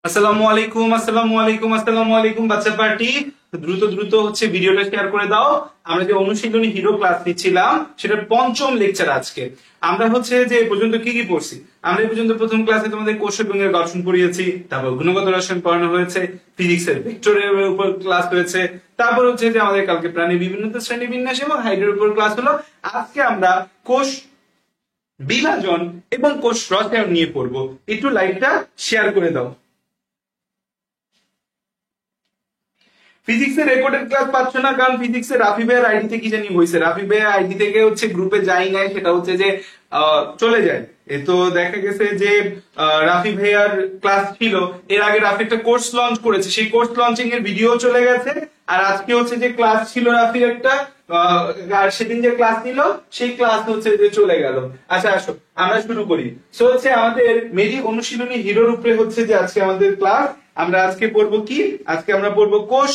আসসালামু আলাইকুম বাচ্চা পার্টি। দ্রুত দ্রুত হচ্ছে ভিডিওটা শেয়ার করে দাও। আমরা যে অনুশীলনী হিরো ক্লাস নিচ্ছিলাম সেটার পঞ্চম লেকচার আজকে। আমরা হচ্ছে যে এ পর্যন্ত কি কি পড়ছি, আমরা এই পর্যন্ত প্রথম ক্লাসে তোমাদের কোষ এবং এর গঠন পড়িয়েছি, তারপর গুণগত রসায়ন পড়ানো হয়েছে, ফিজিক্সের ভেক্টরের উপর ক্লাস হয়েছে, তারপর হচ্ছে যে আমাদের কালকে প্রাণীর বিভিন্ন শ্রেণী বিন্যাস এবং হাইড্রোর উপর ক্লাস হলো। আজকে আমরা কোষ বিভাজন এবং কোষ রসায়ন নিয়ে পড়বো। একটু লাইভটা শেয়ার করে দাও। ফিজিক্সের রেকর্ডেড ক্লাস পাচ্ছ না, কারণ ফিজিক্সের রাফি ভাইয়ের আইডি থেকে কি জানি হয়েছে, রাফি ভাইয়ের আইডি থেকে হচ্ছে গ্রুপে যাই নাই, সেটা হচ্ছে যে চলে যায়। তো দেখা গেছে যে রাফি ভাইয়ার ক্লাস ছিল, এর আগে রাফি একটা কোর্স লঞ্চ করেছে, সেই কোর্স লঞ্চিং এর ভিডিও চলে গেছে। আর আজকে হচ্ছে যে ক্লাস ছিল রাফির একটা, আর সেদিন যে ক্লাস নিল সেই ক্লাস হচ্ছে যে চলে গেল। আচ্ছা আসো আমরা শুরু করি। সো হচ্ছে আমাদের মেডি অনুশীলনী হিরোর উপরে হচ্ছে যে আজকে আমাদের ক্লাস। আমরা আজকে পড়বো কি, আজকে আমরা পড়বো কোষ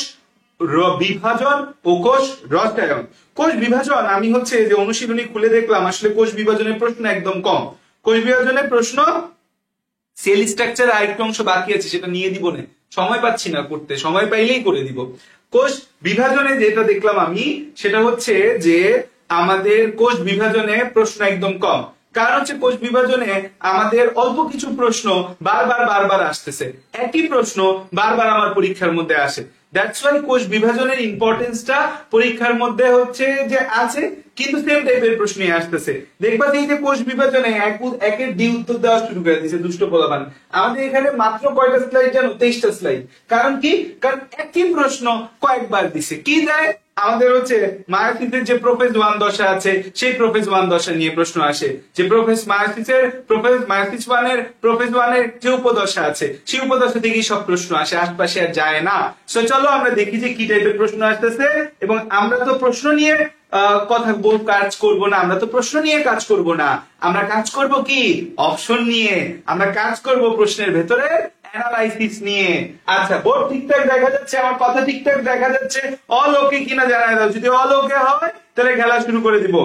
বিভাজন ও কোষ রসায়ন। কোষ বিভাজন আমি হচ্ছে যে অনুশীলনী খুলে দেখলাম, আসলে কোষ বিভাজনের প্রশ্ন একদম কম। কোষ বিভাজনের প্রশ্ন সেল স্ট্রাকচার আরেকটু অংশ বাকি আছে, সেটা নিয়ে দিব না, সময় পাচ্ছি না করতে, সময় পাইলেই করে দিব। কোষ বিভাজনে যেটা দেখলাম আমি, সেটা হচ্ছে যে আমাদের কোষ বিভাজনে প্রশ্ন একদম কম। কারণ হচ্ছে কোষ বিভাজনে আমাদের অল্প কিছু প্রশ্ন বারবার আসতেছে, একই প্রশ্ন বারবার আমার পরীক্ষার মধ্যে আসে। দ্যাটস ওয়াই কোষ বিভাজনের ইম্পর্টেন্সটা পরীক্ষার মধ্যে হচ্ছে যে আছে, কিন্তু সেম টাইপের প্রশ্নই আসতেছে। দেখবা যে এই যে কোষ বিভাজনে একের ডি উত্তর দেওয়া শুরু করে দিয়েছে দুষ্ট পোলাপান। আমাদের এখানে মাত্র কয়টা স্লাইড জানো? 23টা স্লাইড। কারণ কি? কারণ একই প্রশ্ন কয়েকবার দিছে। কি দেয়? আমাদের হচ্ছে মায়োসিসের যে প্রোফেজ 1 দশা আছে, সেই প্রোফেজ 1 দশা নিয়ে প্রশ্ন আসে, যে মায়োসিস 1 এর প্রোফেজ 1 এর যে উপদশা আছে, সেই উপদশা থেকেই সব প্রশ্ন আসে, আশপাশে আর যায় না। সো চলো আমরা দেখি যে কি টাইপের প্রশ্ন আসতেছে। এবং আমরা তো প্রশ্ন নিয়ে কাজ করব না, আমরা তো প্রশ্ন নিয়ে কাজ করব না, আমরা কাজ করব কি? অপশন নিয়ে। আমরা কাজ করব প্রশ্নের ভেতরে অ্যানালাইসিস নিয়ে। আচ্ছা, বোর্ড ঠিকঠাক দেখা যাচ্ছে? আমার কথা ঠিকঠাক দেখা যাচ্ছে? অল ওকে কিনা জানাই দাও। যদি অল ওকে হয় তাহলে খেলা শুরু করে দিব।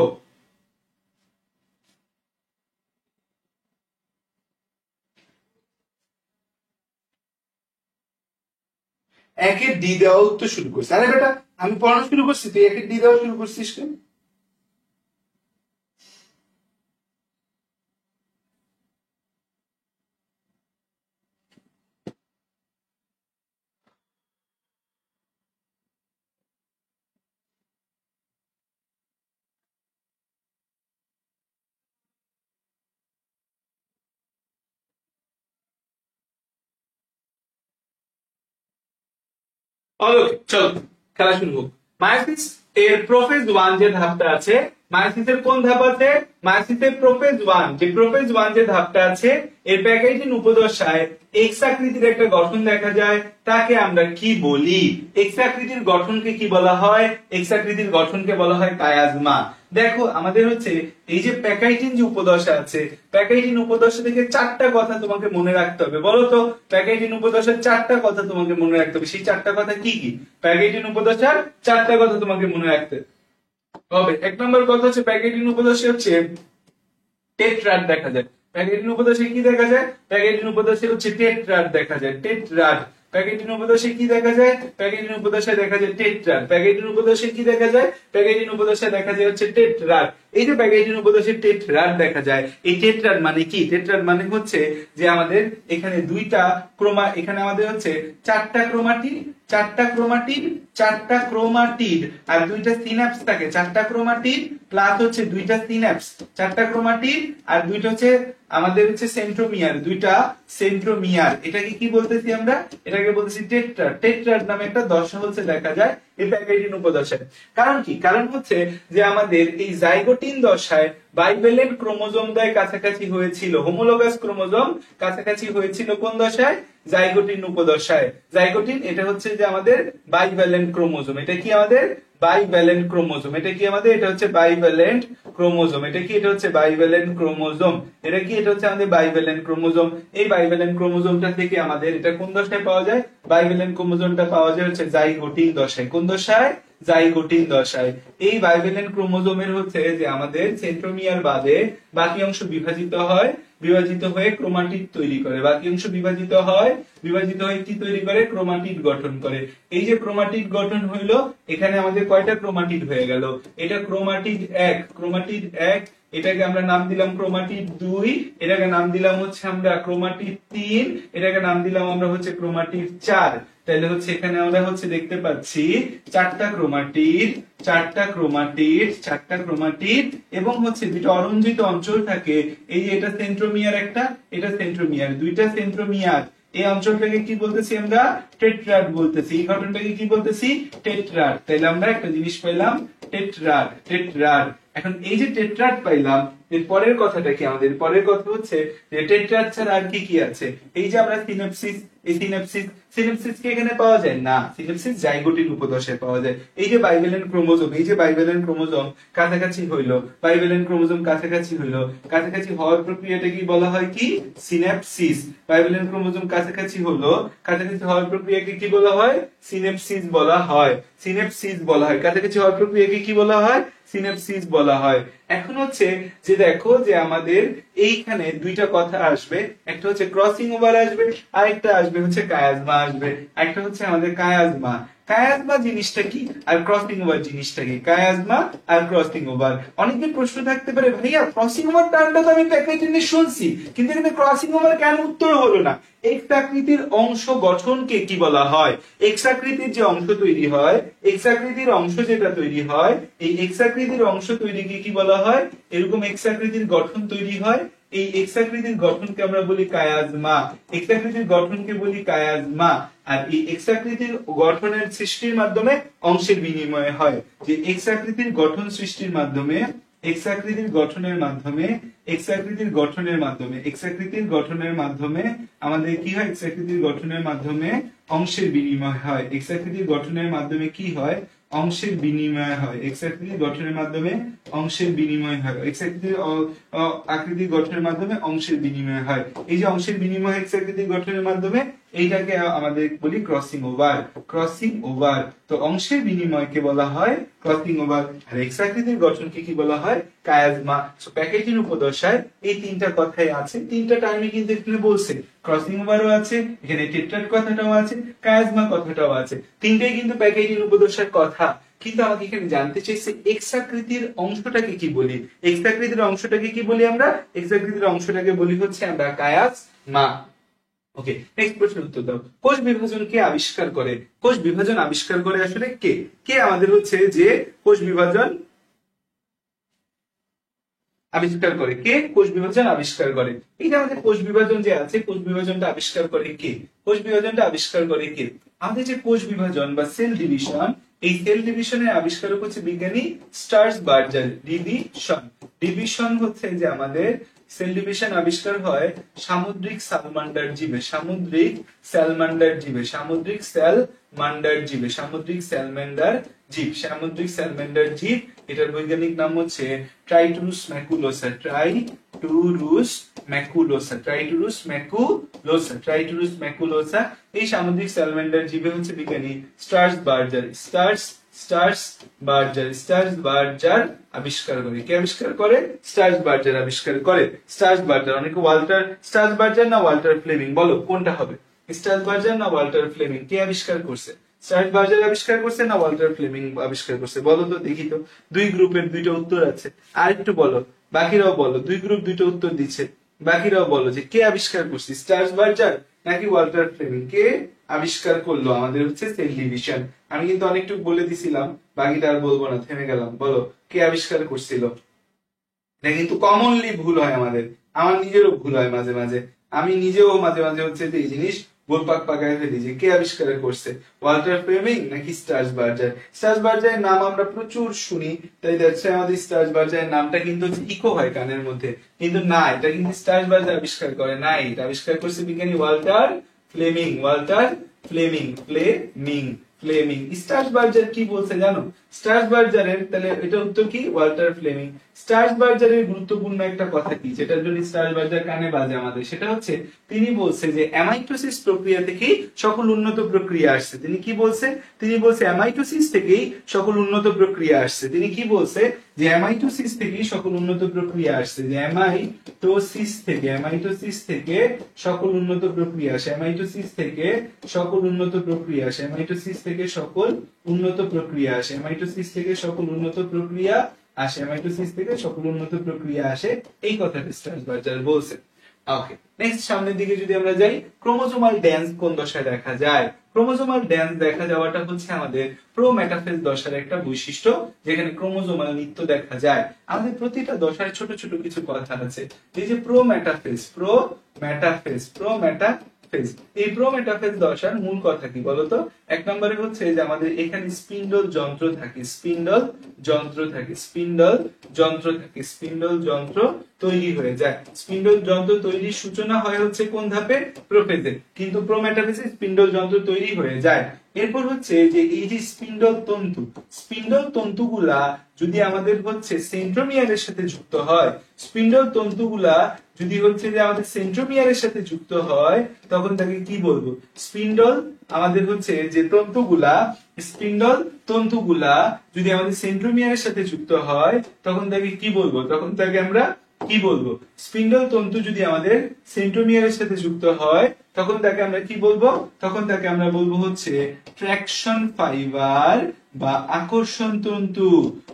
একের ডি দেওয়া উত্তর শুরু করছি। আরে বেটা, আমি পড়ানো শুরু করছি, তুই একের ডি দেওয়া শুরু করছিস কেন? চলো খেলা শুরু হোক। মায়োসিস এর প্রোফেজ 1 যে ধাপটা আছে, মায়োসিসের কোন ধাপ আছে? মায়োসিসের প্রোফেজ 1, যে প্রোফেজ 1 যে ধাপটা আছে, এর প্যাকেজিং উপদশায় এক্স আকৃতির একটা গঠন দেখা যায়, তাকে আমরা কি বলি? এক্স আকৃতির গঠনকে কি বলা হয়? এক্স আকৃতির গঠনকে বলা হয় কায়াজমা। দেখো আমাদের হচ্ছে এই যে প্যাকাইটিন যে উপদশা আছে, প্যাকাইটিন উপদশা থেকে 4টা কথা তোমাকে মনে রাখতে হবে। বলো তো, প্যাকাইটিন উপদশার 4টা কথা তোমাকে মনে রাখতে হবে। সেই 4টা কথা কি কি? প্যাকাইটিন উপদশার 4টা কথা তোমাকে মনে রাখতে হবে। 1 নম্বর কথা হচ্ছে প্যাকাইটিন উপদশা হচ্ছে টেট্রাড দেখা যায়। প্যাকেটিন উপদশে কি দেখা যায়? প্যাকেটিন উপদশে হচ্ছে টেট্রাড দেখা যায়, টেট্রাড। প্যাকেটিন উপদশে কি দেখা যায়? প্যাকেটিন উপদশায় দেখা যায় টেট্রাড। প্যাকেটিন উপদশে কি দেখা যায়? প্যাকেটিন উপদশায় দেখা যায় হচ্ছে টেট্রাড। এই যে প্যাকেটিন উপদশে টেট্রাড দেখা যায়, এই টেট্রাড মানে কি? টেট্রাড মানে হচ্ছে যে আমাদের এখানে দুইটা এখানে আমাদের হচ্ছে 4টা ক্রোমাটিড, 4টা ক্রোমাটিড, 4টা ক্রোমাটিড আর 2টা সিন্যাপস থাকে। 4টা ক্রোমাটিড প্লাস হচ্ছে 2টা সিন্যাপস, 4টা ক্রোমাটিড আর 2টা হচ্ছে আমাদের হচ্ছে সেন্ট্রোমিয়ার, 2টা সেন্ট্রোমিয়ার। এটাকে কি বলতেছি আমরা? এটাকে বলতেছি টেট্রাড। টেট্রাড নামে একটা দশা হচ্ছে দেখা যায় এই প্যাকেটিন উপদশায়। কারণ কি? কারণ হচ্ছে যে আমাদের এই জাইগোটিন দশায় বাইভ্যালেন্ট ক্রোমোজোম দ্বয় কাছাকাছি হয়েছিল, হোমোলোগাস ক্রোমোজোম কাছাকাছি হয়েছিল কোন দশায়? জাইগোটিন উপদশায়। জাইগোটিন এটা হচ্ছে যে আমাদের বাইভ্যালেন্ট ক্রোমোজোম। এটা কি আমাদের বাইভ্যালেন্ট ক্রোমোজোম। এটা কি আমাদের? এটা হচ্ছে বাইভ্যালেন্ট ক্রোমোজোম। এটা কি? এটা হচ্ছে বাইভ্যালেন্ট ক্রোমোজোম। এটা কি? এটা হচ্ছে আমাদের বাইভ্যালেন্ট ক্রোমোজোম। এই বাইভ্যালেন্ট ক্রোমোজোমটা থেকে আমাদের এটা কোন দশায় পাওয়া যায়? বাইভ্যালেন্ট ক্রোমোজোমটা পাওয়া যায় হচ্ছে জাইগোটিন দশায়। কোন দশায়? জাইগোটিন দশায়। এই বাইভ্যালেন্ট ক্রোমোজোমের হচ্ছে যে আমাদের সেন্ট্রোমিয়ার বাদে বাকি অংশ বিভাজিত হয় বিভাজিত হয়ে ক্রোমাটিড তৈরি করে, বাকি অংশ বিভাজিত হয়ে কি তৈরি করে, ক্রোমাটিড গঠন করে। এই যে ক্রোমাটিড গঠন হইলো, এখানে আমাদের কয়টা ক্রোমাটিড হয়ে গেল, এটা ক্রোমাটিড 1, ক্রোমাটিড 1, এটাকে আমরা নাম দিলাম ক্রোমাটিড 2, এটাকে নাম দিলাম হচ্ছে আমরা ক্রোমাটিড 3, এটাকে নাম দিলাম আমরা হচ্ছে ক্রোমাটিড 4। তাহলে হচ্ছে এখানে আমরা হচ্ছে দেখতে পাচ্ছি চারটা ক্রোমাটিড এবং হচ্ছে দুটো অরঞ্জিত অঞ্চল থাকে। এই যে এটা সেন্ট্রোমিয়ার, একটা এটা সেন্ট্রোমিয়ার, দুইটা সেন্ট্রোমিয়ার। এই অঞ্চলটাকে কি বলতেছি আমরা, টেট্রাড বলতেছি। এই গঠনটাকে কি বলতেছি, টেট্রাড। তাহলে আমরা একটা জিনিস পেলাম, টেট্রাড। এখন এই যে টেট্রাড পাইলাম, এর পরের কথাটা কি, আমাদের পরের কথা হচ্ছে যে টেট্রাড ছাড়া আর কি কি আছে। এই যে আমরা সিনাপসিস, এই সিনাপসিস কে এখানে পাওয়া যায় না, সিনাপসিস জাইগোটিক উপদশায় পাওয়া যায়। এই যে বাইভ্যালেন্ট ক্রোমোজোম, এই যে বাইভ্যালেন্ট ক্রোমোজোম কাছাকাছি হইলো, বাইভ্যালেন্ট ক্রোমোজোম কাছাকাছি হইলো, কাছাকাছি হওয়ার প্রক্রিয়াটা কি বলা হয়, কি সিনাপসিস। বাইভ্যালেন্ট ক্রোমোজোম কাছাকাছি হলো, কাছাকাছি হওয়ার প্রক্রিয়াকে কি বলা হয়, সিনাপসিস বলা হয়, কাছাকাছি হওয়ার প্রক্রিয়াকে কি বলা হয়, সিনাপসিস বলা হয়। এখন হচ্ছে যে দেখো যে আমাদের এইখানে দুইটা কথা আসবে, একটা হচ্ছে ক্রসিং ওভার আসবে, আরেকটা আসবে হচ্ছে কায়াজমা আসবে। একটা হচ্ছে আমাদের কায়াজমা জিনিসটা কি আর ক্রসিং ওভার জিনিসটা কি, কায়াজমা আর ক্রসিং ওভার। অনেকের প্রশ্ন থাকতে পারে, ভাইয়া ক্রসিং ওভার টার্মটা তো আমি প্যাকেজে শুনছি, কিন্তু এখানে ক্রসিং ওভার কেন উত্তর হলো না। এক্স আকৃতির অংশ গঠনকে কি বলা হয়, এক্স আকৃতির যে অংশ তৈরি হয়, এক্স আকৃতির অংশ যেটা তৈরি হয়, এই এক্স আকৃতির অংশ তৈরিকে কি বলা হয়, এরকম এক্স আকৃতির গঠন তৈরি হয়, এই এক্স আকৃতির গঠনকে আমরা বলি কায়াজমা, এক্স আকৃতির গঠনকে বলি কায়াজমা। আর এই এক্স আকৃতির গঠনের সৃষ্টির মাধ্যমে অংশের বিনিময় হয়। যে এক্স আকৃতির গঠন সৃষ্টির মাধ্যমে, এক্স আকৃতির গঠনের মাধ্যমে আমাদের কি হয়, এক্স আকৃতির গঠনের মাধ্যমে অংশের বিনিময় হয়। এক্স আকৃতির গঠনের মাধ্যমে কি হয়, অংশের বিনিময় হয়। এক্স আকৃতির গঠনের মাধ্যমে অংশের বিনিময় হয়। এক্স আকৃতির গঠনের মাধ্যমে অংশের বিনিময় হয়। এই যে অংশের বিনিময় এক্স আকৃতির গঠনের মাধ্যমে, এইটাকে আমাদের বলি ক্রসিং ওভার। তো অংশের বিনিময়কে বলা হয় ক্রসিং ওভার, আর এক্স আকৃতির গঠনকে কি বলা হয়, কায়াজমা। সো প্যাকেজিং উপদশায় এই তিনটা কথাই আছে, তিনটা টার্মই কিন্তু এখানে বলছে, ক্রসিং ওভারও আছে, এখানে টেট্রাড কথাটাও আছে, কায়াজমা কথাটাও আছে, তিনটাই কিন্তু প্যাকেজিং উপদশার কথা। কিন্তু আমাকে এখানে জানতে চাইছে এক্স আকৃতির অংশটাকে কি বলি, এক্স আকৃতির অংশটাকে কি বলি আমরা, এক্স আকৃতির অংশটাকে বলি হচ্ছে আমরা কায়াজমা। ওকে, নেক্সট প্রশ্নের উত্তর দাও। কোষ বিভাজন কে আবিষ্কার করে, কোষ বিভাজন আবিষ্কার করে আসলে কে, আমাদের হচ্ছে যে কোষ বিভাজন আবিষ্কার করে, কে কোষ বিভাজন আবিষ্কার করে। এই যে আমাদের কোষ বিভাজন যে আছে, কোষ বিভাজনটা আবিষ্কার করে কে, আমাদের যে কোষ বিভাজন বা সেল ডিভিশন, এই সেল ডিভিশনের আবিষ্কারক হচ্ছে বিজ্ঞানী স্টার্সবার্জার। ডিভিশন হচ্ছে যে আমাদের সেল ডিভিশন আবিষ্কার হয় সামুদ্রিক স্যালমান্ডার জীব, এটার বৈজ্ঞানিক নাম হচ্ছে ট্রাইটুরুস ম্যাকুলোসা। এই সামুদ্রিক স্যালমান্ডার জীবে হচ্ছে বিজ্ঞানী স্টার্সবার্জার আবিষ্কার করে। কে আবিষ্কার করে, স্টার্সবার্জার আবিষ্কার করে। অনেকে ওয়াল্টার স্টার্সবার্জার না ওয়াল্টার ফ্লেমিং, বলো কোনটা হবে, স্টার্সবার্জার না ওয়াল্টার ফ্লেমিং, কে আবিষ্কার করছে, স্টার্সবার্জার আবিষ্কার করছে না ওয়াল্টার ফ্লেমিং আবিষ্কার করছে, বলো তো দেখি তো। দুই গ্রুপের দুইটা উত্তর আছে, আর একটু বলো, বাকিরাও বলো, দুই গ্রুপ দুইটা উত্তর দিচ্ছে, বাকিরাও বলো যে কে আবিষ্কার করছে, স্টার্সবার্জার নাকি ওয়াল্টার ফ্লেমিং, কে আবিষ্কার করলো আমাদের হচ্ছে সেল ডিভিশন। আমি কিন্তু অনেকটুকু বলে দিছিলাম, বাকিটা আর বলবো না, থেমে গেলাম, বলো কে আবিষ্কার করছিল। এটা কিন্তু কমনলি ভুল হয় আমাদের, আমার নিজেরও ভুল হয় মাঝে মাঝে, আমি নিজেও মাঝে মাঝে হচ্ছে যে এই জিনিস গোলপাক পাকায় ফেলি যে কে আবিষ্কার করছে, ওয়াল্টার ফ্লেমিং নাকি স্টার্সবার্জারের নাম আমরা প্রচুর শুনি, তাই দেখছে আমাদের স্টার্সবার্জারের নামটা কিন্তু ইকো হয় কানের মধ্যে, কিন্তু না, এটা কিন্তু স্টার্সবার্জার আবিষ্কার করে নাই, এটা আবিষ্কার করছে বিজ্ঞানী ওয়াল্টার ফ্লেমিং। স্টার্সবার্জার কি বলছে জানো, স্ট্রাসবার্জারের, তাহলে এটা উত্তর কি ওয়াল্টার ফ্লেমিং। স্ট্রাসবার্জারের গুরুত্বপূর্ণ একটা কথা কি, যেটার জন্য স্ট্রাসবার্জার কানে বাজে আমাদের, সেটা হচ্ছে তিনি বলছে যে অ্যামাইটোসিস প্রক্রিয়া থেকেই সকল উন্নত প্রক্রিয়া আসছে। তিনি কি বলছে? তিনি বলছে অ্যামাইটোসিস থেকেই সকল উন্নত প্রক্রিয়া আসছে। তিনি কি বলছে? যে অ্যামাইটোসিস থেকেই সকল উন্নত প্রক্রিয়া আসছে, যে অ্যামাইটোসিস থেকে সকল উন্নত প্রক্রিয়া আসে, অ্যামাইটোসিস থেকে সকল উন্নত প্রক্রিয়া আসে, অ্যামাইটোসিস থেকে সকল উন্নত প্রক্রিয়া আসে, অ্যামাইটোসিস থেকে সকল উন্নত প্রক্রিয়া আসে, অ্যামাইটোসিস থেকে সকল উন্নত প্রক্রিয়া আসে, এই কথাটা স্ট্রাসবার্জার বলছে। ওকে, নেক্সট সামনের দিকে যদি আমরা যাই, ক্রোমোজোমাল ড্যান্স কোন দশায় দেখা যায়? ক্রোমোজোমাল ড্যান্স দেখা যাওয়াটা হচ্ছে আমাদের প্রোমেটাফেজ দশার একটা বৈশিষ্ট্য, যেখানে ক্রোমোজোমাল নৃত্য দেখা যায়। আমাদের প্রতিটা দশায় ছোট ছোট কিছু কথা আছে। এই যে প্রোমেটাফেজ, এই প্রোমেটাফেজ দশার মূল কথা কি বলতো? এক নম্বরে হচ্ছে যে আমাদের এখানে স্পিন্ডল যন্ত্র থাকে, স্পিন্ডল যন্ত্র তৈরি হয়ে যায়। স্পিন্ডল যন্ত্র তৈরির সূচনা হয় হচ্ছে কোন ধাপে? প্রোফেজে। কিন্তু প্রোমেটাফেজে স্পিন্ডল যন্ত্র তৈরি হয়ে যায়। এরপর হচ্ছে যে এই যে স্পিন্ডল তন্তুগুলা যদি আমাদের হচ্ছে সেন্ট্রোমিয়ারের সাথে যুক্ত হয়, স্পিন্ডল তন্তুগুলা যদি হচ্ছে যে আমাদের সেন্ট্রোমিয়ারের সাথে যুক্ত হয়, তখন তাকে কি বলবো? স্পিন্ডল আমাদের হচ্ছে যে স্পিন্ডল তন্তুগুলা যদি আমাদের সেন্ট্রোমিয়ারের সাথে যুক্ত হয়, তখন তাকে কি বলবো? তখন তাকে আমরা কি বলবো? স্পিন্ডল তন্তু যদি আমাদের সেন্ট্রোমিয়ারের সাথে যুক্ত হয়, তখন তাকে আমরা কি বলবো? তখন তাকে আমরা বলবো হচ্ছে ট্রাকশন ফাইবার বা আকর্ষণ তন্তু।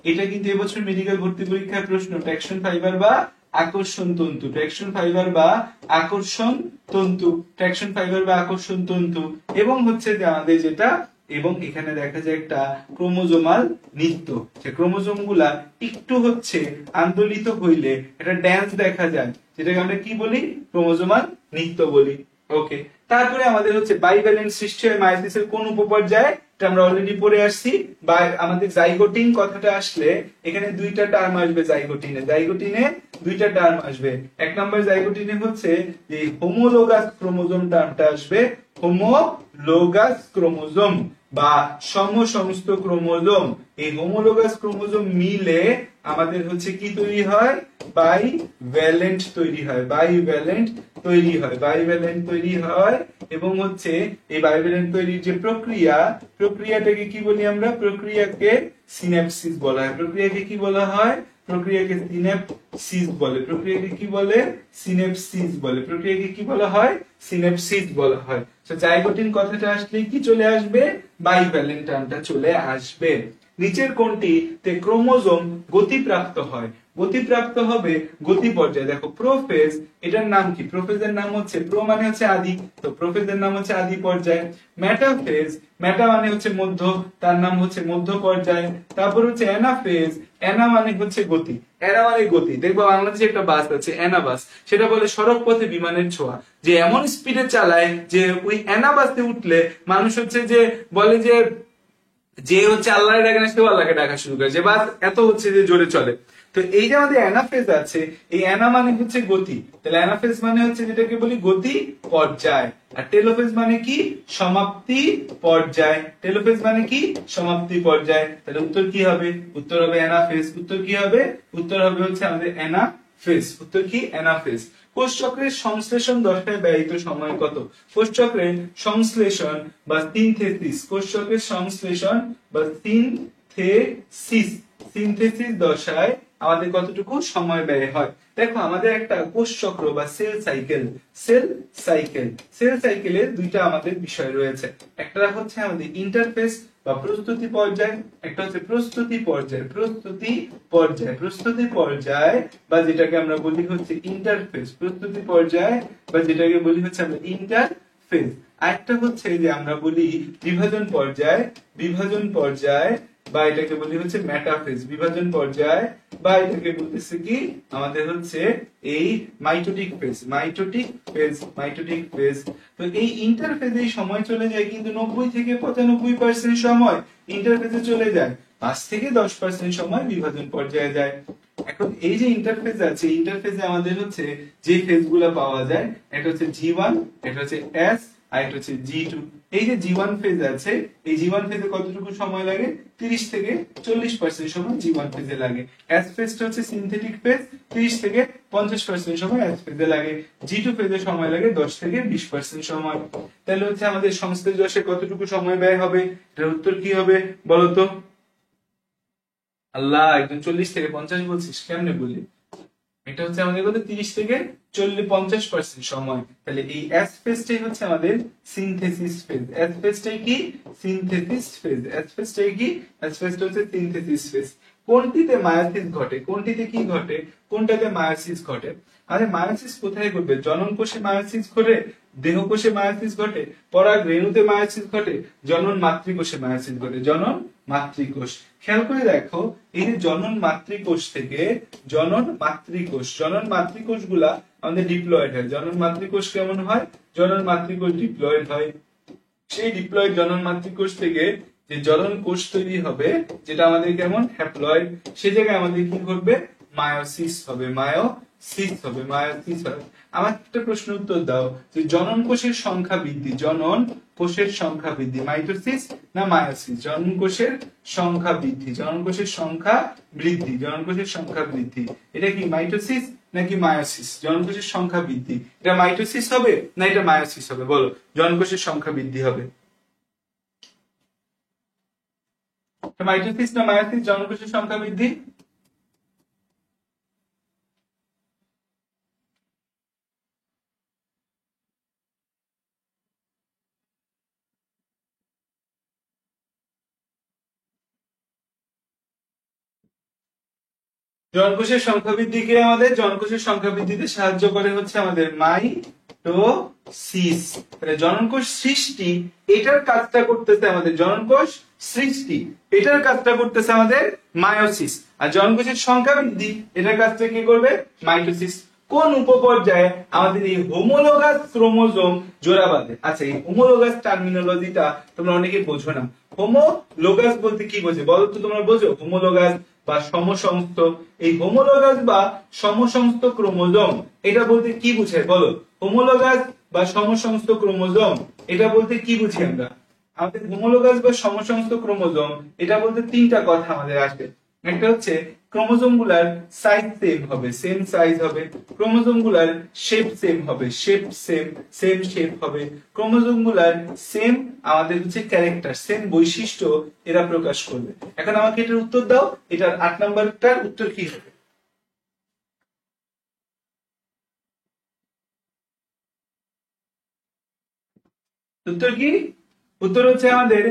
এটা কিন্তু এবছর মেডিকেল ভর্তি পরীক্ষার প্রশ্ন, ট্রাকশন ফাইবার বা আকর্ষণ তন্তু, এবং হচ্ছে যে আমাদের যেটা, এবং এখানে দেখা যায় একটা ক্রোমোজোমাল নৃত্য, যে ক্রোমোজোম গুলা একটু হচ্ছে আন্দোলিত হইলে একটা ড্যান্স দেখা যায়, যেটাকে আমরা কি বলি? ক্রোমোজোমাল নৃত্য বলি। ওকে, তারপরে আমাদের হচ্ছে বাইভ্যালেন্ট সৃষ্টি হয় মায়োসিসের কোন উপপর্যায়ে? এটা আমরা অলরেডি পড়ে আসছি। বা আমাদের জাইগোটিন কথাটা আসলে এখানে দুইটা টার্ম আসবে, জাইগোটিনে দুইটা টার্ম আসবে। এক নম্বর জাইগোটিনে হচ্ছে যে হোমোলোগাস ক্রোমোজোম টার্মটা আসবে, হোমোলোগাস ক্রোমোজোম বা সমসমস্ত ক্রোমোজোম। এই হোমোলোগাস ক্রোমোজোম মিলে আমাদের হচ্ছে কি তৈরি হয়? বাইভ্যালেন্ট তৈরি হয়। এবং হচ্ছে এই বাইভ্যালেন্ট তৈরির যে প্রক্রিয়াটাকে কি বলি আমরা? প্রক্রিয়াকে সিন্যাপসিস বলা হয়। প্রক্রিয়াকে কি বলা হয়? প্রক্রিয়াকে সিন্যাপসিস বলা হয়। তো জাইগোটিন কথাটা আসলে কি চলে আসবে? বাইভ্যালেন্ট টার্মটা চলে আসবে। নিচের কোনটিতে ক্রোমোজোম গতিপ্রাপ্ত হয়? গতিপ্রাপ্ত হবে গতি পর্যায়ে। দেখো প্রোফেজ, এটার নাম কি? প্রোফেজের নাম হচ্ছে, প্রো মানে হচ্ছে আদি, তো প্রোফেজের নাম হচ্ছে আদি পর্যায়ে। মেটাফেজ, মেটা মানে হচ্ছে মধ্য, তার নাম হচ্ছে মধ্য পর্যায়ে। তারপর হচ্ছে অ্যানাফেজ, অ্যানা মানে হচ্ছে গতি, দেখবো বাংলাদেশে একটা বাস আছে অ্যানা বাস, সেটা বলে সড়ক পথে বিমানের ছোঁয়া, যে এমন স্পিডে চালায় যে ওই অ্যানা বাসে উঠলে মানুষ হচ্ছে যে বলে যে হচ্ছে আল্লাহর ডাকে না, সেও আল্লাহকে ডাকা শুরু করে, যে বাস এত হচ্ছে যে জোরে চলে। তো এই যে আমাদের অ্যানাফেজ আছে, এই অ্যানা মানে হচ্ছে গতি, তাহলে অ্যানাফেজ মানে হচ্ছে যেটাকে বলি গতি পর্যায়। আর টেলোফেজ মানে কি? সমাপ্তি পর্যায়। তাহলে উত্তর কি হবে? উত্তর হবে অ্যানাফেজ। উত্তর হবে হচ্ছে আমাদের অ্যানাফেজ। উত্তর কি? অ্যানাফেজ। কোষচক্রের সংশ্লেষণ দশায় ব্যয়িত সময় কত? কোষচক্রের সংশ্লেষণ বা সিনথেসিস দশায় আমাদের কতটুকু সময় ব্যয় হয়? দেখো আমাদের একটা কোষ চক্র বা সেল সাইকেলের দুইটা আমাদের বিষয় রয়েছে। একটা হচ্ছে আমাদের ইন্টারফেস বা প্রস্তুতি পর্যায়, একটা হচ্ছে প্রস্তুতি পর্যায় বা যেটাকে আমরা বলি হচ্ছে ইন্টারফেস। প্রস্তুতি পর্যায় বা যেটাকে বলি হচ্ছে আমরা ইন্টারফেস। আরেকটা হচ্ছে যে আমরা বলি বিভাজন পর্যায় বা এটাকে বলি হচ্ছে মেটাফেজ। বিভাজন পর্যায় বা এটাকে বলতেছে কি আমাদের হচ্ছে এই মাইটোটিক ফেজ। তো এই ইন্টারফেজে সময় চলে যায় কিন্তু 90 থেকে 95% সময় ইন্টারফেজে চলে যায়, 5 থেকে 10% সময় বিভাজন পর্যায়ে যায়। এখন এই যে ইন্টারফেজ আছে, ইন্টারফেজে আমাদের হচ্ছে যে ফেজগুলো পাওয়া যায়, এটা হচ্ছে G1, এটা হচ্ছে S, আর একটা হচ্ছে G2। এই যে G1 ফেজ আছে, এই G1 ফেজে কতটুকু সময় লাগে? 30 থেকে 40% সময় G1 ফেজে লাগে। S ফেজটা হচ্ছে সিনথেটিক ফেজ, 30 থেকে 50% সময় S ফেজে লাগে। G2 ফেজে সময় লাগে 10 থেকে 20% সময়। তাহলে হচ্ছে আমাদের সংশ্লেষে কতটুকু সময় ব্যয় হবে? এটার উত্তর কি হবে বলতো? আল্লাহ, একদম 40 থেকে 50 বলছিস, কেমনে বলি? এটা হচ্ছে আমাদের কত? 30 থেকে 40-50% সময়। তাহলে এই এস ফেজটাই হচ্ছে আমাদের সিনথেসিস ফেজ। এস ফেজটাই কি? Synthesis phase. এস ফেজটাই কি? এস ফেজটা হচ্ছে সিনথেসিস ফেজ। কোনটিতে মায়োসিস ঘটে? কোনটিতে কি ঘটে? কোনটাতে মায়োসিস ঘটে? আরে মায়োসিস কোথায় ঘটবে? জনন কোষে মায়োসিস ঘটে, দেহকোষে মায়োসিস ঘটে, পরাগ রেণুতে মায়োসিস ঘটে, জনন মাতৃকোষে মায়োসিস ঘটে। জনন মাতৃকোষ। খেয়াল করে দেখো, এই যে জনন মাতৃকোষ থেকে জনন মাতৃকোষ গুলা আমাদের ডিপ্লয়েড হয়। জনন মাতৃকোষ কেমন হয়? জনন মাতৃকোষ ডিপ্লয়েড হয়। সেই ডিপ্লয়েড জনন মাতৃকোষ থেকে যে জনন কোষ তৈরি হবে, যেটা আমাদের কেমন? হ্যাপ্লয়েড। সে জায়গায় আমাদের কি ঘটবে? মায়োসিস হবে। মায়োসিস হবে। আমার একটা প্রশ্ন উত্তর দাও, যে জনন কোষের সংখ্যা বৃদ্ধি, জনন কোষের সংখ্যা বৃদ্ধি মাইটোসিস না মায়োসিস? জনন কোষের সংখ্যা বৃদ্ধি, জনন কোষের সংখ্যা বৃদ্ধি, জনন কোষের সংখ্যা বৃদ্ধি। এটা কি মাইটোসিস নাকি মায়োসিস? জনন কোষের সংখ্যা বৃদ্ধি, এটা মাইটোসিস হবে না এটা মায়োসিস হবে? বলো, জনন কোষের সংখ্যা বৃদ্ধি হবে। মাইটোসিস না মায়োসিস জনন কোষের সংখ্যা বৃদ্ধি? জনকোষের সংখ্যা বৃদ্ধিকে আমাদের জনকোষের সংখ্যা বৃদ্ধিতে সাহায্য করে হচ্ছে আমাদের মাইটোসিস। মানে জননকোষ সৃষ্টি, এটার কাজটা করতেছে আমাদের জননকোষ সৃষ্টি, এটার কাজটা করতেছে আমাদের মায়োসিস। আর জনকোষের সংখ্যা বৃদ্ধি, এটার কাজটা কি করবে? মাইটোসিস। কোন উপপর্যায়ে আমাদের এই হোমোলোগাস ক্রোমোজোম জোড়া বাঁধে? আচ্ছা, এই হোমোলোগাস টার্মিনোলজিটা তোমরা অনেকে বোঝো না। হোমোলোগাস বলতে কি বোঝে বলো তো? তোমরা বোঝো হোমোলোগাস বা সমসংস্থ? এই হোমোলোগাস বা সমসংস্থ ক্রোমোজোম এটা বলতে কি বুঝায় বলো? হোমোলোগাস বা সমসংস্থ ক্রোমোজোম এটা বলতে কি বুঝি আমরা? আমাদের হোমোলোগাস বা সমসংস্থ ক্রোমোজোম এটা বলতে তিনটা কথা আমাদের আসবে। একটা হচ্ছে ক্রোমোজোম গুলার সাইজ সেম হবে, সেম সাইজ হবে। ক্রোমোজোম গুলার শেপ সেম হবে, সেম শেপ হবে। ক্রোমোজোম গুলার সেম আমাদের হচ্ছে ক্যারেক্টার, সেম বৈশিষ্ট্য এরা প্রকাশ করবে। এখন আমাকে এটার উত্তর দাও, এটার 8 নাম্বারটার উত্তর কি হবে? উত্তর কি? উত্তর হচ্ছে আমাদের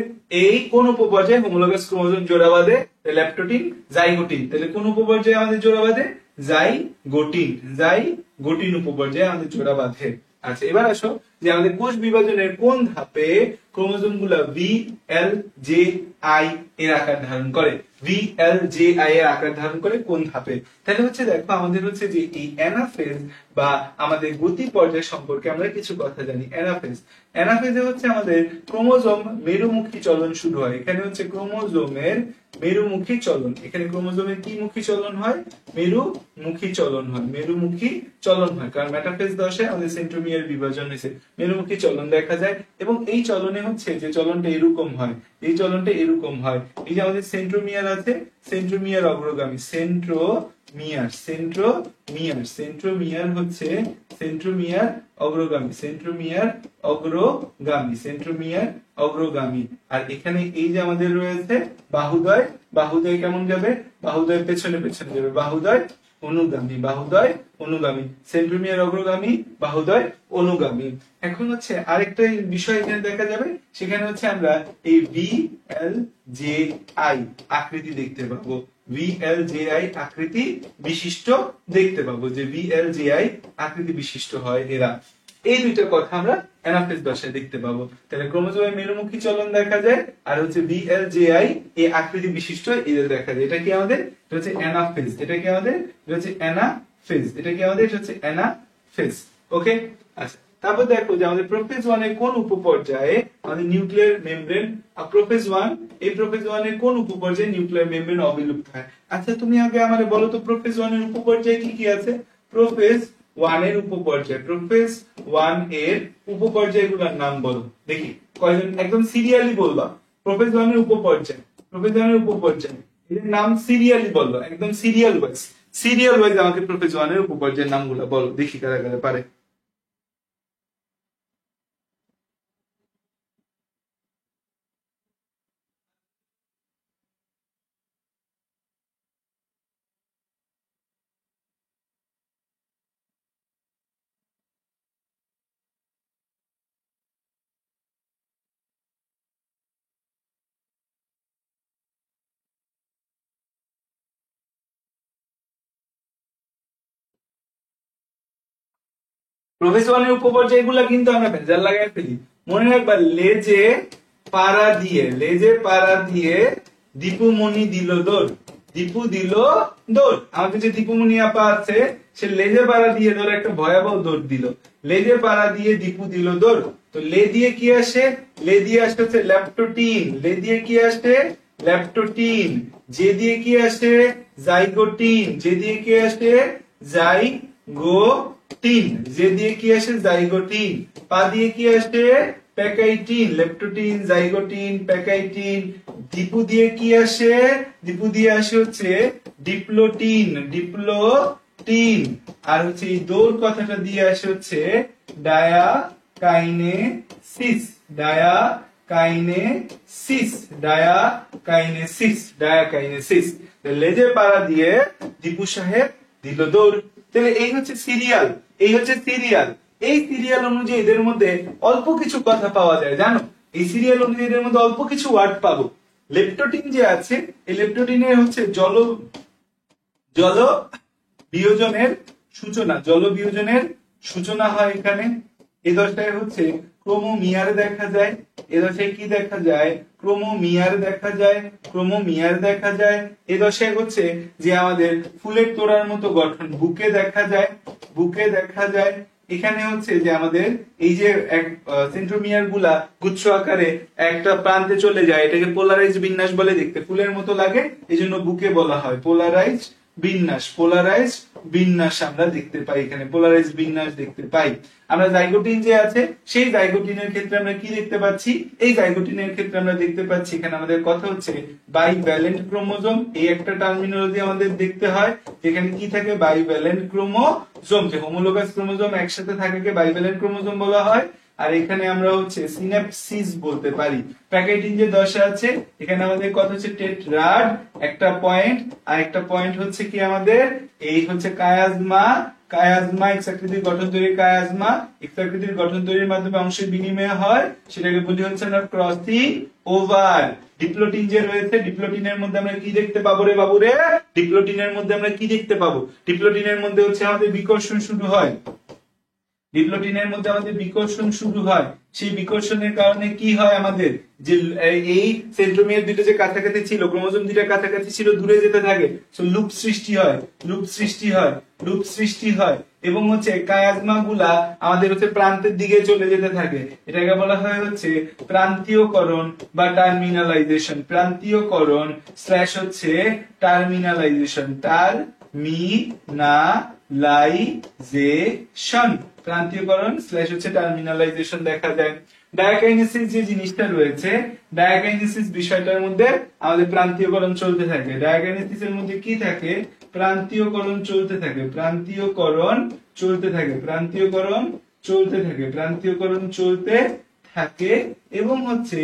এই কোন উপপর্যায়ে হোমোলোগাস ক্রোমোজোম জোড়া বাঁধে? ল্যাপটোটিন জাইগোটিন। তাহলে কোন উপপর্যায়ে আমাদের জোড়া বাঁধে? জাইগোটিন উপপর্যায়ে আমাদের জোড়া বাঁধে। আচ্ছা, এবার আসো যে আমাদের কোষ বিভাজনের কোন ধাপে ক্রোমোজোম গুলা VLJI এর আকার ধারণ করে? VLJI এর আকার ধারণ করে কোন ধাপে? তাহলে হচ্ছে দেখো, আমাদের হচ্ছে যে এই অ্যানাফেজ বা আমাদের গতি পর্যায় সম্পর্কে আমরা কিছু কথা জানি। অ্যানাফেজে হচ্ছে আমাদের ক্রোমোজোম মেরুমুখী চলন শুরু হয়। এখানে হচ্ছে ক্রোমোজোমের মেরুমুখী চলন। এখানে ক্রোমোজোমের কি মুখী চলন হয়? মেরুমুখী চলন হয়। মেরুমুখী চলন হয়, কারণ মেটাফেজ দশে আমাদের সেন্ট্রোমিয়ার বিভাজন হয়েছে, মেরুমুখী চলন দেখা যায়। এবং এই চলনে হচ্ছে যে চলনটা এরকম হয়, এই চলনটা এরকম হয়। এই যে আমাদের সেন্ট্রোমিয়ার আছে, সেন্ট্রোমিয়ার অগ্রগামী, সেন্ট্রোমিয়ার হচ্ছে সেন্ট্রোমিয়ার অগ্রগামী। আর এখানে এই যে আমাদের রয়েছে বাহুদ্বয় কেমন যাবে? বাহুদ্বয় পেছনে যাবে, বাহুদ্বয় অনুগামী। সেন্ট্রোমিয়ার অগ্রগামী, বাহুদ্বয় অনুগামী। এখন হচ্ছে আরেকটা বিষয় এখানে দেখা যাবে, সেখানে হচ্ছে আমরা এই VLJI আকৃতি দেখতে পাবো। VLJI আকৃতি বিশিষ্ট দেখতে পাবো, যে VLJI আকৃতি বিশিষ্ট হয় এরা। এই দুইটা কথা আমরা অ্যানাফেজ দশায় দেখতে পাবো। তাহলে ক্রোমোজোমের মেরুমুখী চলন দেখা যায়, আর হচ্ছে VLJI এই আকৃতি বিশিষ্ট এদের দেখা যায়। এটা কি আমাদের? এটা হচ্ছে অ্যানাফেজ। এটা কি আমাদের? এটা হচ্ছে অ্যানাফেজ। এটা কি আমাদের? এটা হচ্ছে অ্যানাফেজ। ওকে, আচ্ছা। তারপর দেখো যে আমাদের প্রোফেজ 1 এর কোন উপপর্যায়ে আমাদের নিউক্লিয়ার মেমব্রেন, প্রোফেজ 1, এই প্রোফেজ 1 এর কোন উপপর্যায়ে নিউক্লিয়ার মেমব্রেন অবিলুপ্ত হয়? আচ্ছা, তুমি আগে আমারে বলো তো প্রোফেজ 1 এর উপপর্যায়ে কি কি আছে? প্রোফেজ ওয়ান এর উপপর্যায়, প্রোফেজ ওয়ান এর উপপর্যায়গুলোর নাম বলো। দেখি কয়জন, একদম সিরিয়ালি বলবা। প্রোফেজ ওয়ান এর উপপর্যায়, প্রোফেজ ওয়ান এর উপপর্যায়, এর নাম সিরিয়ালি বললো, একদম সিরিয়াল ওয়াইজ, সিরিয়াল ওয়াইজ আমাকে প্রোফেজ ওয়ান এর উপপর্যায়ের নামগুলো বলো, দেখি কারা কারা পারে। প্রফেশনের উপপর্যায়গুলো কিন্তু আমরা ভেজাল লাগাই ফেলি। মনে রাখবা, লেজে পাড়া দিয়ে, লেজে পাড়া দিয়ে দীপুমণি দিল দৌড়, দীপু দিল দৌড়। আমাদের যে দীপুমণি আপা আছে, সে লেজে পাড়া দিয়ে ধরো একটা ভয়াবহ দৌড় দিল, লেজে পাড়া দিয়ে দীপু দিল দৌড়। তো লে দিয়ে কি আসে? লে দিয়ে আসে হচ্ছে ল্যাপটোটিন, লে দিয়ে কি আসে? ল্যাপটোটিন। যে দিয়ে কি আসে? জাইগোটিন, যে দিয়ে কি আসে? জাইগোটিন, যে দিয়ে কি আসে? জাইগোটিন। পা দিয়ে কি আসে? Pachytene, leptotene, zygotene, pachytene. Dipu দিয়ে কি আসে? দীপু দিয়ে আসে হচ্ছে ডিপ্লোটিন, ডিপ্লোটিন। আর হচ্ছে এই দৌড় কথাটা দিয়ে আসে হচ্ছে ডায়াকাইনেসিস, ডায়াকাইনেসিস, ডায়াকাইনেসিস, ডায়াকাইনেসিস। লেজে পাড়া দিয়ে দীপু সাহেব দিল দৌড়। তাহলে এই হচ্ছে সিরিয়াল, এই হচ্ছে সিরিয়াল। এই সিরিয়াল অনুযায়ী এদের মধ্যে অল্প কিছু কথা পাওয়া যায়, জানো? এই সিরিয়াল অনুযায়ী এদের মধ্যে অল্প কিছু ওয়ার্ড পাবো। লেপটোটিন যে আছে, এই লেপটোটিনের হচ্ছে জল বিয়োজনের সূচনা, জল বিয়োজনের সূচনা হয় এখানে। এই দশটায় হচ্ছে ক্রোমোমিয়ার দেখা যায়, এ দশায় কি দেখা যায়? ক্রোমোমিয়ার দেখা যায়, ক্রোমোমিয়ার দেখা যায়। এ দশায় হচ্ছে যে আমাদের ফুলের তোড়ার মতো গঠন, বুকে দেখা যায়, বুকে দেখা যায়। এখানে হচ্ছে যে আমাদের এই যে সেন্ট্রোমিয়ার গুলা গুচ্ছ আকারে একটা প্রান্তে চলে যায়, এটাকে পোলারাইজ বিন্যাস বলে, দেখতে ফুলের মতো লাগে, এই জন্য বুকে বলা হয় পোলারাইজ বিন্যাস। পোলারাইজ বিন্যাস আমরা দেখতে পাই, এখানে পোলারাইজ বিন্যাস দেখতে পাই আমরা। জাইগোটিন যে আছে, সেই জাইগোটিনের ক্ষেত্রে আমরা কি দেখতে পাচ্ছি? এই জাইগোটিনের ক্ষেত্রে আমরা দেখতে পাচ্ছি এখানে আমাদের কথা হচ্ছে বাইভ্যালেন্ট ক্রোমোজোম। এই একটা টার্মিনোলজি আমাদের দেখতে হয়, যেখানে কি থাকে? Bivalent chromosome. যে হোমোলোগাস ক্রোমোজোম একসাথে থাকে বাইভ্যালেন্ট ক্রোমোজোম বলা হয়। আর এখানে আমরা হচ্ছে সিন্যাপসিস বলতে পারি। প্যাকেটিং যে দশা আছে, এখানে আমাদের কথা হচ্ছে টেট্রাড একটা পয়েন্ট, আর একটা পয়েন্ট হচ্ছে কি আমাদের এই হচ্ছে কায়াজমা। কায়াজমা এক্স আকৃতির গঠন তৈরি, কায়াজমা এক্স আকৃতির গঠন তৈরির মাধ্যমে অংশের বিনিময় হয়, সেটাকে বলি হচ্ছে আমরা ক্রসিং ওভার। ডিপ্লোটিন যে রয়েছে, ডিপ্লোটিনের মধ্যে আমরা কি দেখতে পাবো রে বাবু রে? ডিপ্লোটিনের মধ্যে আমরা কি দেখতে পাবো? ডিপ্লোটিনের মধ্যে হচ্ছে আমাদের বিকর্ষণ শুরু হয়, ডিপ্লোটিনের মধ্যে আমাদের বিকর্ষণ শুরু হয়। সেই বিকর্ষণের কারণে কি হয় আমাদের? যে এই সেন্ট্রোমিয়ার দুটো যে কাছাকাছি ছিল, ক্রোমোজোম দুটো কাছাকাছি ছিল, দূরে যেতে থাকে, লুপ সৃষ্টি হয়, লুপ সৃষ্টি হয়, লুপ সৃষ্টি হয়। এবং হচ্ছে কায়াজমা গুলা আমাদের হচ্ছে প্রান্তের দিকে চলে যেতে থাকে, এটাকে বলা হয় হচ্ছে প্রান্তীয়করণ বা টার্মিনালাইজেশন। প্রান্তীয়করণ স্ল্যাশ হচ্ছে টার্মিনালাইজেশন, টার্মিনালাইজেশন, প্রান্তীয়করণ স্ল্যাশ হচ্ছে টার্মিনালাইজেশন দেখা যায়। ডায়াকাইনেসিস যে জিনিসটা রয়েছে, ডায়াকাইনেসিস বিষয়টার মধ্যে আমাদের প্রান্তীয়করণ চলতে থাকে। ডায়াকাইনেসিসের মধ্যে কি থাকে? প্রান্তীয়করণ চলতে থাকে, প্রান্তীয়করণ চলতে থাকে, প্রান্তীয়করণ চলতে থাকে, প্রান্তীয়করণ চলতে থাকে। এবং হচ্ছে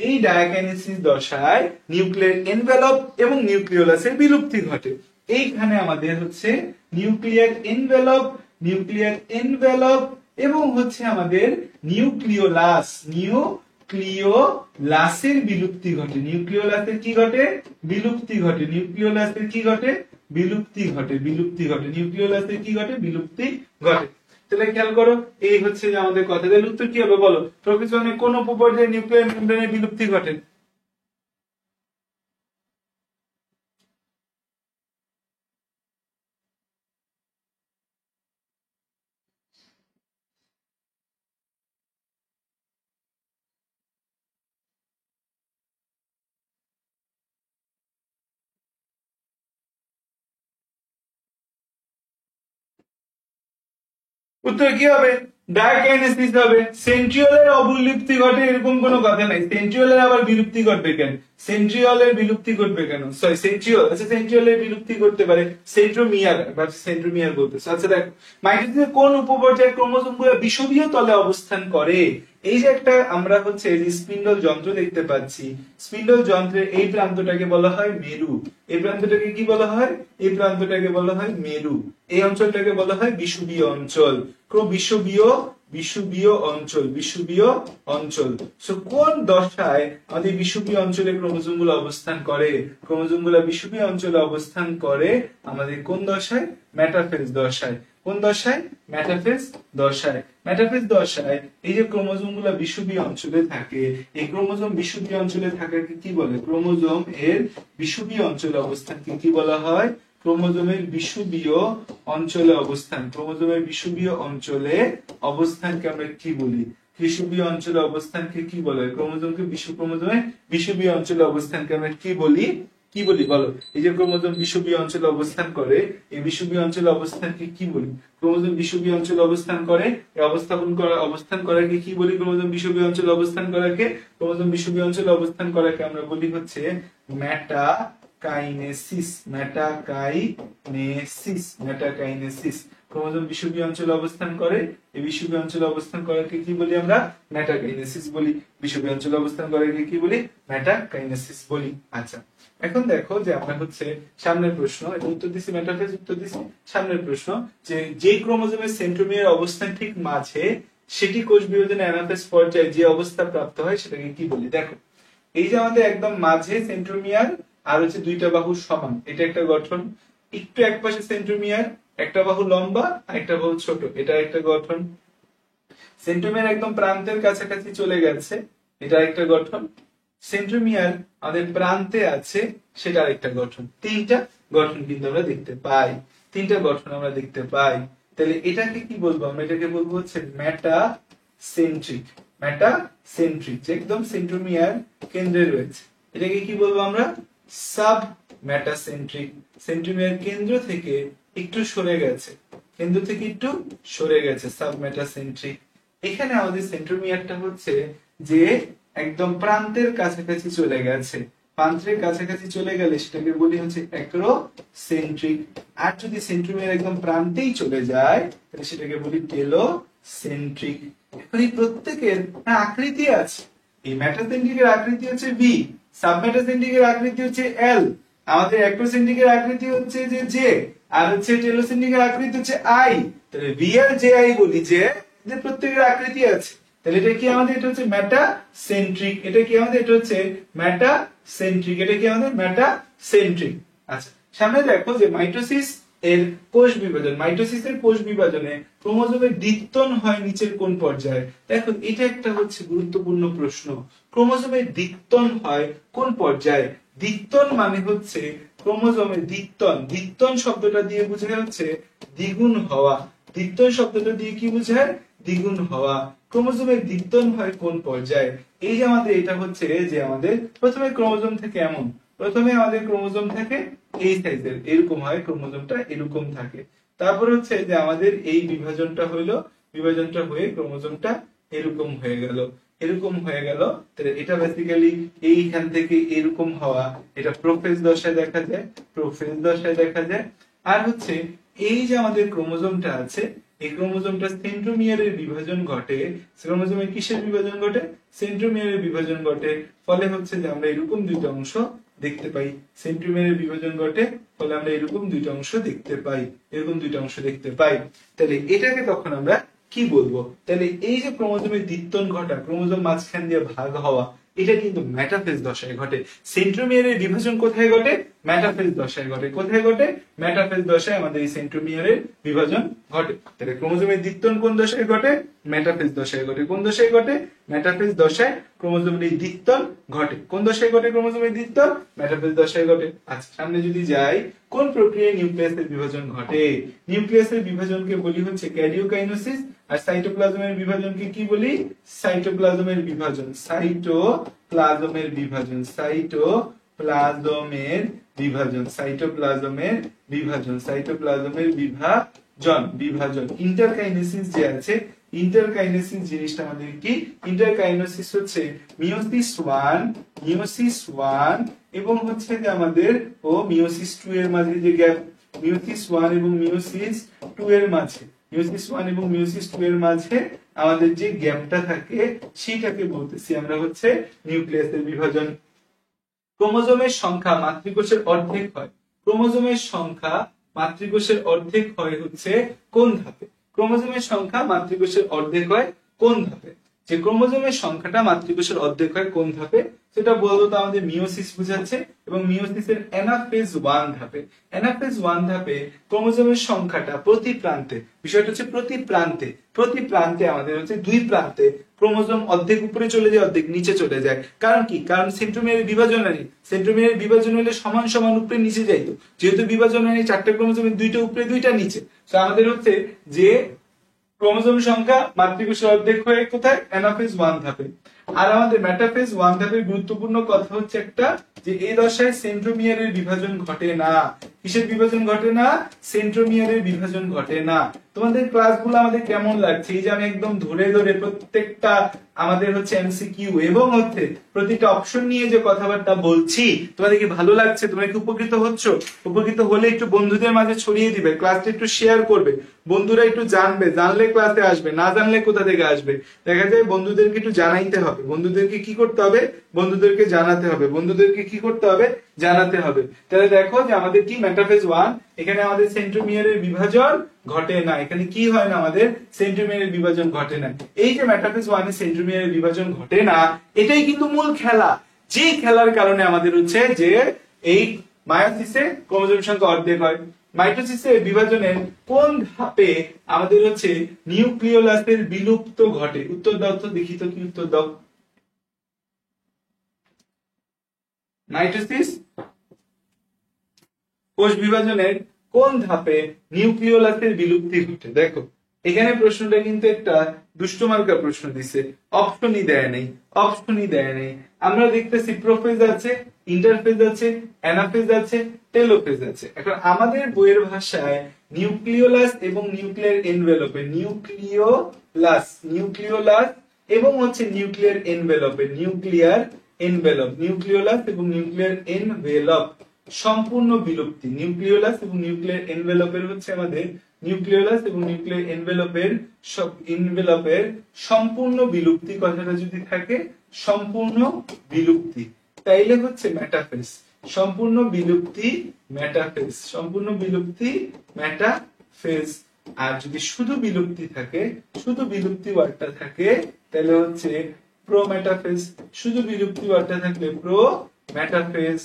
এই ডায়াকাইনেসিস দশায় নিউক্লিয়ার এনভেলপ এবং নিউক্লিওলাসের বিলুপ্তি ঘটে। এইখানে আমাদের হচ্ছে নিউক্লিয়ার এনভেলপ, নিউক্লিয়ার এনভেলপ এবং হচ্ছে আমাদের নিউক্লিওলাস, নিউক্লিওলাসের বিলুপ্তি ঘটে। নিউক্লিওলাসের কি ঘটে? বিলুপ্তি ঘটে। নিউক্লিওলাসের কি ঘটে? বিলুপ্তি ঘটে, বিলুপ্তি ঘটে। নিউক্লিওলাসের কি ঘটে? বিলুপ্তি ঘটে। তাহলে খেয়াল করো, এই হচ্ছে যে আমাদের কথা। তাহলে উত্তর কি হবে বলো? প্রকৃতনে কোন উপপর্যায়ে নিউক্লিয়ার মেমব্রেনের বিলুপ্তি ঘটে? উত্তর কি হবে? ডায়াকাইনেসিস হবে। সেন্ট্রিওলের অবিলুপ্তি ঘটে এরকম কোনো কথা নাই। সেন্ট্রিওলের আবার বিলুপ্তি ঘটবে কেন? সেন্ট্রিওলের বিলুপ্তি ঘটবে কেন? সরি, সেন্ট্রিওল, আচ্ছা সেন্ট্রিওলের বিলুপ্তি করতে পারে সেন্ট্রোমিয়ার বা সেন্ট্রোমিয়ার বলতেছে। আচ্ছা দেখো, মাইটোসিসের কোন উপপর্যায়ে ক্রোমোজোম গুলো বিষুবীয় তলে অবস্থান করে? এই যে একটা আমরা হচ্ছে স্পিন্ডল যন্ত্র দেখতে পাচ্ছি, স্পিন্ডল যন্ত্রের এই প্রান্তটাকে বলা হয় মেরু। এই প্রান্তটাকে কি বলা হয়? এই প্রান্তটাকে বলা হয় মেরু। এই অঞ্চলটাকে বলা হয় বিষুবীয় অঞ্চল। বিষুবীয় অঞ্চল, বিষুবীয় অঞ্চল। সো কোন দশায় আমাদের বিষুবীয় অঞ্চলে ক্রোমোজোম গুলো অবস্থান করে? ক্রোমোজোম গুলো বিষুবীয় অঞ্চলে অবস্থান করে আমাদের কোন দশায়? মেটাফেজ দশায়। কোন দশায়? মেটাফেজ দশায়। মেটাফেজ দশায় এই যে ক্রোমোজোম গুলা বিষুবীয় অঞ্চলে থাকে, এই ক্রোমোজোম বিষুবীয় অঞ্চলে থাকাকে কি বলে? ক্রোমোজোম এর বিষুবীয় অঞ্চলে অবস্থানকে কি বলা হয়? ক্রোমোজোমের বিষুবীয় অঞ্চলে অবস্থান। ক্রোমোজোমের বিষুবীয় অঞ্চলে অবস্থানকে আমরা কি বলি? বিষুবীয় অঞ্চলে অবস্থানকে কি বলে? ক্রোমোজোমের বিষুবীয় অঞ্চলে অবস্থানকে আমরা কি বলি? কি বলি বলো? এই যে ক্রোমোজোম বিষুবীয় অঞ্চলে অবস্থান করে, এই বিষুবীয় অঞ্চলে অবস্থানকে কি বলি? ক্রোমোজোম বিষুবীয় অঞ্চলে অবস্থান করে, এই অবস্থান করাকে কি বলি? ক্রোমোজোম বিষুবীয় অঞ্চলে অবস্থান করাকে, ক্রোমোজোম বিষুবীয় অঞ্চলে অবস্থান করাকে আমরা বলি হচ্ছে মেটাকাইনেসিস। মেটাকাইনেসিস। ক্রোমোজোম বিষুবীয় অঞ্চলে অবস্থান করে, এই বিষুবীয় অঞ্চলে অবস্থান করাকে কি বলি আমরা? মেটাকাইনেসিস বলি। বিষুবীয় অঞ্চলে অবস্থান করাকে কি বলি? মেটাকাইনেসিস বলি। আচ্ছা, এখন দেখো যে আমরা হচ্ছে সামনের প্রশ্ন, এটা উত্তর দিছি, মেটাফেজ উত্তর দিছি। সামনের প্রশ্ন যে যে ক্রোমোজোমের সেন্ট্রোমিয়ার অবস্থান ঠিক মাঝে, সেটি কোষ বিভাজনে অ্যানাফেজ পর্যায়ে যে অবস্থা প্রাপ্ত হয় সেটাকে কি বলি? দেখো, এই যে আমাদের একদম মাঝে সেন্ট্রোমিয়ার আর হচ্ছে দুইটা বাহু সমান, এটা একটা গঠন। একটু একপাশে সেন্ট্রোমিয়ার, একটা বাহু লম্বা আর একটা বাহু ছোট, এটা একটা গঠন। সেন্ট্রোমিয়ার একদম প্রান্তের কাছাকাছি চলে গেছে, এটা একটা গঠন। সেন্ট্রোমিয়ার আমাদের প্রান্তে আছে, সেটা আরেকটা গঠন। তিনটা গঠন কিন্তু আমরা দেখতে পাই, তিনটা গঠন আমরা দেখতে পাই। তাহলে এটাকে কি বলবো আমরা? এটাকে বলবো হচ্ছে মেটাসেন্ট্রিক। মেটাসেন্ট্রিক, যে একদম সেন্ট্রোমিয়ার কেন্দ্রে রয়েছে, এটাকে কি বলবো আমরা? Sub metacentric. সেন্ট্রোমিয়ার কেন্দ্র থেকে একটু সরে গেছে, কেন্দ্র থেকে একটু সরে গেছে, সাব মেটাসেন্ট্রিক। এখানে আমাদের সেন্ট্রোমিয়ারটা হচ্ছে যে একদম প্রান্তের কাছাকাছি চলে গেছে, প্রান্তের কাছাকাছি চলে গেলে সেটাকে বলি হচ্ছে অ্যাক্রোসেন্ট্রিক। আর যদি সেন্ট্রোমিয়ার একদম প্রান্তেই চলে যায় তাহলে সেটাকে বলি টেলোসেন্ট্রিক। এখন এই প্রত্যেকের আকৃতি আছে। এই মেটাসেন্ট্রিকের আকৃতি হচ্ছে ভি, সাবমেটাসেন্ট্রিকের আকৃতি হচ্ছে এল, আমাদের অ্যাক্রোসেন্ট্রিকের আকৃতি হচ্ছে যে জে, আর হচ্ছে টেলোসেন্ট্রিকের আকৃতি হচ্ছে আই। তাহলে ভি আর জে আই বলি যে প্রত্যেকের আকৃতি আছে। তাহলে এটা কি আমাদের? এটা হচ্ছে মেটাসেন্ট্রিক। এটা কি আমাদের? এটা হচ্ছে মেটাসেন্ট্রিক। এটা কি আমাদের? মেটাসেন্ট্রিক। আচ্ছা, সামনে দেখো যে মাইটোসিস এর কোষ বিভাজন, মাইটোসিসের কোষ বিভাজনে ক্রোমোজোমের দ্বিত্বন হয় নিচের কোন পর্যায়ে? দেখো, এটা একটা হচ্ছে গুরুত্বপূর্ণ প্রশ্ন। ক্রোমোজোমের দ্বিত্বন হয় কোন পর্যায়ে? দ্বিত্বন মানে হচ্ছে ক্রোমোজোমের দ্বিত্বন, দ্বিত্বন শব্দটা দিয়ে বোঝায় হচ্ছে দ্বিগুণ হওয়া। দ্বিত্বন শব্দটা দিয়ে কি বোঝায়? দ্বিগুণ হওয়া। ক্রোমোজোমের দ্বিত্বন হয় কোন পর্যায়ে? এই যে আমাদের এটা হচ্ছে যে আমাদের প্রথমে ক্রোমোজোম থেকে এমন, প্রথমে আমাদের ক্রোমোজোম থেকে এই সাইজের এরকম হয়, ক্রোমোজোমটা এরকম থাকে। তারপর হচ্ছে যে আমাদের এই বিভাজনটা হইলো, বিভাজনটা হয়ে ক্রোমোজোমটা এরকম হয়ে গেল, এরকম হয়ে গেল। তাহলে এটা বেসিক্যালি এইখান থেকে এরকম হওয়া, এটা প্রোফেজ দশায় দেখা যায়, প্রোফেজ দশায় দেখা যায়। আর হচ্ছে এই যে আমাদের ক্রোমোজোমটা আছে, এই ক্রোমোজোমটা সেন্ট্রোমিয়ারের বিভাজন ঘটে। ক্রোমোজোমের কিসের বিভাজন ঘটে? সেন্ট্রোমিয়ারের বিভাজন ঘটে। ফলে হচ্ছে যে আমরা এরকম দুইটা অংশ দেখতে পাই। সেন্ট্রোমিয়ারের বিভাজন ঘটে, ফলে আমরা এরকম দুইটা অংশ দেখতে পাই, এরকম দুইটা অংশ দেখতে পাই। তাহলে এটাকে তখন আমরা কি বলবো? তাহলে এই যে ক্রোমোজোমের দ্বিত্বন ঘটা, ক্রোমোজোম মাঝখান দিয়ে ভাগ হওয়া, এটা কিন্তু মেটাফেজ দশায় ঘটে। সেন্ট্রোমিয়ারের বিভাজন কোথায় ঘটে? মেটাফেজ দশায় ঘটে। কোথায় ঘটে? মেটাফেজ দশায় আমাদের এই সেন্ট্রোমিয়ারের বিভাজন ঘটে। তাহলে ক্রোমোজোমের দ্বিত্বন কোন দশায় ঘটে? মেটাফেজ দশায় ঘটে। কোন দশায় ঘটে? মেটাফেজ দশায় ক্রোমোজোমের এই দ্বিত্বন ঘটে। কোন দশায় ঘটে ক্রোমোজোমের দ্বিত্বন? মেটাফেজ দশায় ঘটে। আচ্ছা, সামনে যদি যাই, কোন প্রক্রিয়ায় নিউক্লিয়াসের বিভাজন ঘটে? নিউক্লিয়াসের বিভাজনকে বলি হচ্ছে ক্যারিওকাইনেসিস, আর সাইটোপ্লাজমের বিভাজনকে কি বলি? সাইটোপ্লাজমের বিভাজন। সাইটোপ্লাজমের বিভাজন, সাইটোপ্লাজমের বিভাজন, সাইটোপ্লাজমের বিভাজন, সাইটোপ্লাজমের বিভাজন। বিভাজন ইন্টারকাইনেসিস যে আছে, ইন্টারকাইনেসিস জিনিসটা আমাদের কি? ইন্টারকাইনেসিস হচ্ছে মিওসিস 1 এবং হচ্ছে যে আমাদের মিওসিস 2 এর মাঝে যে গ্যাপ, মিওসিস 1 এবং মিওসিস 2 এর মাঝে, মিওসিস 1 এবং মিওসিস 2 এর মাঝে আমাদের যে গ্যাপটা থাকে সেটাকে বলতেছি আমরা হচ্ছে নিউক্লিয়াসের বিভাজন। ক্রোমোজোমের সংখ্যা মাতৃকোষের অর্ধেক হয়, ক্রোমোজোমের সংখ্যা মাতৃকোষের অর্ধেক হয় হচ্ছে কোন ধাপে? ক্রোমোজোমের সংখ্যা মাতৃকোষের অর্ধেক হয় কোন ধাপে? যে ক্রোমোজোমের সংখ্যাটা মাতৃকোষের অর্ধেক হয় কোন ধাপে সেটা বলতো আমাদের মিওসিস বুঝাচ্ছে, এবং মিওসিসের অ্যানাফেজ 1 ধাপে। অ্যানাফেজ 1 ধাপে ক্রোমোজোমের সংখ্যাটা প্রতি প্রান্তে, বিষয়টা হচ্ছে প্রতি প্রান্তে আমাদের হচ্ছে 2 প্রান্তে ক্রোমোজোম অর্ধেক উপরে চলে যায়, অর্ধেক নিচে চলে যায়। কারণ কি? কারণ সেন্ট্রোমিয়ারের বিভাজন নেই, সেন্ট্রোমিয়ারের বিভাজন হলে সমান সমান উপরে নিচে যাইতো, যেহেতু বিভাজন নেই 4টে ক্রোমোজোমের 2টা উপরে 2টা নিচে, তো আমাদের হচ্ছে যে ক্রোমোজোম সংখ্যা মাতৃকোষের অর্ধেক হয়ে কোথায়? অ্যানাফেজ 1 ধাপে। আর আমাদের মেটাফেজ 1 ধাপের গুরুত্বপূর্ণ কথা হচ্ছে একটা, যে এই দশায় সেন্ট্রোমিয়ারের বিভাজন ঘটে না। কিসের বিভাজন ঘটে না? সেন্ট্রোমিয়ারের বিভাজন ঘটে না। তোমাদের ক্লাসগুলো আমাদের কেমন লাগছে? এই যে আমি একদম ধরে ধরে প্রত্যেকটা আমাদের হচ্ছে এমসিকিউ এবং হচ্ছে প্রতিটা অপশন নিয়ে যে কথাবার্তা বলছি, তোমাদের কি ভালো লাগছে? তোমরা কি উপকৃত হচ্ছ? উপকৃত হলে একটু বন্ধুদের মাঝে ছড়িয়ে দিবে, ক্লাসটা একটু শেয়ার করবে, বন্ধুরা একটু জানবে, জানলে ক্লাসে আসবে, না জানলে কোথা থেকে আসবে? দেখা যায় বন্ধুদেরকে একটু জানাইতে হবে, বন্ধুদেরকে কি করতে হবে? বন্ধুদেরকে জানাতে হবে, বন্ধুদেরকে কি করতে হবে? জানাতে হবে। তাহলে দেখো যে আমাদের কি মেটাফেজ 1, এখানে আমাদের সেন্ট্রোমিয়ারের বিভাজন ঘটে না, এখানে কি হয় না? আমাদের সেন্ট্রোমিয়ারের বিভাজন ঘটে না। এই যে মেটাফেজ 1 এ সেন্ট্রোমিয়ারের বিভাজন ঘটে না, এটাই কিন্তু মূল খেলা, যে খেলার কারণে আমাদের হচ্ছে যে এই মায়োসিসে ক্রোমোজোম সংখ্যা অর্ধেক হয়। মাইটোসিসের বিভাজনের কোন ধাপে আমাদের হচ্ছে নিউক্লিওলাসের বিলুপ্ত ঘটে? উত্তর দাও তো, দেখি তো কি উত্তর দাও। মাইটোসিস কোষ বিভাজনের কোন ধাপে নিউক্লিওলাসের বিলুপ্তি ঘটে? দেখো এখানে প্রশ্নটা কিন্তু একটা দুষ্টমার্কা প্রশ্ন দিছে, অপশনই দেয় নেই, অপশনই দেয় নেই। আমরা দেখতেছি প্রোফেজ আছে, ইন্টারফেজ আছে, অ্যানাফেজ আছে, টেলোফেজ আছে। এখন আমাদের বইয়ের ভাষায় নিউক্লিওলাস এবং নিউক্লিয়ার এনভেলপে, নিউক্লিওলাস এবং হচ্ছে নিউক্লিয়ার এনভেলপে, নিউক্লিওলাস এবং নিউক্লিয়ার এনভেলপ সম্পূর্ণ বিলুপ্তি। নিউক্লিওলাস এবং নিউক্লিয়ার এনভেলপের হচ্ছে আমাদের নিউক্লিওলাস এবং নিউক্লিয়ার এনভেলপের সম্পূর্ণ বিলুপ্তি কথাটা যদি থাকে, সম্পূর্ণ বিলুপ্তি, তাইলে হচ্ছে মেটাফেজ। সম্পূর্ণ বিলুপ্তি মেটাফেজ, সম্পূর্ণ বিলুপ্তি মেটাফেজ। আর যদি শুধু বিলুপ্তি থাকে, শুধু বিলুপ্তি ওয়ার্ডটা থাকে, তাহলে হচ্ছে প্রোমেটাফেজ। শুধু বিলুপ্তি ওয়ার্ডটা থাকলে প্রোমেটাফেজ,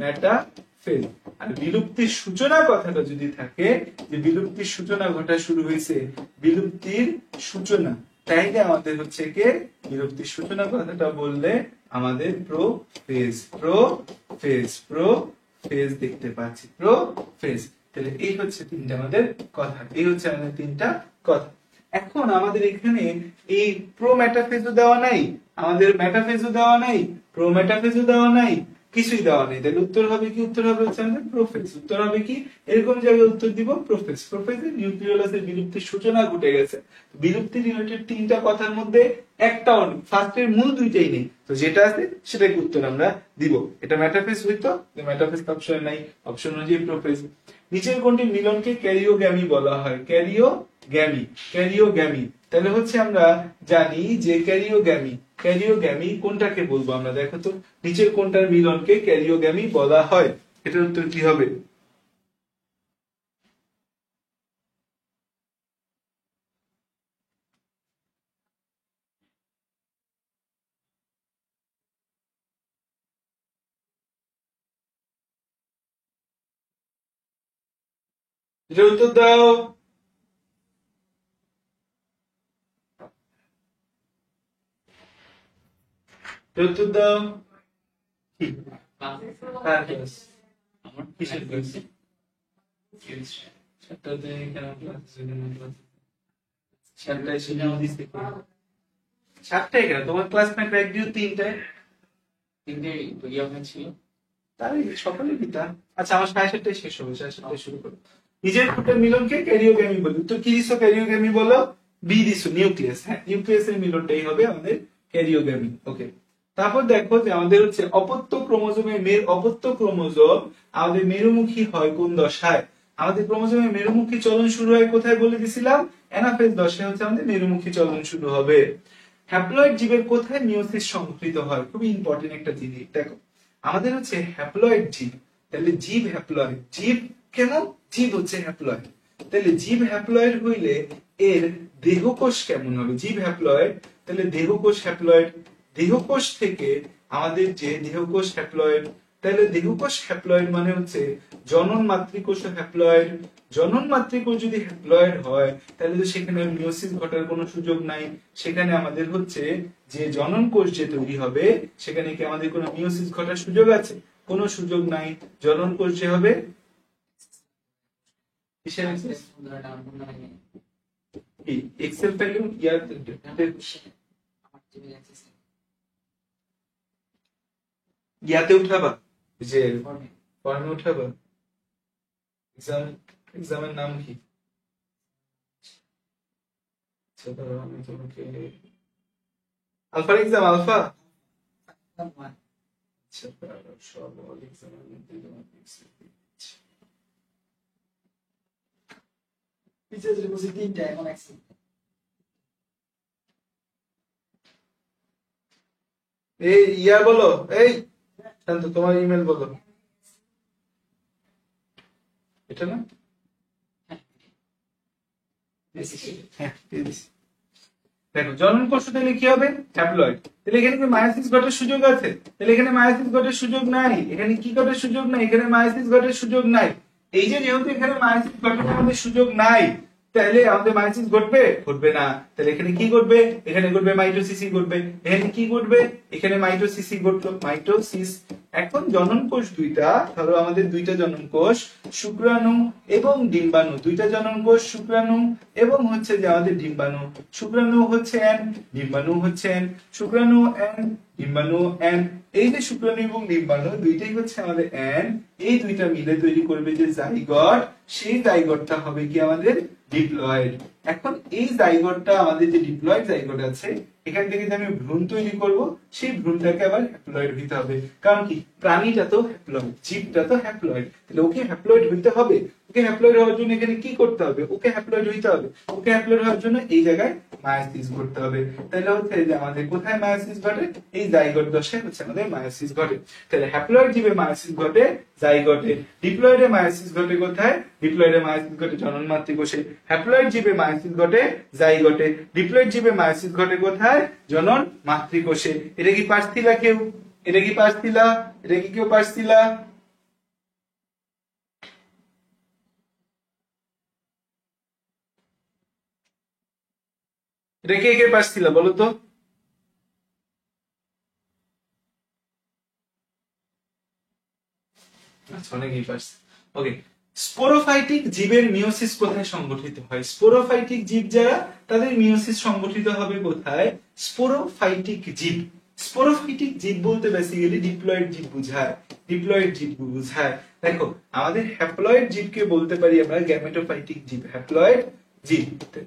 মেটাফেজ। আর বিলুপ্তির সূচনা কথাটা যদি থাকে, যে বিলুপ্তির সূচনা ঘটা শুরু হয়েছে, বিলুপ্তির সূচনা, তাইলে আমাদের হচ্ছে কে? বিলুপ্তির সূচনা কথাটা বললে আমাদের প্রোফেজ দেখতে পাচ্ছি, প্রোফেজ। তাহলে এই হচ্ছে তিনটা আমাদের কথা, এই হচ্ছে আমাদের তিনটা কথা। এখন আমাদের এখানে এই প্রোমেটাফেজও দেওয়া নাই, আমাদের মেটাফেজও দেওয়া নাই, প্রোমেটাফেজও দেওয়া নাই, কিছুই দেওয়া নেই। তাহলে উত্তর হবে কি? উত্তর হবে হচ্ছে আমাদের প্রোফেজ। উত্তর হবে কি? এরকম জায়গায় উত্তর দিব প্রোফেজ। প্রোফেজে নিউক্লিওলাসের বিলুপ্তির সূচনা ঘটে গেছে। বিলুপ্তি রিলেটেড তিনটা কথার মধ্যে একটাও নেই, ফার্স্টের মূল দুইটাই নেই, তো যেটা আছে সেটাকে উত্তর আমরা দিব। এটা মেটাফেজ হইতো, মেটাফেজ অপশন নাই, অপশন অনুযায়ী প্রোফেজ। নিচের কোনটি মিলনকে ক্যারিওগ্যামি বলা হয়? ক্যারিওগ্যামি। তাহলে হচ্ছে আমরা জানি যে ক্যারিওগ্যামি কোনটাকে বলবো আমরা? দেখো তো নিচের কোনটার মিলনকে ক্যারিওগ্যামি বলা হয়? এটার উত্তর কি হবে? এটার উত্তর দাও। উত্তর দাও। কিসের ক্লাস? সাতটায় কেন? তোমার ক্লাসমেট এক দুই তিনটায়, তিনটে ছিল, তাই সকালে দিতা। আচ্ছা আমার 7:30টায় শেষ হবে, 7:30টায় শুরু করো। নিজের ফুটের মিলনকে ক্যারিওগ্যামি বলে। তো কি দিছো ক্যারিওগ্যামি বলো? বি দিছো নিউক্লিয়াস। হ্যাঁ, নিউক্লিয়াসের মিলনটাই হবে আমাদের ক্যারিওগ্যামি। ওকে, তারপর দেখো যে আমাদের হচ্ছে অপত্য ক্রোমোজোমের অপত্য ক্রোমোজোম আমাদের মেরুমুখী হয় কোন দশায়? আমাদের ক্রোমোজোমের মেরুমুখী চলন শুরু হয় কোথায় বলে দিছিলাম? অ্যানাফেজ দশায় হচ্ছে আমাদের মেরুমুখী চলন শুরু হবে। হ্যাপ্লয়েড জীবের কোথায় মিওসিস সংঘটিত হয়? খুবই ইম্পর্টেন্ট একটা জিনিস। দেখো আমাদের হচ্ছে হ্যাপ্লয়েড জীব, তাহলে জীব হ্যাপ্লয়েড, জীব কেমন? জীব হচ্ছে হ্যাপ্লয়েড। তাহলে জীব হ্যাপ্লয়েড হইলে এর দেহকোষ কেমন হবে? জীব হ্যাপ্লয়েড, তাহলে দেহকোষ হ্যাপ্লয়েড। দেহকোষ থেকে আমাদের যে দেহকোষ হ্যাপ্লয়েড, তাহলে দেহকোষ হ্যাপ্লয়েড মানে হচ্ছে জনন মাতৃকোষ হ্যাপ্লয়েড। জনন মাতৃকোষ যদি হ্যাপ্লয়েড হয় তাহলে তো সেখানে মিওসিস ঘটার কোনো সুযোগ নাই। সেখানে আমাদের হচ্ছে যে জনন কোষ যে তৈরি হবে সেখানে কি আমাদের কোনো মিওসিস ঘটার সুযোগ আছে? কোনো সুযোগ নাই। জনন কোষ যে হবে কিসের অ্যাক্সেস? কি এক্সেল ফাইলে ইয়াতে উঠাবা, যে ফর্মে উঠাবা। এক্সামের নাম কি? আমি তোমাকে আলফা এক্সাম, আলফা আচ্ছা সব এক্সামের মধ্যে তোমাকে এই ইয়া বলো, এই শান্ত তোমার ইমেল বলো। এটা না? হ্যাঁ, দেখো জনন কোষ তাহলে কি হবে? হ্যাপ্লয়েড। তাহলে এখানে কি মায়োসিস ঘটার সুযোগ আছে? তাহলে এখানে মায়োসিস ঘটার সুযোগ নাই। এখানে কি ঘটার সুযোগ নাই? এখানে মায়োসিস ঘটার সুযোগ নাই। এই যে যেহেতু এখানে মায়োসিস ঘটার আমাদের সুযোগ নাই, তাহলে আমাদের মায়োসিস ঘটবে? ঘটবে না। তাহলে এখানে কি ঘটবে? এখানে ঘটবে মাইটোসিসই ঘটবে। এখানে কি ঘটবে? এখানে মাইটোসিসই ঘটলো, মাইটোসিস। এখন জনন কোষ দুইটা, ধরো আমাদের দুইটা জনন কোষ, শুক্রাণু এবং ডিম্বাণু। দুইটা জনন কোষ, শুক্রাণু এবং হচ্ছে যে আমাদের ডিম্বাণু। শুক্রাণু হচ্ছে এন, ডিম্বাণু হচ্ছে এন। শুক্রাণু এন, ডিম্বাণু এন। এই যে শুক্রাণু এবং ডিম্বাণু দুইটাই হচ্ছে আমাদের এন, এই দুইটা মিলে তৈরি করবে যে জাইগট, সেই জাইগটটা হবে কি আমাদের ডিপ্লয়েড। এখন এই জাইগটটা আমাদের যে ডিপ্লয়েড জাইগট আছে, এখান থেকে যে আমি ভ্রূণ তৈরি করব, সেই ভ্রূণটাকে আবার হ্যাপ্লয়েড হইতে হবে। কারণ কি প্রাণীটা তো হ্যাপ্লয়েড, জীবটা তো হ্যাপ্লয়েড, তাহলে ওকে হ্যাপ্লয়েড হইতে হবে। ওকে হ্যাপ্লয়েড হওয়ার জন্য এখানে কি করতে হবে? ওকে হ্যাপ্লয়েড হইতে হবে। ওকে হ্যাপ্লয়েড হওয়ার জন্য এই জায়গায় মায়োসিস করতে হবে। তাহলে হচ্ছে যে আমাদের কোথায় মায়োসিস ঘটে? এই জাইগট দশায় হচ্ছে আমাদের মায়োসিস ঘটে। তাহলে হ্যাপ্লয়েড জীবে মায়োসিস ঘটে জাইগটে। ডিপ্লয়েডে মায়োসিস ঘটে কোথায়? ডিপ্লয়েডে মায়োসিস ঘটে জনন মাতৃকোষে। হ্যাপ্লয়েড জীবে মায়োসিস ঘটে জাইগটে। ডিপ্লয়েড জীবে মায়োসিস ঘটে কোথায়? জনন মাতৃকোষে। এটা কি পারছিলা কেউ? এটা কি পারছিলা? এটা কি কেউ পারছিলা? এটা কে কে পারছিলা বলো তো? আচ্ছা, অনেকেই পারছে। ওকে, স্পোরোফাইটিক জীবের মিওসিস কোথায় সংগঠিত হয়? স্পোরোফাইটিক জীব যারা, তাদের মিওসিস সংগঠিত হবে কোথায়? স্পোরোফাইটিক জীব। স্পোরোফাইটিক জীব বলতে বেসিক্যালি ডিপ্লয়েড জীব বুঝায়। ডিপ্লয়েড জীব বুঝায়। দেখো আমাদের হ্যাপ্লয়েড জীবকে বলতে পারি আমরা গ্যামেটোফাইটিক জীব। হ্যাপ্লয়েড জীব,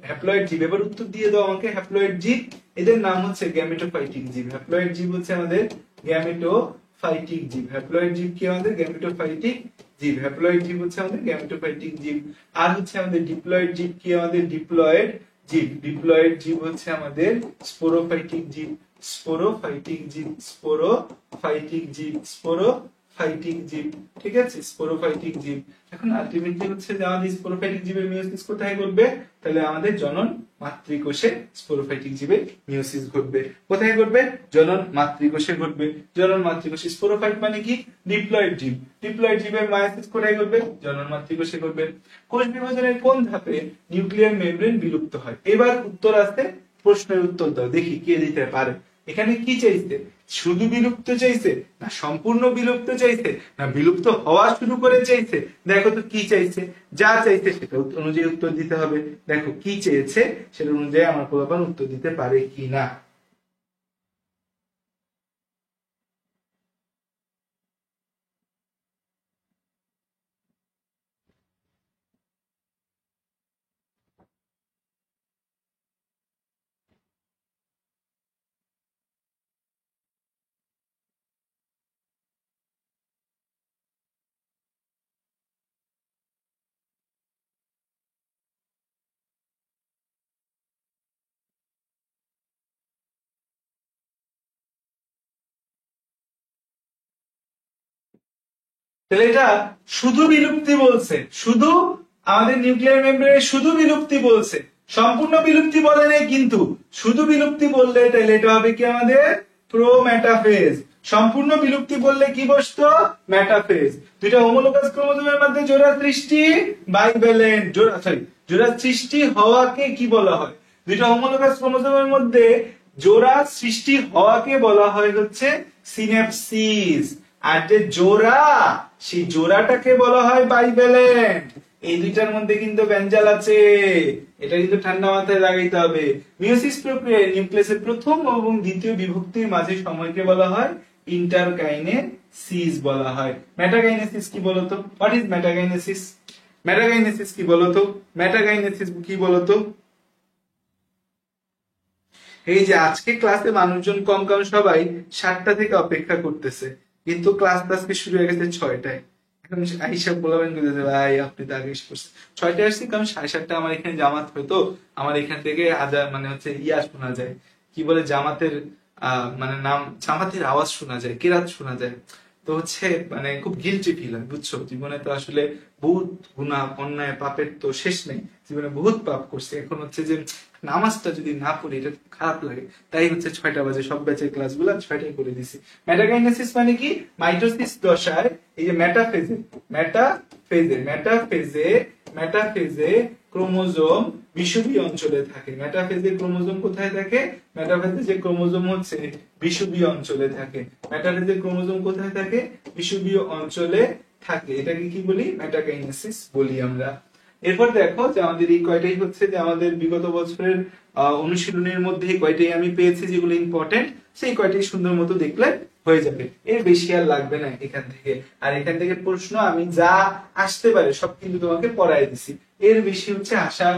হ্যাপ্লয়েড জীব। এবার উত্তর দিয়ে দাও আমাকে। হ্যাপ্লয়েড জীব, এদের নাম হচ্ছে গ্যামেটোফাইটিক জীব। হ্যাপ্লয়েড জীব হচ্ছে আমাদের গ্যামেটোফাইটিক জীব। হ্যাপ্লয়েড জীব কি আমাদের গ্যামেটোফাইটিক জীব। হ্যাপ্লয়েড জীব হচ্ছে আমাদের গ্যামেটোফাইটিক জীব। আর হচ্ছে আমাদের ডিপ্লয়েড জীব কি আমাদের ডিপ্লয়েড জীব। ডিপ্লয়েড জীব হচ্ছে আমাদের স্পোরোফাইটিক জীব। স্পোরোফাইটিক জীব, স্পোরোফাইটিক জীব, স্পোরোফাইটিক জীব। ঠিক আছে, স্পোরোফাইটিক জীব। এখন আলটিমেটলি হচ্ছে যে আমাদের স্পোরোফাইটিক জীবের মিওসিস কোথায় ঘটবে? তাহলে আমাদের জনন মাতৃকোষে স্পোরোফাইটিক জীবের মিওসিস ঘটবে। কোথায় ঘটবে? জনন মাতৃকোষে ঘটবে। জনন মাতৃকোষে। স্পোরোফাইট মানে কি? ডিপ্লয়েড জীব। ডিপ্লয়েড জীবের মায়োসিস কোথায় ঘটবে? জনন মাতৃকোষে ঘটবে। কোষ বিভাজনের কোন ধাপে নিউক্লিয়ার মেমব্রেন বিলুপ্ত হয়? এবার উত্তর আসতে, প্রশ্নের উত্তর দাও দেখি কে দিতে পারে। এখানে কি চাইছে? শুধু বিলুপ্ত চাইছে, না সম্পূর্ণ বিলুপ্ত চাইছে, না বিলুপ্ত হওয়া শুরু করে চাইছে? দেখো তো কি চাইছে। যা চাইছে সেটা অনুযায়ী উত্তর দিতে হবে। দেখো কি চেয়েছে সেটা অনুযায়ী আমার পোলাপান উত্তর দিতে পারে কি না। তাহলে এটা শুধু বিলুপ্তি বলছে, শুধু আমাদের নিউক্লিয়ার মেমব্রেনে শুধু বিলুপ্তি বলছে, সম্পূর্ণ বিলুপ্তি বলে নেই। কিন্তু শুধু বিলুপ্তি বললে তাহলে এটা হবে কি আমাদের প্রোমেটাফেজ। সম্পূর্ণ বিলুপ্তি বললে কি বসতো? মেটাফেজ। দুইটা হোমোলোগাস ক্রোমোজোমের মধ্যে জোড়া সৃষ্টি, বাইভ্যালেন্ট জোড়া, সরি জোড়া সৃষ্টি হওয়াকে কি বলা হয়? দুইটা হোমোলোগাস ক্রোমোজোমের মধ্যে জোড়া সৃষ্টি হওয়াকে বলা হয় হচ্ছে সিনেপসিস। আর যে জোড়া, সেই জোড়াটাকে বলা হয় বাইভ্যালেন্ট। এই দুইটার মধ্যে কিন্তু ব্যঞ্জাল আছে, এটা কিন্তু ঠান্ডা মাথায় লাগাইতে হবে। মিয়োসিস প্রক্রিয়ায় নিউক্লিয়াসের প্রথম এবং দ্বিতীয় বিভক্তির মাঝে সময়কে বলা হয় ইন্টারকাইনেসিস বলা হয়। মেটাকাইনেসিস কি বলতো? What is মেটাকাইনেসিস? মেটাকাইনেসিস কি বলতো? মেটাকাইনেসিস কি বলতো? এই যে আজকে ক্লাসে মানুষজন কম কম, সবাই 7টা থেকে অপেক্ষা করতেছে, কিন্তু ক্লাস আজকে শুরু হয়ে গেছে 6টায়। এখন আইসা বলবেন ভাই আপনি তো আগে করছেন 6টায় আসছি, কারণ 7:30 আমার এখানে জামাত হয়তো, আমার এখান থেকে আজান মানে হচ্ছে ইয়া শোনা যায়, কি বলে জামাতের মানে নাম, জামাতের আওয়াজ শোনা যায়, কেরাত শোনা যায়। তো হচ্ছে মানে খুব গিলটি ফিল হয়, বুঝছো? জীবনে তো আসলে বহুত গুনাহ অন্যায় পাপের তো শেষ নেই, জীবনে বহুত পাপ করছে। এখন হচ্ছে যে নামাজটা যদি না পড়ি এটা খারাপ লাগে, তাই হচ্ছে 6টা বাজে সব ব্যাচের ক্লাসগুলো 6টায় করে দিছি। মেটাকাইনেসিস মানে কি? মাইটোসিস দশায় এই যে মেটাফেজে, মেটাফেজে ক্রোমোজোম বিষুবীয় অঞ্চলে থাকে। মেটাফেজে ক্রোমোজোম কোথায় থাকে? মেটাফেজে যে ক্রোমোজোম হচ্ছে বিষুবীয় অঞ্চলে থাকে। মেটাফেজে ক্রোমোজোম কোথায় থাকে? বিষুবীয় অঞ্চলে থাকে। এটাকে কি বলি? মেটাকাইনেসিস বলি আমরা। এরপর দেখো যে আমাদের এই কয়টাই হচ্ছে যে আমাদের বিগত বছরের অনুশীলনের মধ্যে এই কয়টাই আমি পেয়েছি যেগুলো ইম্পর্টেন্ট, সেই কয়টাই সুন্দর মতো দেখলে হয়ে যাবে, এর বেশি আর লাগবে না এখান থেকে। আর এখান থেকে প্রশ্ন আমি যা আসতে পারে সব কিন্তু তোমাকে পড়াই দিছি, এর বেশি হচ্ছে আশা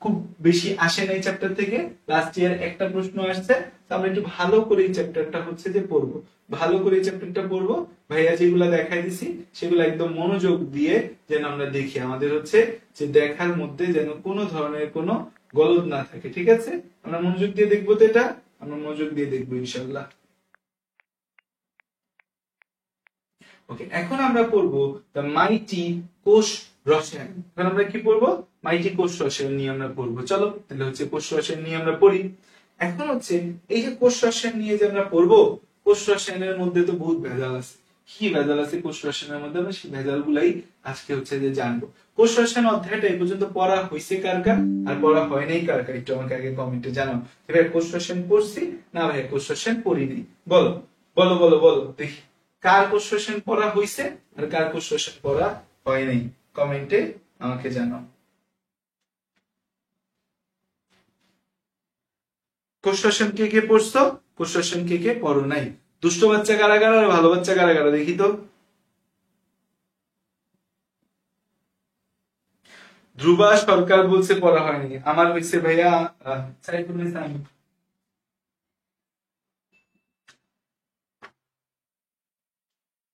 খুব বেশি আসে না এই চ্যাপ্টার থেকে। লাস্ট ইয়ার একটা প্রশ্ন আসছে, আমরা একটু ভালো করে এই চ্যাপ্টারটা হচ্ছে যে পড়বো, ভালো করে এই চ্যাপ্টারটা পড়বো। ভাইয়া যেগুলো দেখাই দিছি সেগুলো একদম মনোযোগ দিয়ে যেন আমরা দেখি, আমাদের হচ্ছে যে দেখার মধ্যে যেন কোনো ধরনের কোনো গলদ না থাকে, ঠিক আছে? আমরা মনোযোগ দিয়ে দেখবো তো, এটা আমরা মনোযোগ দিয়ে দেখবো ইনশাল্লাহ। ওকে, এখন আমরা পড়বো দ্য মাইটি কোষ রসায়ন। এখন আমরা কি পড়বো? মাইটি কোষ রসায়ন নিয়ে আমরা পড়বো। চলো তাহলে হচ্ছে কোষ রসায়ন নিয়ে আমরা পড়ি। এখন হচ্ছে এই যে কোষ রসায়ন নিয়ে যে আমরা পড়বো, কোষ রসায়নের মধ্যে তো বহুত ভেজাল আছে। কি ভেজাল আছে কোষ রসায়নের মধ্যে? আমরা সেই ভেজাল গুলাই আজকে হচ্ছে যে জানবো। কোষ রসায়ন অধ্যায়টা এই পর্যন্ত পড়া হয়েছে কার কার, আর পড়া হয় নাই কার কার, একটু আমাকে আগে কমেন্টে জানাও। ভাই কোষ রসায়ন পড়ছি না ভাই কোষ রসায়ন পড়িনি, বলো বলো বলো বলো দেখি কার কোষ রসায়ন পড়া হয়েছে আর কার কোষ রসায়ন পড়া হয় নাই, কমেন্টে আমাকে জানাও। কোষ রসায়ন কে কে পড়ছো? কোষ রসায়ন কে কে পড়ো নাই? দুষ্ট বাচ্চা কারা কারা আর ভালো বাচ্চা কারা কারা দেখি তো। ধ্রুবা সরকার বলছে পড়া হয়নি, আমার হয়েছে ভাইয়া সাইফুল ইসলাম।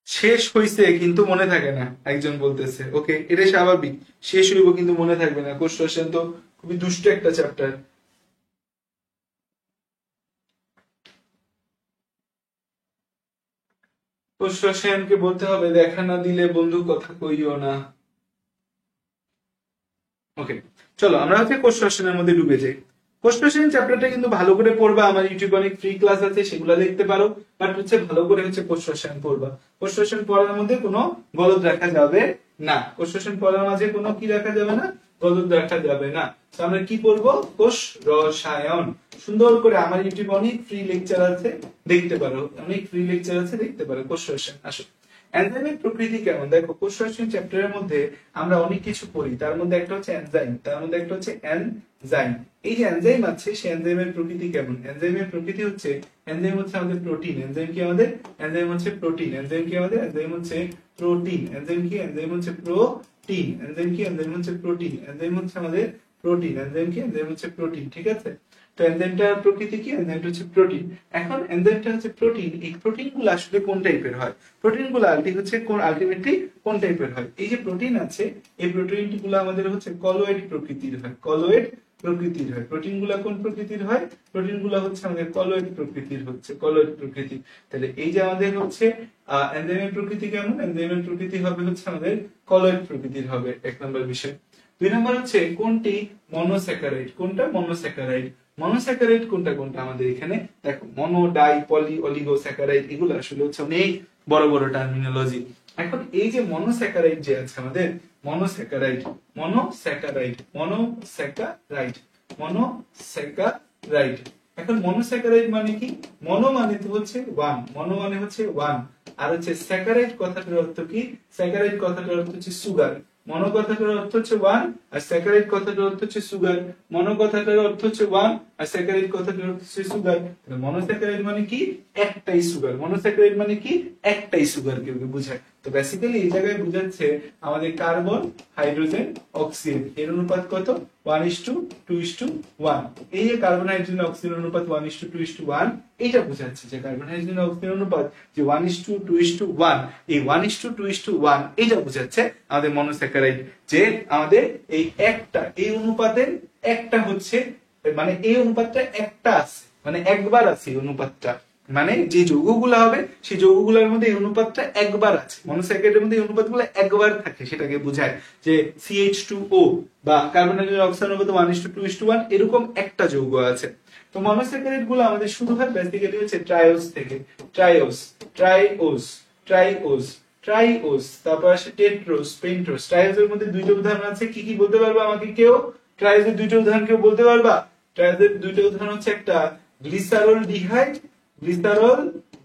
শেষ হইছে কিন্তু মনে থাকে না একজন বলতেছে, ওকে এটা স্বাভাবিক, শেষ হইব কিন্তু মনে থাকবে না। কোষ রসায়ন তো খুবই দুষ্ট একটা চ্যাপ্টার। কোষ রসায়নকে বলতে হবে দেখা না দিলে বন্ধু কথা কইও না। ওকে চলো আমরা হচ্ছে কোষ রসায়নের মধ্যে ডুবে যাই। কোষ রসায়ন চ্যাপ্টারটা কিন্তু ভালো করে পড়বা, আমার ইউটিউবে অনেক ফ্রি ক্লাস আছে সেগুলো দেখতে পারো, বাট হচ্ছে ভালো করে হচ্ছে কোষ রসায়ন পড়বা। কোষ রসায়ন পড়ার মধ্যে কোনো গলদ রাখা যাবে না, কোষ রসায়ন পড়ার মাঝে কোনো কি রাখা যাবে না, গলদ রাখা যাবে না। তো আমরা কি পড়বো? কোষ রসায়ন। সুন্দর করে আমার ইউটিউবে অনেক ফ্রি লেকচার আছে দেখতে পারো, অনেক ফ্রি লেকচার আছে দেখতে পারো। কোষ রসায়ন আসো। এনজাইমের প্রকৃতি কেমন দেখো, কোষ রসায়ন চ্যাপ্টারের মধ্যে আমরা অনেক কিছু পড়ি, তার মধ্যে একটা হচ্ছে এনজাইম, তার মধ্যে একটা হচ্ছে এনজাইম। এই যে এনজাইম আছে সেই এনজাইমের প্রকৃতি কেমন? এনজাইমের প্রকৃতি হচ্ছে, এনজাইম হচ্ছে আমাদের প্রোটিন। এনজাইম কি আমাদের? এনজাইম হচ্ছে প্রোটিন। এনজাইম কি আমাদের? এনজাইম হচ্ছে প্রোটিন। এনজাইম কি? এনজাইম হচ্ছে প্রোটিন। এনজাইম কি? এনজাইম হচ্ছে প্রোটিন। এনজাইম হচ্ছে আমাদের প্রোটিন। এনজাইম কি? এনজাইম হচ্ছে প্রোটিন, ঠিক আছে? তো এনজাইমটার প্রকৃতি কি? এনজাইমটা হচ্ছে প্রোটিন। এখন এনজাইমটা হচ্ছে প্রোটিন, এই প্রোটিন গুলো আসলে কোন টাইপের হয়? প্রোটিন গুলো আলটিমেটলি কোন টাইপের হয়? এই যে প্রোটিন আছে এই প্রোটিন গুলো আমাদের হচ্ছে কলয়েড প্রকৃতির হয়, কলয়েড প্রকৃতির হয়। প্রোটিন গুলা কোন প্রকৃতির হয়? প্রোটিন গুলা হচ্ছে আমাদের কলয়েড প্রকৃতির, হচ্ছে কলয়েড প্রকৃতি। তাহলে এই যে আমাদের হচ্ছে এনজাইমের প্রকৃতি কেমন? এনজাইমের প্রকৃতি হবে হচ্ছে আমাদের কলয়েড প্রকৃতির হবে, 1 নম্বর বিষয়। 2 নম্বর হচ্ছে কোনটি মনোস্যাকারাইড, কোনটা মনোস্যাকারাইড। মনোস্যাকারাইড কোনটা কোনটা আমাদের এখানে দেখো, মনো, ডাই, পলি, অলিগোস্যাকারাইড, এগুলো আসলে হচ্ছে অনেক বড় বড় টার্মিনোলজি। এখন এই যে মনোস্যাকারাইড যে আছে আমাদের, মনোস্যাকারাইড, মনোস্যাকারাইড, মনোস্যাকারাইড, মনোস্যাকারাইড। এখন মনোস্যাকারাইড মানে কি? মনো মানে তো হচ্ছে ওয়ান, মনো মানে হচ্ছে ওয়ান, আর হচ্ছে স্যাকারাইড কথাটার অর্থ কি? স্যাকারাইড কথাটার অর্থ হচ্ছে সুগার। মনো কথাটার অর্থ হচ্ছে ওয়ান, আর স্যাকারাইড কথাটার অর্থ হচ্ছে সুগার। মনো কথাটার অর্থ হচ্ছে ওয়ান, আর স্যাকারাইড কথাটার অর্থ হচ্ছে সুগার। মনোস্যাকারাইড মানে কি? একটাই সুগার। মনোস্যাকারাইড মানে কি? একটাই সুগার কে বোঝায়। তো বেসিক্যালি এই জায়গায় বোঝাচ্ছে আমাদের কার্বন, হাইড্রোজেন, অক্সিজেন এর অনুপাত কত? 1:2:1। এই যে কার্বন, হাইড্রোজেন, অক্সিজেন অনুপাত 1:2:1, এইটা বোঝাচ্ছে যে কার্বন, হাইড্রোজেন, অক্সিজেন অনুপাত যে 1:2:1, এই 1:2:1 এইটা বোঝাচ্ছে আমাদের মনোস্যাকারাইড। যে আমাদের এই একটা, এই অনুপাতের একটা হচ্ছে, মানে এই অনুপাতটা একটা আছে, মানে একবার আছে এই অনুপাতটা, মানে যে যৌগগুলো হবে সেই যৌগগুলোর মধ্যে এই অনুপাতটা একবার আছে। মনোস্যাকারাইডের মধ্যে এই অনুপাতগুলো একবার থাকে, সেটাকে বোঝায় যে CH2O বা কার্বন, হাইড্রোজেন, অক্সিজেন অনুপাত 1:2:1 এরকম একটা যৌগ আছে। তো মনোস্যাকারাইড গুলো আমাদের শুরু হয় বেসিক্যালি হচ্ছে ট্রাইওস থেকে। ট্রাইওস, ট্রাইওস, ট্রাইওস, ট্রাইওস, তারপর আসে টেট্রোস, পেন্টোস। ট্রাইওসের মধ্যে দুইটা উদাহরণ আছে, কি কি বলতে পারবা আমাকে কেউ? ট্রাইওসের দুইটা উদাহরণ কেউ বলতে পারবা? ট্রাইওসের দুইটা উদাহরণ হচ্ছে একটা গ্লিসারল ডিহাইড, গ্লিসারল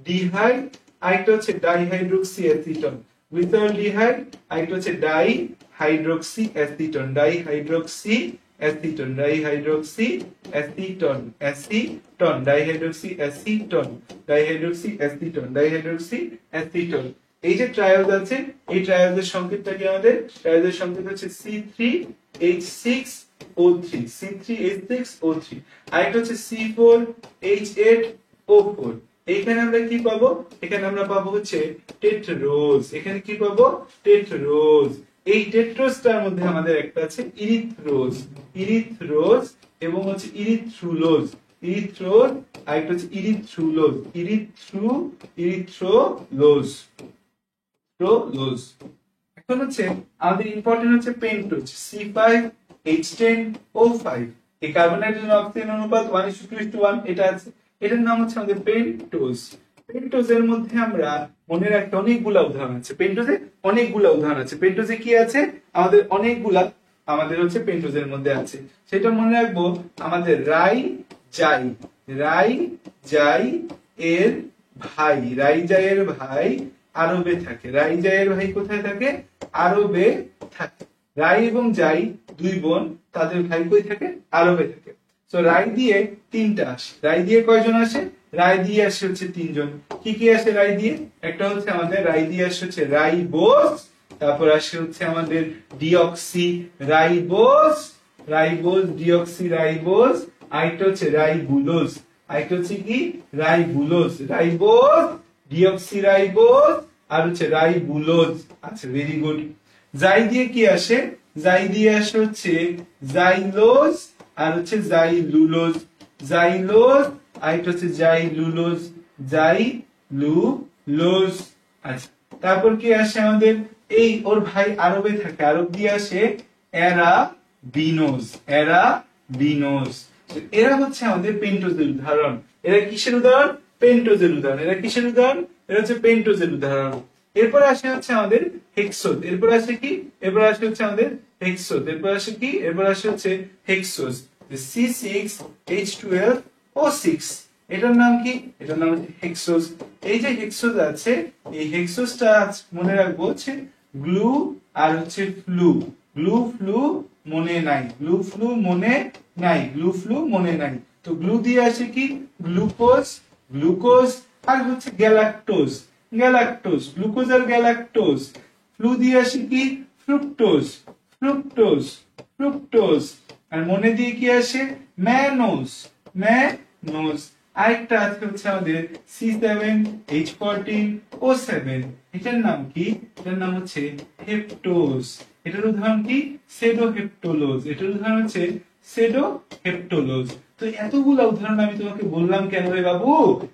ডিহাইড, আরেকটা হচ্ছে ডাইহাইড্রোক্সি অ্যাসিটন। গ্লিসারল ডিহাইড, আরেকটা হচ্ছে dihydroxy acetone, dihydroxy acetone, dihydroxy acetone, acetone, dihydroxy acetone, dihydroxy acetone, dihydroxy acetone. এই যে ট্রায়োজ আছে, এই ট্রায়োজের সংকেতটা কি আমাদের? ট্রায়োজের সংকেত হচ্ছে C3H6O3, C3H6O3। আরেকটা হচ্ছে C4H8O4। এইখানে আমরা কি পাবো? এখানে আমরা পাবো হচ্ছে টেট্রোজ। এখানে কি পাবো? টেট্রোজ। এই টেট্রোজটার মধ্যে আমাদের একটা আছে ইরিথ্রোজ, ইরিথ্রোজ এবং হচ্ছে ইরিথ্রুলোজ, ইরিথ্রোজ, আরেকটা হচ্ছে ইরিথ্রুলোজ, ইরিথ্রোলোজ, লোজ। এখন হচ্ছে আমাদের ইম্পর্টেন্ট হচ্ছে পেন্টোজ, C5H10O5। এই কার্বন, হাইড্রোজেন, অক্সিজেন অনুপাত 1:2:1 এটা আছে, এটার নাম হচ্ছে আমাদের পেন্টোজ। পেন্টোজের মধ্যে আমরা মনে রাখতে অনেকগুলা উদাহরণ আছে, পেন্টোজে অনেকগুলা উদাহরণ আছে। পেন্টোজে কি আছে? আমাদের অনেকগুলা, আমাদের হচ্ছে পেন্টোজের মধ্যে আছে, সেটা মনে রাখবো। আমাদের রাই জাই, রাই জাই এর ভাই, রাই জাই এর ভাই আরবে থাকে। রাই জাইয়ের ভাই কোথায় থাকে? আরবে থাকে। রাই এবং জাই দুই বোন, তাদের ভাই কই থাকে? আরবে থাকে। তো রাই দিয়ে তিনটা আসে। রাই দিয়ে কয়জন আসে? রাই দিয়ে আসে হচ্ছে তিনজন। কি কি আসে রাই দিয়ে? একটা হচ্ছে আমাদের রাই দিয়ে আসে হচ্ছে রাইবোজ, তারপর আসে হচ্ছে আমাদের deoxy ribose, ribose, deoxy ribose, আরেকটা হচ্ছে রাইবুলোজ, আরেকটা হচ্ছে কি? রাইবুলোজ, রাইবোজ, ডিঅক্সি রাইবোজ, আর হচ্ছে রাইবুলোজ। আচ্ছা, ভেরি গুড। জাই দিয়ে কি আসে? জাই দিয়ে আসে হচ্ছে জাইলোজ আর হচ্ছে জাইলুলোজ, জাইলোজ, আরেকটা হচ্ছে জাইলুলোজ, জাইলুলোজ। আচ্ছা, তারপর কি আসে আমাদের? এই ওর ভাই আরবে থাকে, আরব দিয়ে আসে অ্যারাবিনোজ, অ্যারাবিনোজ। এরা হচ্ছে আমাদের পেন্টোজের উদাহরণ। এরা কিসের উদাহরণ? পেন্টোজের উদাহরণ। এরা কিসের উদাহরণ? এরা হচ্ছে পেন্টোজের উদাহরণ। এরপর আসে হচ্ছে আমাদের হেক্সোজ। এরপর আসে কি? এরপর আসে হচ্ছে আমাদের হেক্সোজ। এরপর আসে কি? এরপর আসে হচ্ছে হেক্সোজ, C6H12O6। এটার নাম কি? এটার নাম হচ্ছে হেক্সোজ। এই যে হেক্সোজ আছে, এই হেক্সোজটা মনে রাখবো হচ্ছে গ্লু আর হচ্ছে ফ্লু। গ্লু ফ্লু মনে নাই, গ্লু ফ্লু মনে নাই, গ্লু ফ্লু মনে নাই। তো গ্লু দিয়ে আসে কি? গ্লুকোজ, গ্লুকোজ, আর হচ্ছে গ্যালাক্টোজ, গ্যালাক্টোজ, গ্লুকোজ আর গ্যালাক্টোজ। ফ্লু দিয়ে আসে কি? Fructose, fructose, fructose. আর মনে দিয়ে কি আসে? Mannose, mannose. আরেকটা আছে হচ্ছে আমাদের C7H14O7। এটার নাম কি? এটার নাম হচ্ছে হেপ্টোজ। এটার উদাহরণ কি? সেডোহেপ্টোলোজ। এটার উদাহরণ হচ্ছে সেডো হেপ্টোলোজ। তো এতগুলো উদাহরণ আমি তোমাকে বললাম কেন রে বাবু?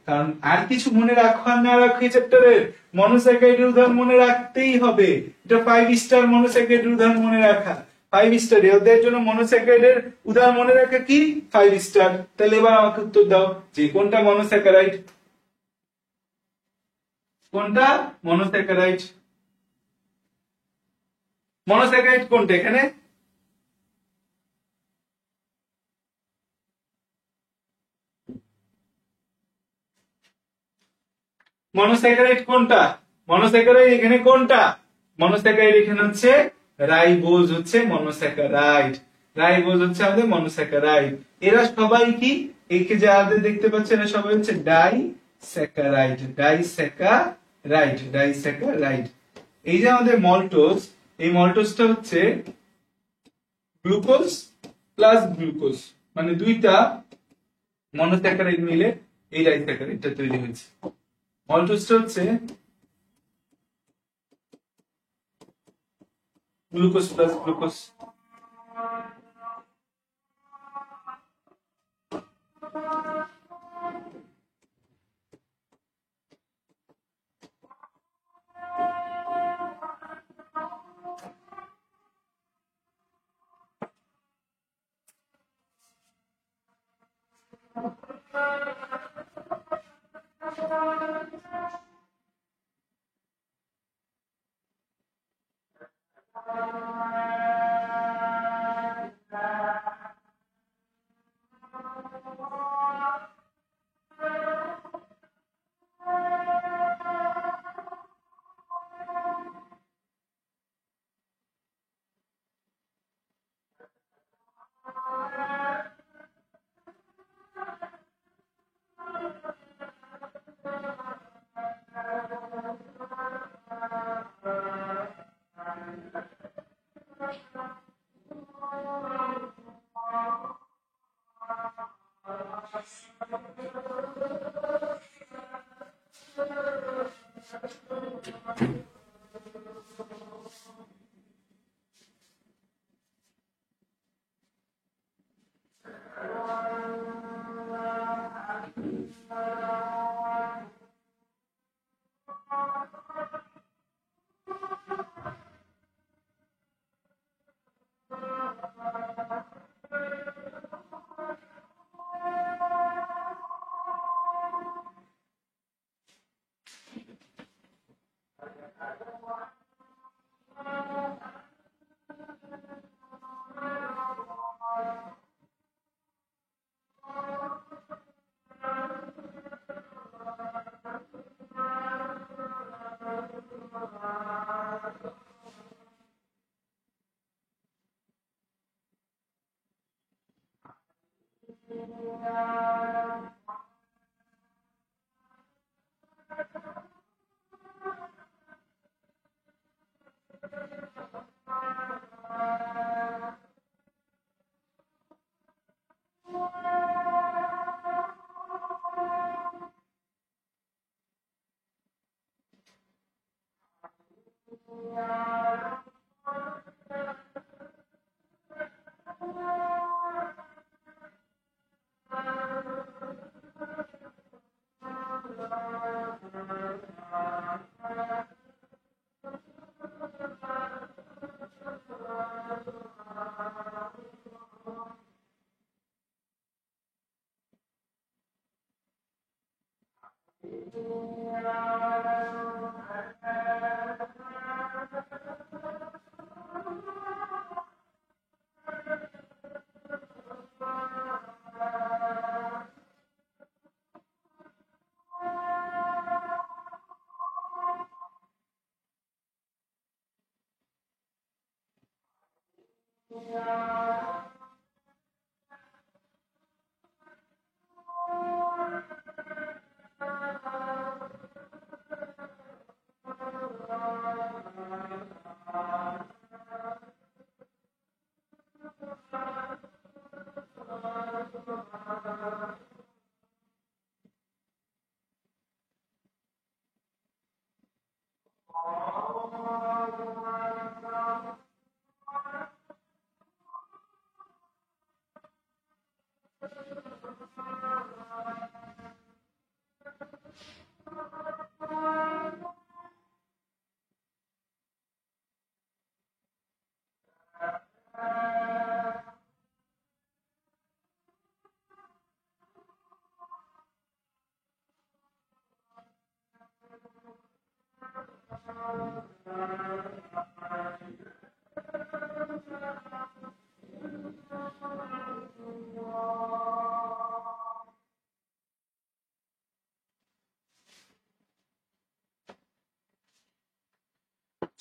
কারণ আর কিছু মনে রাখো আর না রাখো এই চ্যাপ্টারের মনোস্যাকারাইডের উদাহরণ মনে রাখতেই হবে। এটা 5 স্টার মনোস্যাকারাইডের উদাহরণ মনে রাখা, 5 স্টার। এদের জন্য মনোস্যাকারাইডের উদাহরণ মনে রাখা কি 5 স্টার। তাহলে এবার আমাকে উত্তর দাও যে কোনটা মনোস্যাকারাইড, কোনটা মনোস্যাকারাইড, মনোস্যাকারাইড কোনটা এখানে? মনোস্যাকারাইড কোনটা? মনোস্যাকারাইড এখানে কোনটা? মনোস্যাকারাইড এখানে হচ্ছে রাইবোজ হচ্ছে মনোস্যাকারাইড, রাইবোজ হচ্ছে আমাদের মনোস্যাকারাইড। এরা সবাই কি একে যাদের দেখতে পাচ্ছেন এরা সবাই হচ্ছে ডাইস্যাকারাইড, ডাইস্যাকারাইড, ডাইস্যাকারাইড। এই যে আমাদের মল্টোজ, এই মল্টোজটা হচ্ছে গ্লুকোজ প্লাস গ্লুকোজ, মানে দুইটা মনোস্যাকারাইড মিলে এই ডাইস্যাকারাইডটা তৈরি হয়েছে। মল্টোজটা হচ্ছে গ্লুকোজ প্লাস গ্লুকোজ।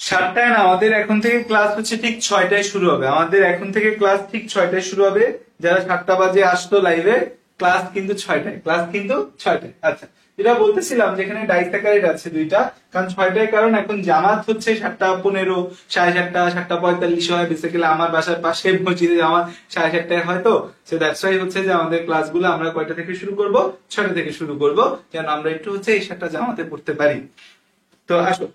7টায় না, আমাদের এখন থেকে ক্লাস হচ্ছে ঠিক 6টায় শুরু হবে। আমাদের এখন থেকে ক্লাস ঠিক 6টায় শুরু হবে। যারা 7টা বাজে আসতো লাইভে, ক্লাস কিন্তু 6টায়, ক্লাস কিন্তু 6টায়। আচ্ছা, যেটা বলতেছিলাম যেখানে ডাইস্যাকারাইড আছে দুইটা, কারণ 6টায়, কারণ এখন জামাত হচ্ছে 7:15, 7:30, 7:45 হয়। বেসিক্যালি আমার বাসার পাশে মসজিদে জামাত 7:30 হয়, তো সো দ্যাটস ওয়াই হচ্ছে যে আমাদের ক্লাসগুলো আমরা কয়টা থেকে শুরু করব, 6টা থেকে শুরু করব, যেন আমরা একটু হচ্ছে এই 7টা জামাতে পড়তে পারি। তো আসো,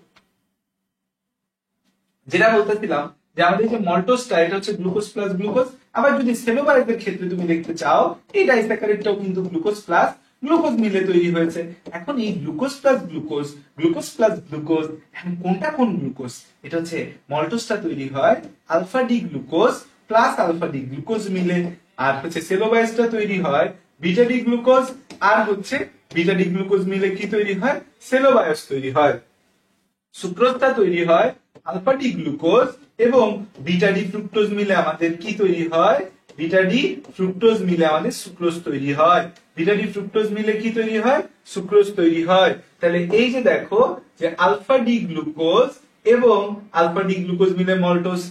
যেটা বলতেছিলাম যে আমাদের যে মল্টোসটা, এটা হচ্ছে গ্লুকোজ প্লাস গ্লুকোজ। আবার যদি সেলুলারের ক্ষেত্রে তুমি দেখতে চাও, এই ডাইস্যাকারাইডটাও কিন্তু গ্লুকোজ প্লাস গ্লুকোজ মিলে তৈরি হয়েছে। এখন এই glucose plus glucose, glucose plus glucose, এখন কোনটা কোন গ্লুকোজ? এটা হচ্ছে মল্টোসটা তৈরি হয় alpha D glucose plus alpha D glucose মিলে, আর হচ্ছে সেলোবায়াসটা তৈরি হয় বিটা ডি গ্লুকোজ আর হচ্ছে বিটা ডি গ্লুকোজ মিলে কি তৈরি হয়? সেলোবায়াস তৈরি হয়। সুক্রোজটা তৈরি হয় আলফা ডি গ্লুকোজ এবং বিটা ডি ফ্রুক্টোজ মিলে আমাদের কি তৈরি হয়? বিটা ডি ফ্রুক্টোজ মিলে আমাদের সুক্রোজ তৈরি হয়। বিটা ডি ফ্রুক্টোজ মিলে কি তৈরি হয়? সুক্রোজ তৈরি হয়। তাহলে এই যে দেখো যে আলফা ডি গ্লুকোজ এবং আলফা ডি গ্লুকোজ মিলে মল্টোজ,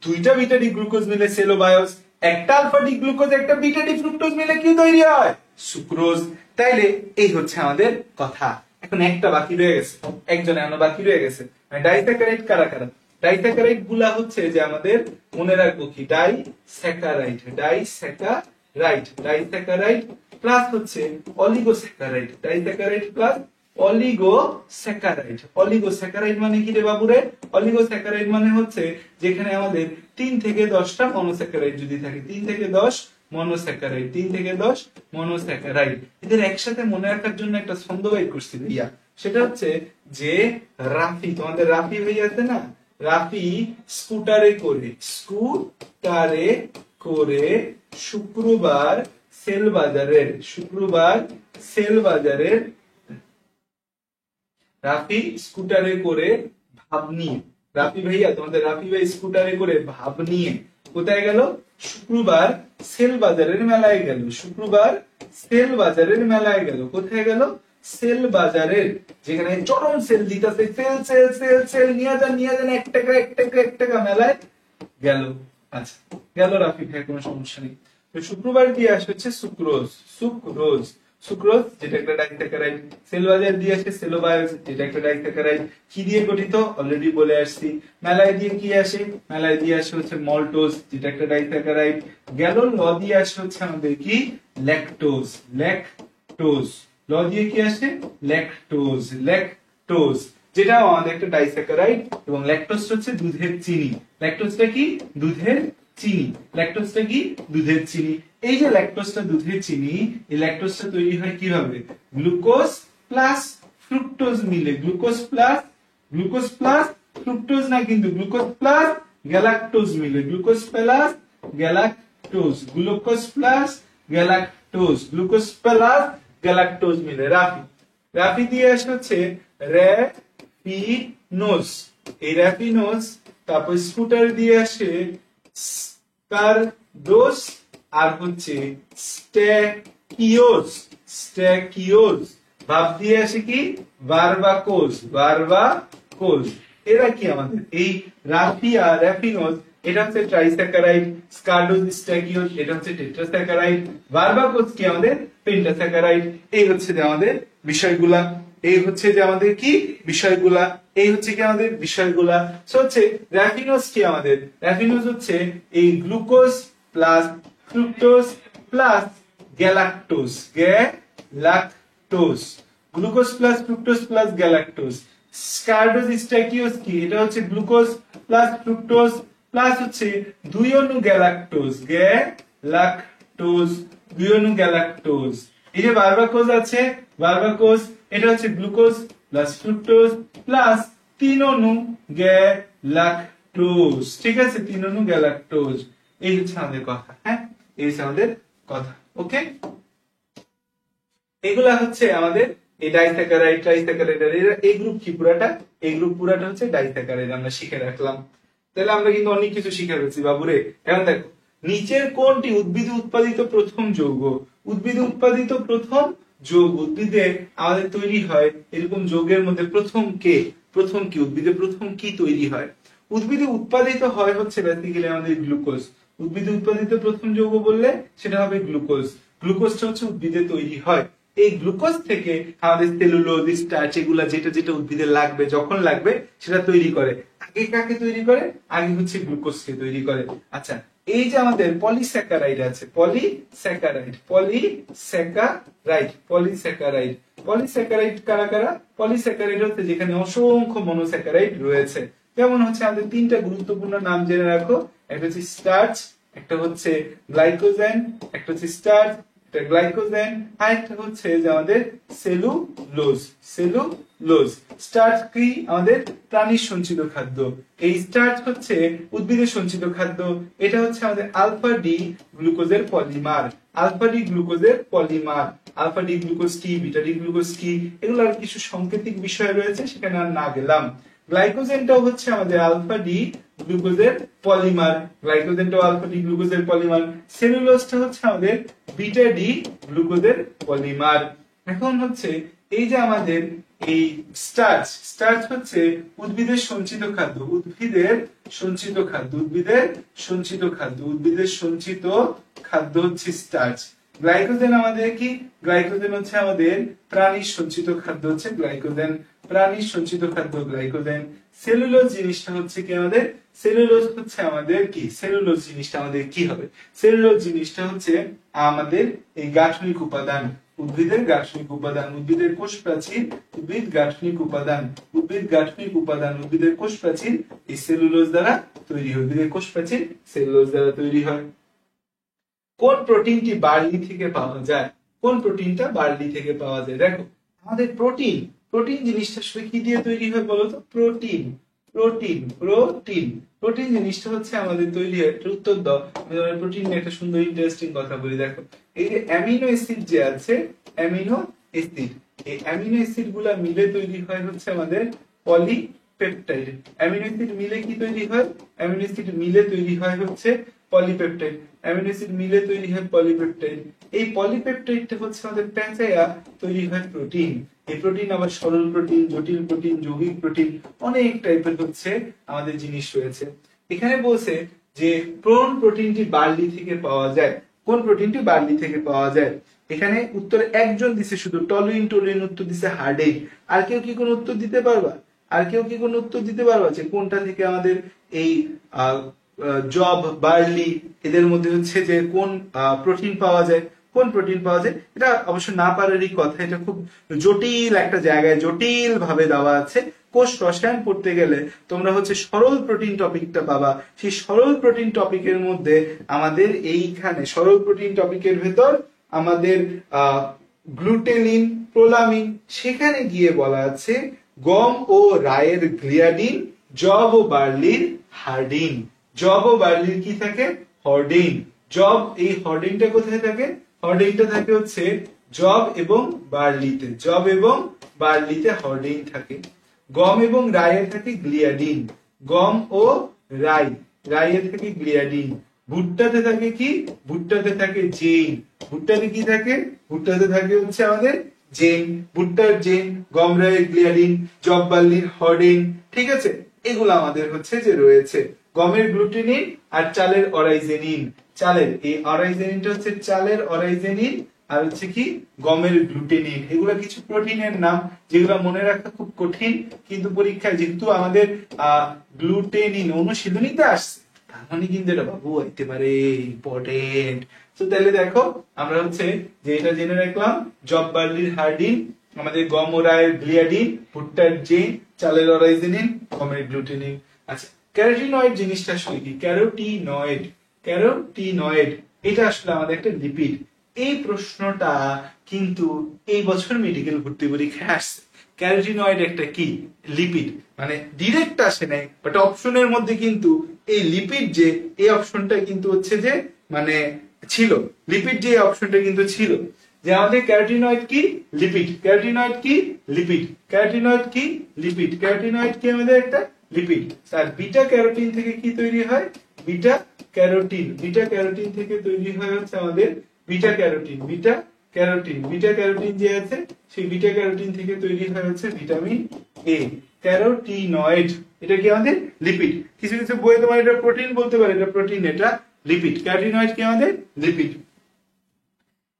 দুইটা বিটা ডি গ্লুকোজ মিলে সেলোবায়োস, একটা আলফা ডি গ্লুকোজ একটা বিটা ডি ফ্রুক্টোজ মিলে কি তৈরি হয়? সুক্রোজ। তাইলে এই হচ্ছে আমাদের কথা। এখন একটা বাকি রয়ে গেছে, একজন এখনো বাকি রয়ে গেছে। ডাইস্যাকারাইড কারা কারা? ডাইস্যাকারাইড গুলা হচ্ছে যে আমাদের মনে রাখবো কি, ডাইস্যাকারাইড, ডাইস্যাকারাইড, ডাইস্যাকারাইড প্লাস হচ্ছে oligosaccharide, disaccharide plus oligosaccharide. Oligosaccharide মানে কি রে বাবুরে? অলিগোস্যাকারাইড মানে হচ্ছে যেখানে আমাদের 3 থেকে 10টা মনোস্যাকারাইড যদি থাকে, 3 থেকে 10 মনোস্যাকারাইড, 3 থেকে 10 মনোস্যাকারাইড। এদের একসাথে মনে রাখার জন্য একটা ছন্দ বের করছি ভাইয়া, সেটা হচ্ছে যে রাফি, তোমাদের রাফি ভাইয়া আছে না, রাফি স্কুটারে করে, স্কুটারে করে শুক্রবার সেল বাজারের, শুক্রবার সেল বাজারের, রাফি স্কুটারে করে ভাব নিয়ে, রাফি ভাইয়া তোমাদের রাফি ভাই স্কুটারে করে ভাব নিয়ে কোথায় গেল? শুক্রবার সেল বাজারের মেলায় গেল, শুক্রবার সেল বাজারের মেলায় গেল। কোথায় গেল? সেল বাজারের, যেখানে চরম সেল দিতেছে, সেল সেল সেল সেল, নিয়ে যান নিয়ে যান, 1 টাকা 1 টাকা 1 টাকা, মেলায় গেল। আচ্ছা, গেল রাফি ভাই, কোনো সমস্যা নেই। তো শুক্রবার দিয়ে আসে হচ্ছে সুক্রোজ, সুক্রোজ, সুক্রোজ যেটা একটা ডাইস্যাকারাইড। সেল বাজার দিয়ে আসে সেলোবায়োস, যেটা একটা ডাইস্যাকারাইড। কি দিয়ে গঠিত? অলরেডি বলে আসছি। মেলায় দিয়ে কি আসে? মেলায় দিয়ে আসে হচ্ছে মল্টোজ, যেটা একটা ডাইস্যাকারাইড। গেল ল দিয়ে আসে হচ্ছে আমাদের কি? Lactose, lactose. ল দিয়ে কি আসে? ল্যাকটোজ, ল্যাকটোজ, যেটাও আমাদের একটা ডাইস্যাকারাইড। এবং ল্যাকটোজ হচ্ছে দুধের চিনি। ল্যাকটোজটা কি? দুধের চিনি। ল্যাকটোজটা কি? দুধের চিনি। এই যে ল্যাকটোজটা দুধের চিনি, এই ল্যাকটোজটা তৈরি হয় কিভাবে? গ্লুকোজ প্লাস ফ্রুক্টোজ মিলে, glucose plus, glucose plus fructose না কিন্তু, গ্লুকোজ প্লাস গ্যালাক্টোজ মিলে, glucose plus galactose, glucose plus galactose, glucose plus galactose মিলে রাফি। রাফি দিয়ে আসে হচ্ছে র্যাফিনোজ, এই র্যাফিনোজ। তারপর স্কুটার দিয়ে আসে স্কারডোজ আর হচ্ছে স্ট্যাকিওজ, স্ট্যাকিওজ। ভাব দিয়ে আসে কি? বারবাকোজ, বারবাকোজ। এরা কি আমাদের এই রাফি আর র্যাফিনোজ, এটা হচ্ছে ট্রাইস্যাকারাইড, স্কারডোজ স্ট্যাকিওজ এটা হচ্ছে টেট্রাস্যাকারাইড, বারবাকোজ কি আমাদের পেন্টাস্যাকারাইড। এই হচ্ছে যে আমাদের বিষয়গুলা, এই হচ্ছে যে আমাদের কি বিষয়গুলা, এই হচ্ছে কি আমাদের বিষয়গুলা। সো হচ্ছে র্যাফিনোজ কি আমাদের? র্যাফিনোজ হচ্ছে এই glucose plus fructose plus galactose, galactose, glucose plus fructose plus galactose. স্কারডোজ স্ট্যাকিওজ কি? এটা হচ্ছে গ্লুকোজ প্লাস ফ্রুক্টোজ প্লাস হচ্ছে 2 অণু গ্যালাক্টোজ, গ্যালাক্টোজ, 2 অণু গ্যালাক্টোজ। এই যে বারবাকোজ আছে, বারবাকোজ এটা হচ্ছে গ্লুকোজ প্লাস ফ্রুক্টোজ প্লাস 3 অণু গ্যালাক্টোজ। ঠিক আছে, 3 অণু গ্যালাক্টোজ। এই হচ্ছে আমাদের কথা। হ্যাঁ, এই হচ্ছে আমাদের কথা। ওকে, এগুলা হচ্ছে আমাদের এই ডাইস্যাকারাইড, ট্রাইস্যাকারাইড। এই গ্রুপ কি পুরাটা? এই গ্রুপ পুরাটা হচ্ছে ডাইস্যাকারাইড, আমরা শিখে রাখলাম। তাহলে আমরা কিন্তু অনেক কিছু শিখে ফেলছি বাবুরে। এখন দেখো, নিচের কোনটি উদ্ভিদে উৎপাদিত প্রথম যৌগ? উদ্ভিদে উৎপাদিত প্রথম যৌগ, উদ্ভিদে আমাদের তৈরি হয় এরকম যৌগের মধ্যে প্রথম কে? প্রথম কি উদ্ভিদে প্রথম কি তৈরি হয়? উদ্ভিদে উৎপাদিত হয় হচ্ছে বেসিক্যালি আমাদের গ্লুকোজ। উদ্ভিদে উৎপাদিত প্রথম যৌগ বললে সেটা হবে গ্লুকোজ। গ্লুকোজটা হচ্ছে উদ্ভিদে তৈরি হয়। এই গ্লুকোজ থেকে আমাদের সেলুলোজ, স্টার্চ এগুলা যেটা যেটা উদ্ভিদের লাগবে, যখন লাগবে সেটা তৈরি করে। আগে কাকে তৈরি করে? আগে হচ্ছে গ্লুকোজকে তৈরি করে। আচ্ছা, এই যে আমাদের পলিস্যাকারাইড আছে, পলিস্যাকারাইড, পলিস্যাকারাইড, পলিস্যাকারাইড, পলিস্যাকারাইড কারা কারা? পলিস্যাকারাইড হচ্ছে যেখানে অসংখ্য মনোস্যাকারাইড রয়েছে। যেমন হচ্ছে আমাদের তিনটা গুরুত্বপূর্ণ নাম জেনে রাখো, একটা হচ্ছে স্টার্চ, একটা হচ্ছে গ্লাইকোজেন, একটা হচ্ছে স্টার্চ, একটা গ্লাইকোজেন, আর একটা হচ্ছে যে আমাদের সেলুলোজ। সেলুলোজ। স্টার্চ কি? আমাদের প্রাণীর সঞ্চিত খাদ্য। এই স্টার্চ হচ্ছে উদ্ভিদের সঞ্চিত খাদ্য। এটা হচ্ছে আমাদের আলফা ডি গ্লুকোজের পলিমার। আলফা ডি গ্লুকোজের পলিমার। আলফা ডি গ্লুকোজ কি, বিটা ডি গ্লুকোজ কি, এগুলো আর কিছু সাংকেতিক বিষয় রয়েছে, সেখানে আর না গেলাম। গ্লাইকোজেনটাও হচ্ছে আমাদের আলফা ডি গ্লুকোজের পলিমার। গ্লাইকোজেনটাও আলফা ডি গ্লুকোজের পলিমার। সেলুলোজটা হচ্ছে আমাদের বিটা ডি গ্লুকোজের পলিমার। এখন হচ্ছে এই যে আমাদের এই স্টার্চ, স্টার্চ হচ্ছে উদ্ভিদের সঞ্চিত খাদ্য। উদ্ভিদের সঞ্চিত খাদ্য, উদ্ভিদের সঞ্চিত খাদ্য, উদ্ভিদের সঞ্চিত খাদ্য হচ্ছে স্টার্চ। গ্লাইকোজেন আমাদের কি? গ্লাইকোজেন হচ্ছে আমাদের প্রাণীর সঞ্চিত খাদ্য, হচ্ছে গ্লাইকোজেন। প্রাণীর সঞ্চিত খাদ্য গ্লাইকোজেন। সেলুলোজ জিনিসটা হচ্ছে কি আমাদের? সেলুলোজ হচ্ছে আমাদের কি? সেলুলোজ জিনিসটা আমাদের কি হবে? সেলুলোজ জিনিসটা হচ্ছে আমাদের এই গাঠনিক উপাদান, উদ্ভিদের গাঠনিক উপাদান, উদ্ভিদের কোষ প্রাচীর, উদ্ভিদ গাঠনিক উপাদান, উদ্ভিদ গাঠনিক উপাদান, উদ্ভিদের কোষ প্রাচীর এই সেলুলোজ দ্বারা তৈরি হয়। উদ্ভিদের কোষ প্রাচীর সেলুলোজ দ্বারা তৈরি হয়। কোন প্রোটিনটি বার্লি থেকে পাওয়া যায়? কোন প্রোটিনটা বার্লি থেকে পাওয়া যায়? দেখো, আমাদের প্রোটিন, প্রোটিন জিনিসটা আসলে কি দিয়ে তৈরি হয় বলতো? প্রোটিন, প্রোটিন, প্রোটিন, প্রোটিন জিনিসটা হচ্ছে আমাদের তৈরি হয়। একটা উত্তর দাও। আমি তোমার প্রোটিন নিয়ে একটা সুন্দর ইন্টারেস্টিং কথা বলি। দেখো, এই যে অ্যামিনো অ্যাসিড যে আছে, অ্যামিনো অ্যাসিড, এই অ্যামিনো অ্যাসিড গুলা মিলে তৈরি হয় হচ্ছে আমাদের পলিপেপটাইড। অ্যামিনো অ্যাসিড মিলে কি তৈরি হয়? অ্যামিনো অ্যাসিড মিলে তৈরি হয় হচ্ছে পলিপেপটাইড। অ্যামিনো অ্যাসিড মিলে তৈরি হয় পলিপেপটাইড। এই পলিপেপটাইডটা হচ্ছে আমাদের প্যাঁচায়া তৈরি হয় প্রোটিন। এই প্রোটিন আবার সরল প্রোটিন, জটিল প্রোটিন, যৌগিক প্রোটিন, অনেক টাইপের হচ্ছে আমাদের জিনিস রয়েছে। এখানে বলছে যে কোন প্রোটিনটি বার্লি থেকে পাওয়া যায়? কোন প্রোটিনটি বার্লি থেকে পাওয়া যায়? এখানে উত্তরে একজন দিছে শুধু, টলুইন, টলুইন উত্তর দিছে হার্ডেই। আর কেউ কি কোন উত্তর দিতে পারবা? আর কেউ কি কোন উত্তর দিতে পারবা যে কোনটা থেকে আমাদের এই জব, বার্লি এদের মধ্যে হচ্ছে যে কোন প্রোটিন পাওয়া যায়? কোন প্রোটিন পাওয়া যায়? এটা অবশ্য না পারারই কথা, এটা খুব জটিল একটা জায়গায় জটিল ভাবে দেওয়া আছে। কোষ রসায়ন পড়তে গেলে তোমরা হচ্ছে সরল প্রোটিন টপিকটা পাবা। সেই সরল প্রোটিন টপিকের মধ্যে আমাদের এইখানে সরল প্রোটিন টপিকের ভেতর আমাদের গ্লুটেনিন, প্রোলামিন, সেখানে গিয়ে বলা আছে গম ও রায়ের গ্লিয়াডিন, জব ও বার্লির হার্ডিন। জব ও বার্লির কি থাকে? হর্ডিন। জব, এই হর্ডিনটা কোথায় থাকে? হর্ডিনটা থাকে হচ্ছে জব এবং বার্লিতে। জব এবং বার্লিতে হর্ডিন থাকে। গম এবং রায়ে থাকে গ্লিয়াডিন। গম ও রাই, রাইয়ে থাকে গ্লিয়াডিন। ভুট্টাতে থাকে কি? ভুট্টাতে থাকে জেইন। ভুট্টাতে কি থাকে? ভুট্টাতে থাকে হচ্ছে আমাদের জেইন। ভুট্টার জেইন, গম রায়ের গ্লিয়াডিন, জব বার্লির হর্ডিন। ঠিক আছে, এগুলো আমাদের হচ্ছে যে রয়েছে। গমের গ্লুটেনিন আর চালের অরাইজেনিন। চালের এই অরাইজেনিনটা হচ্ছে চালের অরাইজেনিন, আর হচ্ছে কি গমের গ্লুটেনিন। এগুলো কিছু প্রোটিনের নাম যেগুলো মনে রাখা খুব কঠিন, কিন্তু পরীক্ষায় যেহেতু আমাদের গ্লুটেনিন অনুশীলনীতে আসছে, তার মানে কিন্তু এটা বাবু হইতে পারে ইম্পর্টেন্ট। তো তাহলে দেখো, আমরা হচ্ছে যে এটা জেনে রাখলাম, জব বার্লির হার্ডিন, আমাদের গম ও রায়ের গ্লিয়াডিন, ভুট্টার জেইন, চালের অরাইজেনিন, গমের গ্লুটেনিন। আচ্ছা, ক্যারোটিনয়েড জিনিসটা আসলে কি? ক্যারোটিনয়েড, ক্যারোটিনয়েড এটা আসলে আমাদের একটা লিপিড। এই প্রশ্নটা কিন্তু এই বছর মেডিকেল ভর্তি পরীক্ষায় আসছে। ক্যারোটিনয়েড একটা কি? লিপিড। মানে ডিরেক্ট আসে নাই, বাট অপশনের মধ্যে কিন্তু এই লিপিড যে এই অপশনটা কিন্তু হচ্ছে যে মানে ছিল, লিপিড যে অপশনটা কিন্তু ছিল, যে আমাদের ক্যারোটিনয়েড কি? লিপিড। ক্যারোটিনয়েড কি? লিপিড। ক্যারোটিনয়েড কি? লিপিড। ক্যারোটিনয়েড কি? আমাদের একটা লিপিড। আর বিটা ক্যারোটিন থেকে কি তৈরি হয়? Beta carotene. বিটা ক্যারোটিন থেকে তৈরি হয় হচ্ছে আমাদের beta carotene. Beta carotene, beta carotene যে আছে সেই বিটা ক্যারোটিন থেকে তৈরি হয় হচ্ছে ভিটামিন এ, ক্যারোটিনয়েড। এটা কি আমাদের লিপিড। কিছু কিছু বইয়ে তোমার এটা প্রোটিন বলতে পারে, এটা প্রোটিন, এটা লিপিড। ক্যারোটিনয়েড কি আমাদের লিপিড।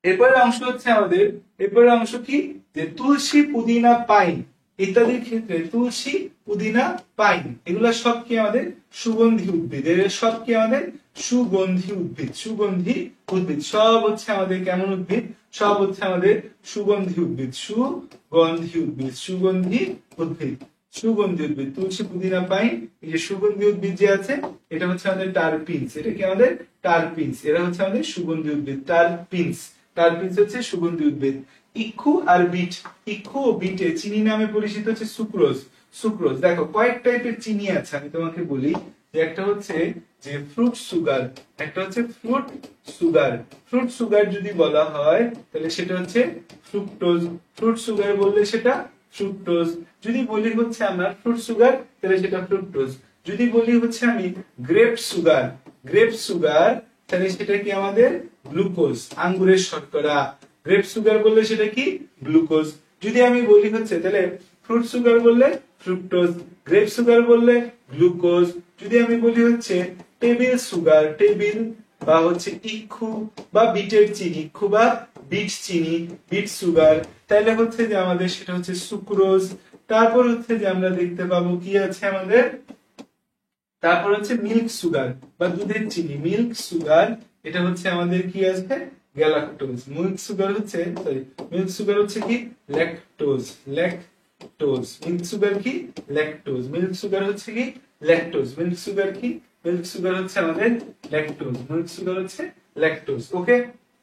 এরপরের অংশ হচ্ছে আমাদের, এরপরের অংশ কি, যে তুলসী, পুদিনা, পাইন ইত্যাদির ক্ষেত্রে তুলসী, পুদিনা, পাইন এগুলা সব কি আমাদের সুগন্ধি উদ্ভিদ। এর সব কি আমাদের সুগন্ধি উদ্ভিদ। সুগন্ধি উদ্ভিদ সব হচ্ছে আমাদের কেমন উদ্ভিদ, সব হচ্ছে আমাদের সুগন্ধি উদ্ভিদ। সুগন্ধি উদ্ভিদ, সুগন্ধি উদ্ভিদ, সুগন্ধি উদ্ভিদ। তুলসী, পুদিনা, পাইন এই যে সুগন্ধি উদ্ভিদ যে আছে এটা হচ্ছে আমাদের টারপিনস। এটা কি আমাদের টারপিনস। এরা হচ্ছে আমাদের সুগন্ধি উদ্ভিদ, টারপিনস। টারপিনস হচ্ছে সুগন্ধি উদ্ভিদ। ইক্ষু আর বিট, ইক্ষু ও বিটে চিনি নামে পরিচিত হচ্ছে সুক্রোজ। সুক্রোজ দেখো কয়েক টাইপের চিনি আছে, আমি তোমাকে বলি যে একটা হচ্ছে যে ফ্রুট সুগার, একটা হচ্ছে ফ্রুট সুগার। ফ্রুট সুগার যদি বলা হয় তাহলে সেটা হচ্ছে ফ্রুক্টোজ। ফ্রুট সুগার বললে সেটা ফ্রুক্টোজ। যদি বলি হচ্ছে আমরা ফ্রুট সুগার তাহলে সেটা ফ্রুক্টোজ। যদি বলি হচ্ছে আমি গ্রেপ সুগার, গ্রেপ সুগার তাহলে সেটা কি আমাদের গ্লুকোজ, আঙ্গুরের শর্করা। গ্রেপ সুগার বললে সেটা কি গ্লুকোজ। যদি আমি বলি হচ্ছে তাহলে ফ্রুট সুগার বললে ফ্রুক্টোজ, গ্রেপ সুগার বললে গ্লুকোজ। যদি আমি বলি হচ্ছে টেবিল সুগার, টেবিল বা হচ্ছে ইক্ষু বা বিটের চিনি, ইক্ষু বা বিট চিনি, বিট সুগার তাহলে হচ্ছে যে আমাদের সেটা হচ্ছে সুক্রোজ। তারপর হচ্ছে যে আমরা দেখতে পাবো কি আছে আমাদের, তারপর হচ্ছে মিল্ক সুগার বা দুধের চিনি, মিল্ক সুগার এটা হচ্ছে আমাদের কি আছে গ্যালাক্টোজ। মিল্ক সুগার হচ্ছে সরি মিল্ক সুগার হচ্ছে কি ল্যাকটোজ, ল্যাকটোজ। মিল্ক সুগার কি ল্যাকটোজ, মিল্ক সুগার হচ্ছে কি ল্যাকটোজ। মিল্ক সুগার কি, মিল্ক সুগার হচ্ছে আমাদের ল্যাকটোজ, মিল্ক সুগার হচ্ছে ল্যাকটোজ। ওকে,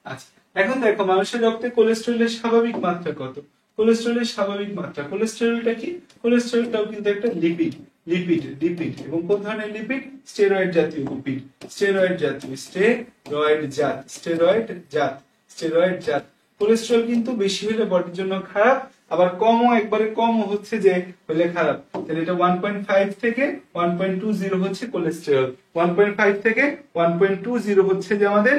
আচ্ছা এখন দেখো মানুষের রক্তে কোলেস্টেরলের স্বাভাবিক মাত্রা কত। কোলেস্টেরলের স্বাভাবিক মাত্রা, কোলেস্টেরলটা কি, কোলেস্টেরলটাও কিন্তু একটা লিপিড, লিপিড, লিপিড এবং কোন ধরনের লিপিড, স্টেরয়েড জাতীয় লিপিড, স্টেরয়েড জাতীয়, স্টেরয়েড জাত, স্টেরয়েড জাত, স্টেরয়েড জাত। কোলেস্টেরল কিন্তু বেশি হলে বডির জন্য খারাপ, আবার কমও, একবারে কমও হচ্ছে যে হলে খারাপ। তাহলে এটা 1.5 থেকে 1.20 হচ্ছে কোলেস্টেরল, 1.5 থেকে 1.20 হচ্ছে যে আমাদের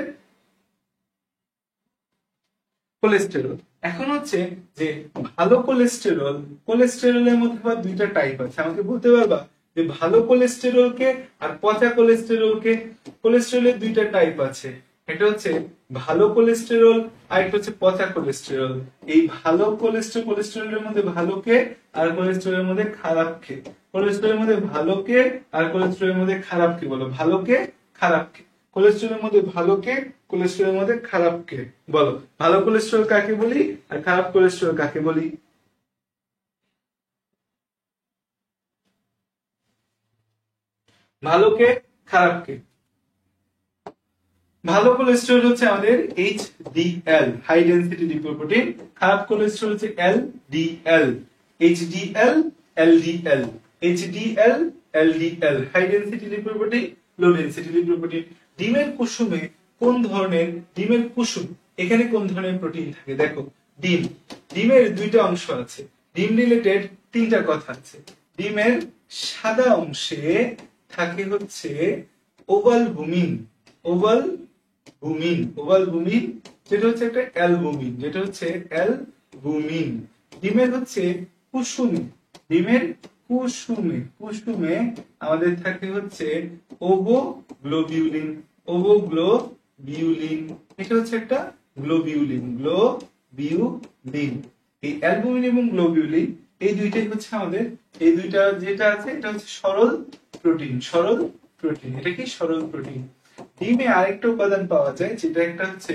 কোলেস্টেরল। এখন হচ্ছে যে ভালো কোলেস্টেরল, কোলেস্টেরলের মধ্যে আবার দুইটা টাইপ আছে। আমাকে বলতে পারবা যে ভালো কোলেস্টেরলকে আর পচা কোলেস্টেরলকে, কোলেস্টেরলের দুইটা টাইপ আছে, একটা হচ্ছে ভালো কোলেস্টেরল আর একটা হচ্ছে পচা কোলেস্টেরল। এই ভালো কোলেস্টেরল, কোলেস্টেরলের মধ্যে ভালোকে আর কোলেস্টেরলের মধ্যে খারাপকে, কোলেস্টেরলের মধ্যে ভালোকে আর কোলেস্টেরলের মধ্যে খারাপকে বলো, ভালোকে খারাপকে। কোলেস্টেরলের মধ্যে ভালোকে, কোলেস্টেরলের মধ্যে খারাপকে বলো। ভালো কোলেস্টেরল কাকে বলি আর খারাপ কোলেস্টেরল কাকে বলি? ভালোকে খারাপকে। ভালো কোলেস্টেরল হচ্ছে আমাদের HDL, হাই ডেনসিটি লিপোপ্রোটিন। খারাপ কোলেস্টেরল হচ্ছে LDL, HDL, LDL, HDL, LDL, high density lipoprotein, low density lipoprotein. ডিমের কুসুমে কোন ধরনের, ডিমের কুসুম এখানে কোন ধরনের প্রোটিন থাকে? দেখো ডিম, ডিমের দুইটা অংশ আছে, ডিম রিলেটেড তিনটা কথা আছে। ডিমের সাদা অংশে থাকে হচ্ছে ওভাল বুমিন, ওভাল বুমিন, ওভাল বুমিন যেটা হচ্ছে একটা অ্যালবুমিন, যেটা হচ্ছে অ্যালবুমিন। ডিমের হচ্ছে কুসুমে, ডিমের কুসুমে, কুসুমে আমাদের থাকে হচ্ছে ওভোগ্লোবিউলিন, ওভোগ্লোবিউলিন এটা হচ্ছে একটা গ্লোবিউলিন, গ্লোবিউলিন। এই অ্যালবুমিন এবং গ্লোবিউলিন এই দুইটাই হচ্ছে আমাদের, এই দুইটা যেটা আছে এটা হচ্ছে সরল প্রোটিন, সরল প্রোটিন। এটা কি সরল প্রোটিন। ডিমে আরেকটা উপাদান পাওয়া যায় যেটা একটা হচ্ছে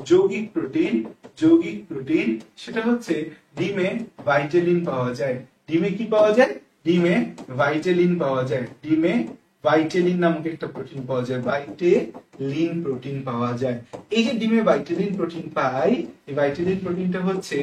যৌগিক প্রোটিন, যৌগিক প্রোটিন সেটা হচ্ছে ডিমে ভাইটালিন পাওয়া যায়। ডিমে কি পাওয়া যায়? ডিমে ভাইটালিন পাওয়া যায়, ডিমে ভাইটালিন নামক একটা প্রোটিন পাওয়া যায়, ভাইটালিন প্রোটিন পাওয়া যায়। এই যে ডিমে ভাইটালিন প্রোটিন পাই, এই ভাইটালিন প্রোটিনটা হচ্ছে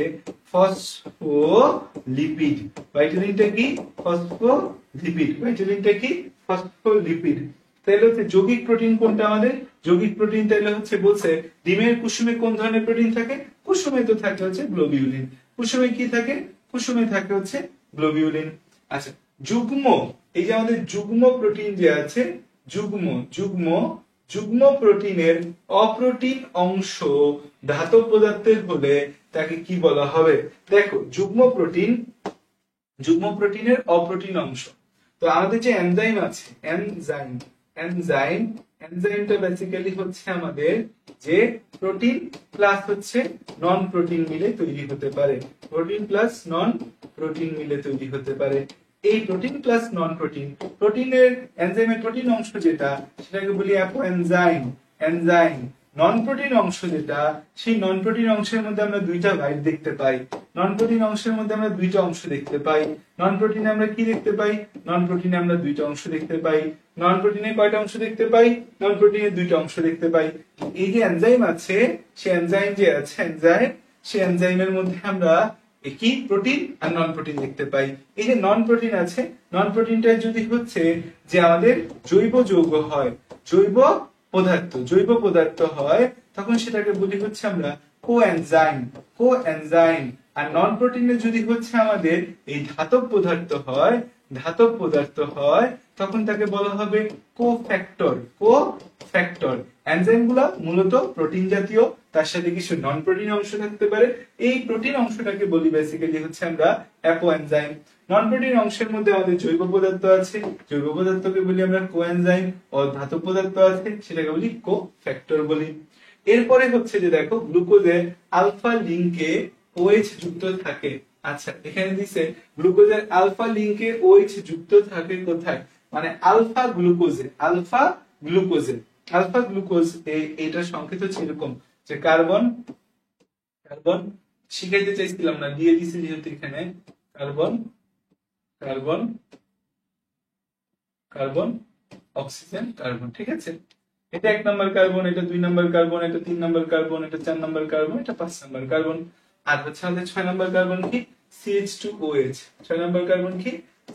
ফসফোলিপিড। ভাইটালিনটা কি? ফসফোলিপিড। ভাইটালিনটা কি? ফসফোলিপিড। তাহলে হচ্ছে যৌগিক প্রোটিন কোনটা আমাদের? যৌগিক প্রোটিন তাহলে হচ্ছে বলছে ডিমের কুসুমে কোন ধরনের প্রোটিন থাকে? কুসুমে তো থাকে হচ্ছে গ্লোবিউলিন। কুসুমে কি থাকে? কুসুমে থাকে হচ্ছে গ্লোবিউলিন। আচ্ছা যুগ্ম, এই যে আমাদের যুগ্ম প্রোটিন যে আছে, যুগ্ম, যুগ্ম, যুগ্ম প্রোটিনের অপ্রোটিন অংশ ধাতব পদার্থের হলে তাকে কি বলা হবে? দেখো, যুগ্ম প্রোটিনের অপ্রোটিন অংশ, তো আমাদের যে এনজাইম আছে, এনজাইমটা বেসিক্যালি হচ্ছে আমাদের যে প্রোটিন প্লাস হচ্ছে নন প্রোটিন মিলে তৈরি হতে পারে, প্রোটিন প্লাস নন প্রোটিন মিলে তৈরি হতে পারে। এই প্রোটিন প্লাস নন প্রোটিনের এনজাইমের প্রোটিন অংশ যেটা, সেটাকে বলি অ্যাপোএনজাইম। নন প্রোটিন অংশ যেটা, সেই নন প্রোটিন অংশের মধ্যে আমরা দুইটা ভাগ দেখতে পাই। নন প্রোটিন অংশের মধ্যে আমরা দুইটা অংশ দেখতে পাই। নন প্রোটিনে আমরা কি দেখতে পাই? নন প্রোটিনে আমরা দুইটা অংশ দেখতে পাই। নন প্রোটিনে কয়টা অংশ দেখতে পাই? নন প্রোটিনে দুইটা অংশ দেখতে পাই। এই যে এনজাইম আছে, সেই এনজাইম যে আছে, সেই এনজাইমের মধ্যে আমরা কি প্রোটিন আর নন প্রোটিন দেখতে পাই। এই যে নন প্রোটিন আছে, নন প্রোটিনটা যদি হচ্ছে যে আমাদের জৈব যৌগ হয়, জৈব পদার্থ হয়, তখন সেটাকে বলি হচ্ছে আমরা কোএনজাইম। আর নন প্রোটিনে যদি হচ্ছে আমাদের এই ধাতব পদার্থ হয়, তখন তাকে বলা হবে কোফ্যাক্টর। এনজাইম গুলা মূলত প্রোটিন জাতীয়, তার সাথে কিছু নন প্রোটিন অংশ থাকতে পারে। এই প্রোটিন অংশটাকে বলি বেসিক্যালি হচ্ছে আমরা অ্যাপোএনজাইম। নন প্রোটিন অংশের মধ্যে আমাদের জৈব পদার্থ আছে, জৈব পদার্থকে বলি আমরা কোএনজাইম, ও ধাতব পদার্থ আছে, সেটাকে বলি কোফ্যাক্টর বলি। এরপরে হচ্ছে যে দেখো, গ্লুকোজের আলফা লিংকে OH যুক্ত থাকে। আচ্ছা, এখানে দিছে গ্লুকোজের আলফা লিংকে OH যুক্ত থাকে কোথায়? মানে আলফা গ্লুকোজ এইটার সংকেত হচ্ছে এরকম, যে কার্বন শিখাইতে চাইছিলাম না, দিয়ে দিছি যেহেতু এখানে কার্বন অক্সিজেন কার্বন, ঠিক আছে। এটা 1 নম্বর কার্বন, এটা 2 নম্বর কার্বন, এটা 3 নম্বর কার্বন, এটা 4 নম্বর কার্বন, এটা 5 নম্বর কার্বন। আর হচ্ছে আমাদের 6 নম্বর কার্বন কি? CH2OH। 6 নম্বর কার্বন কি?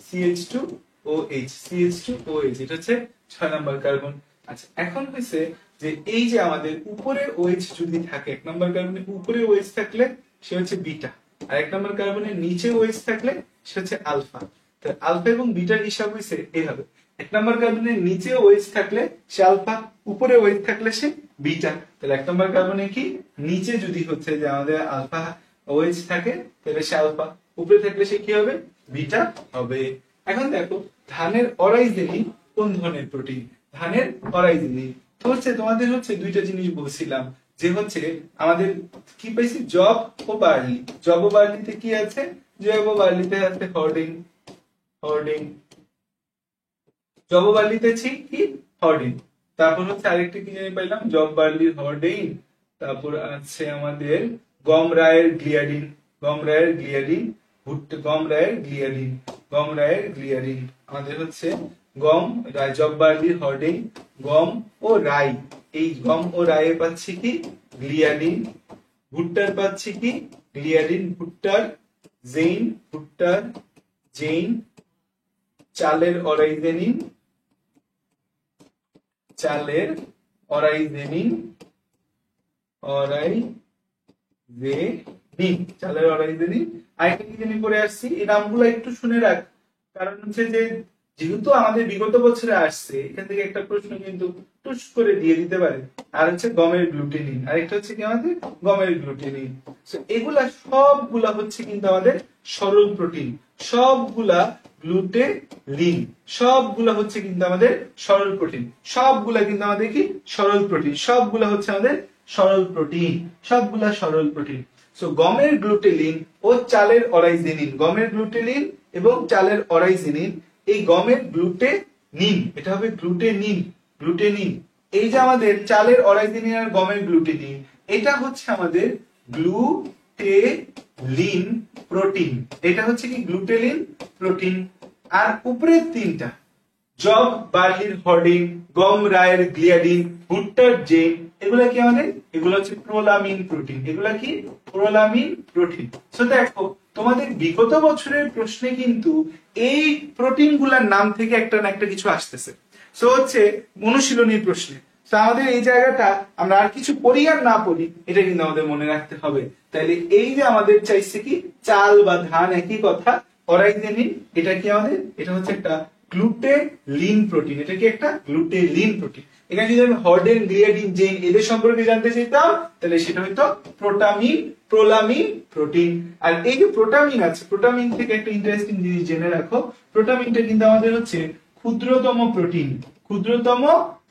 CH2OH, এটা হচ্ছে 6 নম্বর কার্বন। আচ্ছা, এখন হয়েছে যে এই যে আমাদের উপরে OH যদি থাকে, 1 নম্বর কার্বনের উপরে OH থাকলে সে হচ্ছে বিটা, আর 1 নম্বর কার্বনের নিচে OH থাকলে সে হচ্ছে আলফা। তো আলফা এবং বিটার হিসাব হয়েছে এইভাবে, 1 নম্বর কার্বনের নিচে OH থাকলে সে আলফা, উপরে OH থাকলে সে বিটা। তাহলে 1 নম্বর কার্বনে কি নিচে যদি হচ্ছে যে আমাদের আলফা OH থাকে, তাহলে সে আলফা, উপরে থাকলে সে কি হবে? বিটা হবে। এখন দেখো, ধানের অরাইজেনিন কোন ধরনের প্রোটিন? ধানের অরাইজেনিন তো হচ্ছে তোমাদের হচ্ছে দুইটা জিনিস বলছিলাম, যে হচ্ছে আমাদের কি পাইছি? জব ও বার্লি। জব ও বার্লিতে কি আছে? জব ও বার্লিতে আছে হর্ডিং। জব ও বার্লিতে আছে কি? হর্ডিং। তারপর হচ্ছে আরেকটা কি জানি পাইলাম, জব বার্লির হর্ডিং। তারপর আছে আমাদের গম রায়ের গ্লিয়াডিন। আমাদের হচ্ছে গম, জব বার্লির হর্ডিং, গম ও রাই। এই গম ও রায়ে পাচ্ছি কি? গ্লিয়াডিন। ভুট্টার পাচ্ছি কি? গ্লিয়াডিন, ভুট্টার জেইন। চালের অরাইজেনিন, আরেকটা কি জানি পড়ে আসছি, এই নামগুলো একটু শুনে রাখ, কারণ হচ্ছে যে যেহেতু আমাদের বিগত বছরে আসছে, এখান থেকে একটা প্রশ্ন কিন্তু টুস করে দিয়ে দিতে পারে। আর হচ্ছে গমের গ্লুটেনিন, আরেকটা হচ্ছে কি আমাদের গমের গ্লুটেনিন। এগুলা সবগুলা হচ্ছে কিন্তু আমাদের সরল প্রোটিন, সবগুলা গ্লুটেলিন, সবগুলা হচ্ছে কিন্তু আমাদের সরল প্রোটিন, সবগুলা কিন্তু আমাদের কি? সরল প্রোটিন, সবগুলা হচ্ছে আমাদের সরল প্রোটিন, সবগুলা সরল প্রোটিন। সো গমের গ্লুটেলিন ও চালের অরাইজেনিন, গমের গ্লুটেলিন এবং চালের অরাইজেনিন, এই গমের গ্লুটেনিন, এটা হবে গ্লুটেনিন। এই যে আমাদের চালের অরাইজেনিন আর গমের গ্লুটেনিন, এটা হচ্ছে আমাদের গ্লুটেলিন প্রোটিন। এটা হচ্ছে কি? Glutelin protein. আর উপরের তিনটা, জব বার্লির হর্ডিং, গম রায়ের গ্লিয়াডিন, ভুট্টার জেইন, এগুলা কি আমাদের? এগুলো হচ্ছে প্রোলামিন প্রোটিন। এগুলা কি? Prolamin protein. সো দেখো, তোমাদের বিগত বছরের প্রশ্নে কিন্তু এই প্রোটিন গুলার নাম থেকে একটা না একটা কিছু আসতেছে। সো হচ্ছে অনুশীলনীর প্রশ্নে, তো আমাদের এই জায়গাটা আমরা আর কিছু পড়ি আর না পড়ি, এটা কিন্তু আমাদের মনে রাখতে হবে। তাইলে এই যে আমাদের চাইছে কি? চাল বা ধান একই কথা, অরাইজেনিন, এটা কি আমাদের? এটা হচ্ছে একটা গ্লুটেলিন প্রোটিন। এটা কি একটা গ্লুটেলিন প্রোটিন। এখানে যদি আমি হর্ডেন, গ্লিয়াডিন, জেইন এদের সম্পর্কে জানতে চাইতাম তাহলে সেটা হয়তো প্রোটামিন, প্রোলামিন প্রোটিন। আর এই যে প্রোটামিন আছে, প্রোটামিন থেকে একটা ইন্টারেস্টিং জিনিস জেনে রাখো, প্রোটামিনটা কিন্তু আমাদের হচ্ছে ক্ষুদ্রতম প্রোটিন, ক্ষুদ্রতম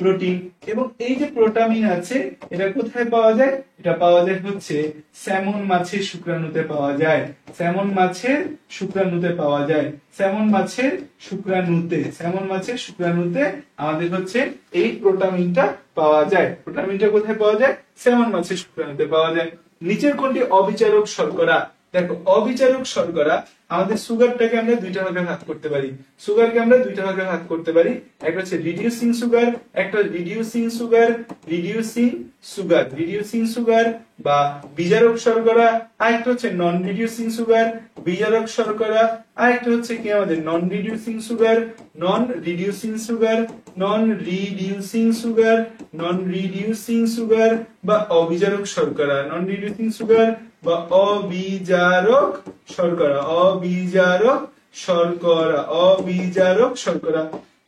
প্রোটিন। এবং এই যে প্রোটামিন আছে এটা কোথায় পাওয়া যায়? এটা পাওয়া যায় হচ্ছে স্যামন মাছের শুক্রাণুতে পাওয়া যায়, স্যামন মাছের শুক্রাণুতে পাওয়া যায়, স্যামন মাছের শুক্রাণুতে, স্যামন মাছের শুক্রাণুতে আমাদের হচ্ছে এই প্রোটামিনটা পাওয়া যায়। প্রোটামিনটা কোথায় পাওয়া যায়? স্যামন মাছের শুক্রাণুতে পাওয়া যায়। নিচের কোনটি অবিচারক শর্করা? দেখো, অবিচারক শর্করা আমাদের সুগারটাকে আমরা দুইটা ভাগে ভাগ করতে পারি, সুগারকে আমরা দুইটা ভাগে ভাগ করতে পারি, একটা হচ্ছে রিডিউসিং সুগার, একটা reducing sugar, reducing sugar, reducing sugar বা বিজারক শর্করা, আরেকটা হচ্ছে নন রিডিউসিং সুগার, বিজারক শর্করা, আরেকটা হচ্ছে কি আমাদের নন রিডিউসিং সুগার, নন রিডিউসিং সুগার, নন রিডিউসিং সুগার, নন রিডিউসিং সুগার বা অবিজারক শর্করা, নন রিডিউসিং সুগার বা অবিজারক শর্করা, অবিজারক শর্করা, অবিজারক শর্করা।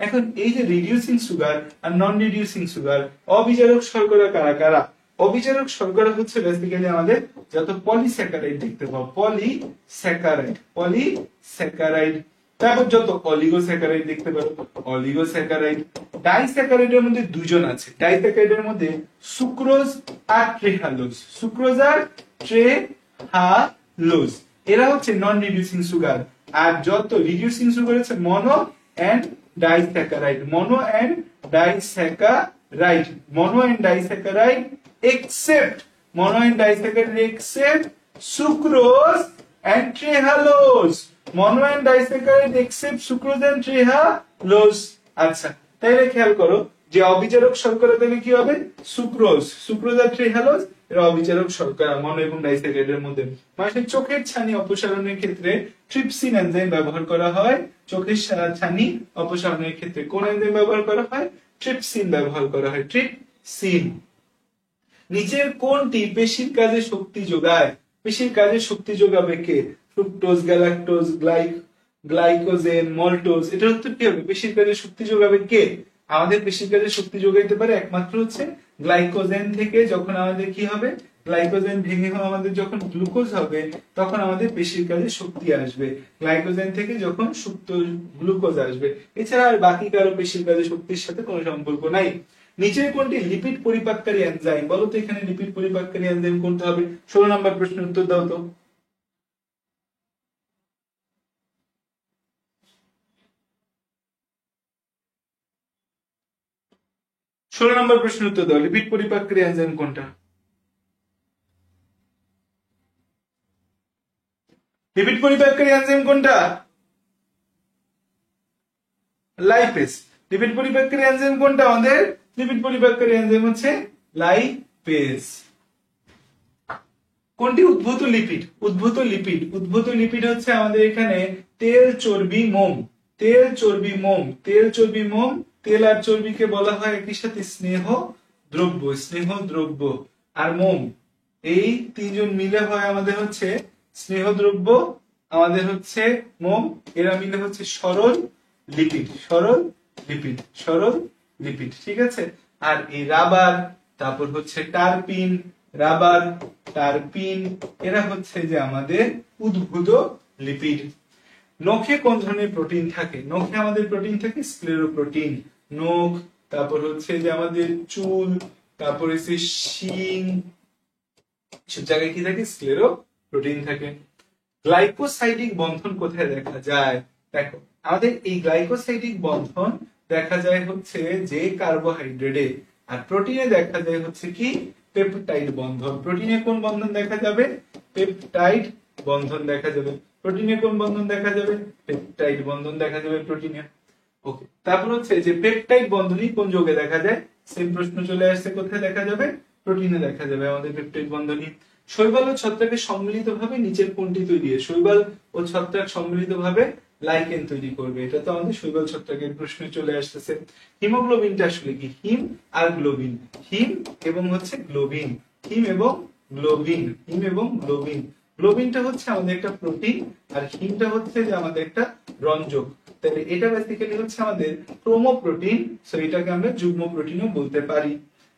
এখন এই যে রিডিউসিং সুগার আর নন রিডিউসিং সুগার, অবিজারক শর্করা কারা কারা? অবিজারক শর্করা হচ্ছে বেসিক্যালি আমাদের যত পলিস্যাকারাইড দেখতে পাবো, পলিস্যাকারাইড, পলিস্যাকারাইড। তারপর যত অলিগোস্যাকারাইড দেখতে পারো, অলিগোস্যাকারাইড। ডাইস্যাকারাইডের মধ্যে দুজন আছে, ডাইস্যাকারাইডের মধ্যে সুক্রোজ আর ট্রেহালোজ, সুক্রোজ আর ট্রেহালোজ, এরা হচ্ছে নন রিডিউসিং সুগার। আর যত রিডিউসিং সুগার হচ্ছে mono and disaccharide, mono and disaccharide, mono and disaccharide except mono and disaccharide except sucrose and trehalose, mono and disaccharide except sucrose and trehalose। আচ্ছা, তাইলে খেয়াল করো যে অবিচারক শর্করা তাহলে কি হবে? সুক্রোজ, সুক্রোজ আর ট্রেহালোজ এরা অবিচারক শর্করা মনো এবং ডাইস্যাকারাইডের মধ্যে। মানুষের চোখের ছানি অপসারণের ক্ষেত্রে ট্রিপসিন এনজাইম ব্যবহার করা হয়, চোখের ছানি অপসারণের ক্ষেত্রে কোন এনজাইম ব্যবহার করা হয়? ট্রিপসিন ব্যবহার করা হয়, ট্রিপসিন। নিচের কোনটি পেশির কাজে শক্তি যোগায়? পেশির কাজে শক্তি যোগাবে কে? Fructose, galactose, glycogen, maltose. এটার উত্তর কি হবে? পেশির কাজে শক্তি যোগাবে কে? আমাদের পেশির কাজে শক্তি যোগাইতে পারে একমাত্র হচ্ছে গ্লাইকোজেন থেকে। যখন আমাদের কি হবে? গ্লাইকোজেন ভেঙে আমাদের যখন গ্লুকোজ হবে তখন আমাদের পেশির কাজে শক্তি আসবে, গ্লাইকোজেন থেকে যখন সুপ্ত গ্লুকোজ আসবে। এছাড়া আর বাকি কারো পেশির কাজে শক্তির সাথে কোনো সম্পর্ক নাই। নিচের কোনটি লিপিড পরিপাককারী এনজাইম? বলো তো এখানে লিপিড পরিপাককারী এনজাইম কোনটা হবে? 16 নম্বর প্রশ্নের উত্তর দাও তো। 16 নম্বর প্রশ্নের উত্তর দাও, লিপিড পরিপাককারী এনজাইম কোনটা? লিপিড পরিপাককারী এনজাইম কোনটা? লাইপেজ। লিপিড পরিপাককারী এনজাইম কোনটা আমাদের? লিপিড পরিপাককারী এনজাইম হচ্ছে লাইপেজ। কোনটি উদ্ভূত লিপিড? উদ্ভূত লিপিড, উদ্ভূত লিপিড হচ্ছে আমাদের এখানে তেল, চর্বি, মোম, তেল, চর্বি, মোম, তেল, চর্বি, মোম। তেল আর চর্বিকে বলা হয় একই সাথে স্নেহ দ্রব্য, স্নেহ দ্রব্য। আর মোম, এই তিনজন মিলে হয় আমাদের হচ্ছে স্নেহ দ্রব্য, আমাদের হচ্ছে মোম, এরা মিলে হচ্ছে সরল লিপিড, সরল লিপিড, সরল লিপিড। ঠিক আছে। আর এই রাবার, তারপর হচ্ছে টারপিন, রাবার, টারপিন, এরা হচ্ছে যে আমাদের উদ্ভূত লিপিড। নখে কোন ধরনের প্রোটিন থাকে? নখে আমাদের প্রোটিন থাকে স্ক্লেরোপ্রোটিন, নখ, তারপর হচ্ছে যে আমাদের চুল, তারপর হচ্ছে শিং, সব জায়গায় কি থাকে? স্ক্লেরোপ্রোটিন থাকে। গ্লাইকোসাইডিক বন্ধন কোথায় দেখা যায়? দেখো, আমাদের এই গ্লাইকোসাইডিক বন্ধন দেখা যায় হচ্ছে যে কার্বোহাইড্রেটে, আর প্রোটিনে দেখা যায় হচ্ছে কি? পেপটাইড বন্ধন। প্রোটিনে কোন বন্ধন দেখা যাবে? পেপটাইড বন্ধন দেখা যাবে। প্রোটিনে কোন বন্ধন দেখা যাবে? পেপটাইড বন্ধন দেখা যাবে প্রোটিনে। ওকে, তারপর হচ্ছে যে পেপটাইড বন্ধনই কোন যৌগে দেখা যায়? সেম প্রশ্ন চলে আসছে, কোথায় দেখা যাবে? প্রোটিনে দেখা যাবে আমাদের পেপটাইড বন্ধনই। শৈবাল ও ছত্রাকের সম্মিলিতভাবে নিচের কোনটি তৈরি হয়? শৈবাল ও ছত্রাক সম্মিলিতভাবে লাইকেন তৈরি করবে। এটা তো আমাদের শৈবাল ছত্রাকের প্রশ্ন চলে আসতেছে। হিমোগ্লোবিনটা আসলে কি? হিম আর গ্লোবিন, হিম এবং হচ্ছে গ্লোবিন, হিম এবং গ্লোবিন, হিম এবং গ্লোবিন। গ্লোবিনটা হচ্ছে আমাদের একটা প্রোটিন আর হিমটা হচ্ছে যে আমাদের একটা রঞ্জক। তাহলে এটা বেসিক্যালি হচ্ছে আমাদের ক্রোমোপ্রোটিন, সো এটাকে আমরা যুগ্ম প্রোটিনও বলতে পারি।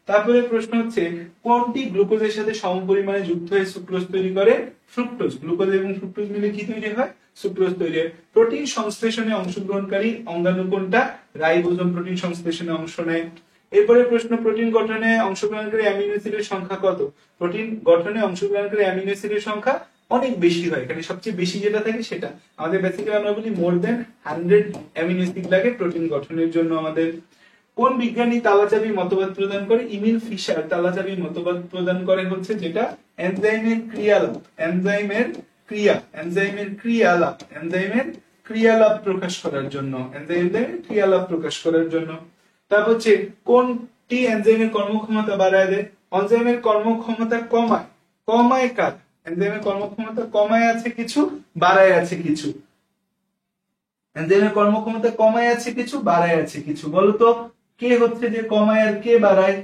তারপরে প্রশ্ন হচ্ছে কোনটি গ্লুকোজের সাথে সমপরিমাণে যুক্ত হয়ে সুক্রোজ তৈরি করে? ফ্রুক্টোজ। গ্লুকোজ এবং ফ্রুক্টোজ মিলে কি তৈরি হয়? সুক্রোজ তৈরি হয়। প্রোটিন সংশ্লেষণে অংশগ্রহণকারী অঙ্গাণু কোনটা? রাইবোজোম প্রোটিন সংশ্লেষণে অংশ নেয়। এরপরে প্রশ্ন প্রোটিন গঠনে অংশগ্রহণকারী অ্যামিনো অ্যাসিডের সংখ্যা কত? প্রোটিন গঠনে অংশগ্রহণকারী অ্যামিনো অ্যাসিডের সংখ্যা অনেক বেশি হয়, এখানে সবচেয়ে বেশি যেটা থাকে সেটা আমাদের বেসিক্যালি আমরা বলি মোর দেন 100 অ্যামিনো অ্যাসিড লাগে প্রোটিন গঠনের জন্য আমাদের। কোন বিজ্ঞানী তালাচাবি মতবাদ প্রদান করে? ইমিল ফিশার তালাচাবি মতবাদ প্রদান করে হচ্ছে যেটা এনজাইমের ক্রিয়ালাপ, এনজাইমের ক্রিয়ালাপ প্রকাশ করার জন্য, এনজাইমের ক্রিয়ালাপ প্রকাশ করার জন্য। তারপর হচ্ছে কোনটি এনজাইমের কর্মক্ষমতা বাড়ায় দেয়? এনজাইমের কর্মক্ষমতা কমায়। কমায় কার? এনজাইমের কর্মক্ষমতা কমায় আছে কিছু, বাড়ায় আছে কিছু। এনজাইমের কর্মক্ষমতা কমায় আছে কিছু, বাড়ায় আছে কিছু। বলতো কে হচ্ছে যে কমায় আর কে বাড়ায়?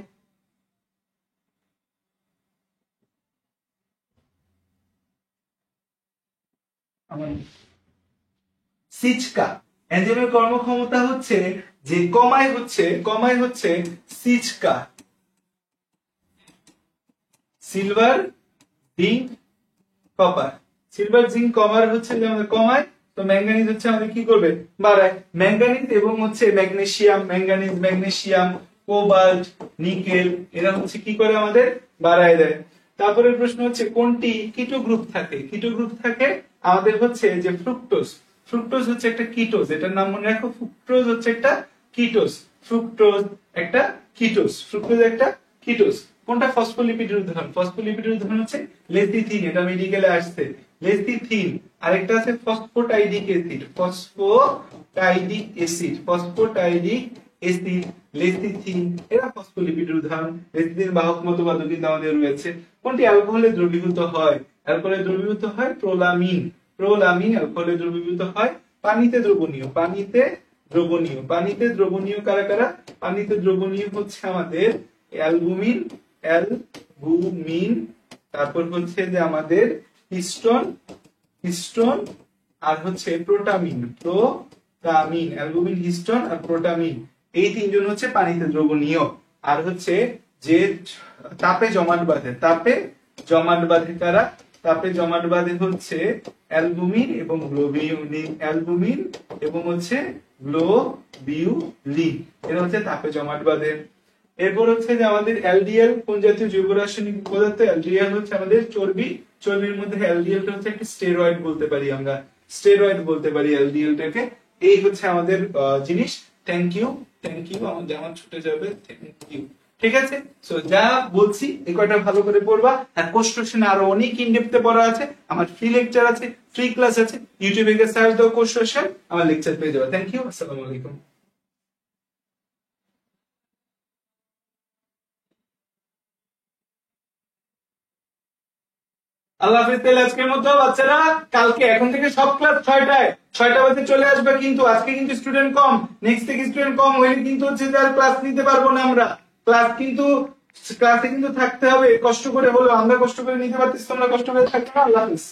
সিচকা। এনজাইমের কর্মক্ষমতা হচ্ছে যে কমায় হচ্ছে সিচকা, silver zinc copper. Silver zinc copper হচ্ছে যে আমাদের কমায়, তো ম্যাঙ্গানিজ হচ্ছে আমাদের কি করবে? বাড়ায়। ম্যাঙ্গানিজ এবং হচ্ছে ম্যাগনেসিয়াম, ম্যাগনেসিয়াম, কোবাল্ট, নিকেল এরা হচ্ছে কি করে আমাদের? বাড়ায় দেয়। তারপরে প্রশ্ন হচ্ছে কোনটি কিটো গ্রুপ থাকে? কিটো গ্রুপ থাকে আমাদের হচ্ছে যে ফ্রুক্টোজ। ফ্রুক্টোজ হচ্ছে একটা কিটোজ, এটার নাম মনে রাখো, ফ্রুক্টোজ হচ্ছে একটা কিটোজ। ফ্রুক্টোজ একটা কিটোজ, ফ্রুক্টোজ একটা কিটোজ। কোনটা ফসফোলিপিডের উদাহরণ? ফসফোলিপিডের উদাহরণ হচ্ছে লেসিথিন, এটা মেডিকেলে আসছে লেসিথিন। আরেকটা আছে ফসফোটাইডিক অ্যাসিড, লেসিথিন, এরা ফসফোলিপিডের উদাহরণ। লেসিথিন বাহক মতবাদও কিন্তু আমাদের রয়েছে। কোনটি অ্যালকোহলে দ্রবীভূত হয়? অ্যালকোহলে দ্রবীভূত হয় প্রোলামিন। অ্যালকোহলে দ্রবীভূত হয় পানিতে দ্রবণীয়, পানিতে দ্রবণীয় কারা কারা? পানিতে দ্রবণীয় হচ্ছে আমাদের অ্যালবুমিন, তারপর হচ্ছে যে আমাদের হিস্টোন আর হচ্ছে প্রোটামিন, অ্যালবুমিন, হিস্টোন আর প্রোটামিন, এই তিনজন হচ্ছে পানিতে দ্রবণীয়। আর হচ্ছে যে তাপে জমাট বাঁধে কারা? তাপে জমাট বাঁধে হচ্ছে অ্যালবুমিন এবং গ্লোবিউলিন, এরা হচ্ছে তাপে জমাট বাঁধে। এরপর হচ্ছে যে আমাদের এলডিএল কোন জাতীয় জৈব রাসায়নিক পদার্থ? এলডিএল হচ্ছে আমাদের চর্বি। চর্বির মধ্যে এলডিএলটা হচ্ছে একটা স্টেরয়েড বলতে পারি আমরা, এলডিএলটাকে। এই হচ্ছে আমাদের জিনিস। থ্যাংক ইউ, আমার ছুটে যাবে, থ্যাংক ইউ। ঠিক আছে, সো যা বলছি এই কয়টা ভালো করে পড়বা। আর কোশ্চেন আরো অনেক ইনডেপথে পড়া আছে, আমার ফ্রি লেকচার আছে, ফ্রি ক্লাস আছে, ইউটিউবে গিয়ে সার্চ দাও কোশ্চেন, আমার লেকচার পেয়ে যাবে। থ্যাংক ইউ, আসসালামু আলাইকুম। আল্লাহ হাফেজ। তাহলে আজকের মতো বাচ্চারা, কালকে এখন থেকে সব ক্লাস 6টা বাজে চলে আসবে, কিন্তু আজকে কিন্তু স্টুডেন্ট কম, নেক্সট থেকে স্টুডেন্ট কম হইলে কিন্তু হচ্ছে যে আর ক্লাস নিতে পারবো না আমরা। ক্লাসে কিন্তু থাকতে হবে, কষ্ট করে হলো, আমরা কষ্ট করে নিতে পারতেছি, তোমরা কষ্ট করে থাকতে না। আল্লাহ হাফেজ।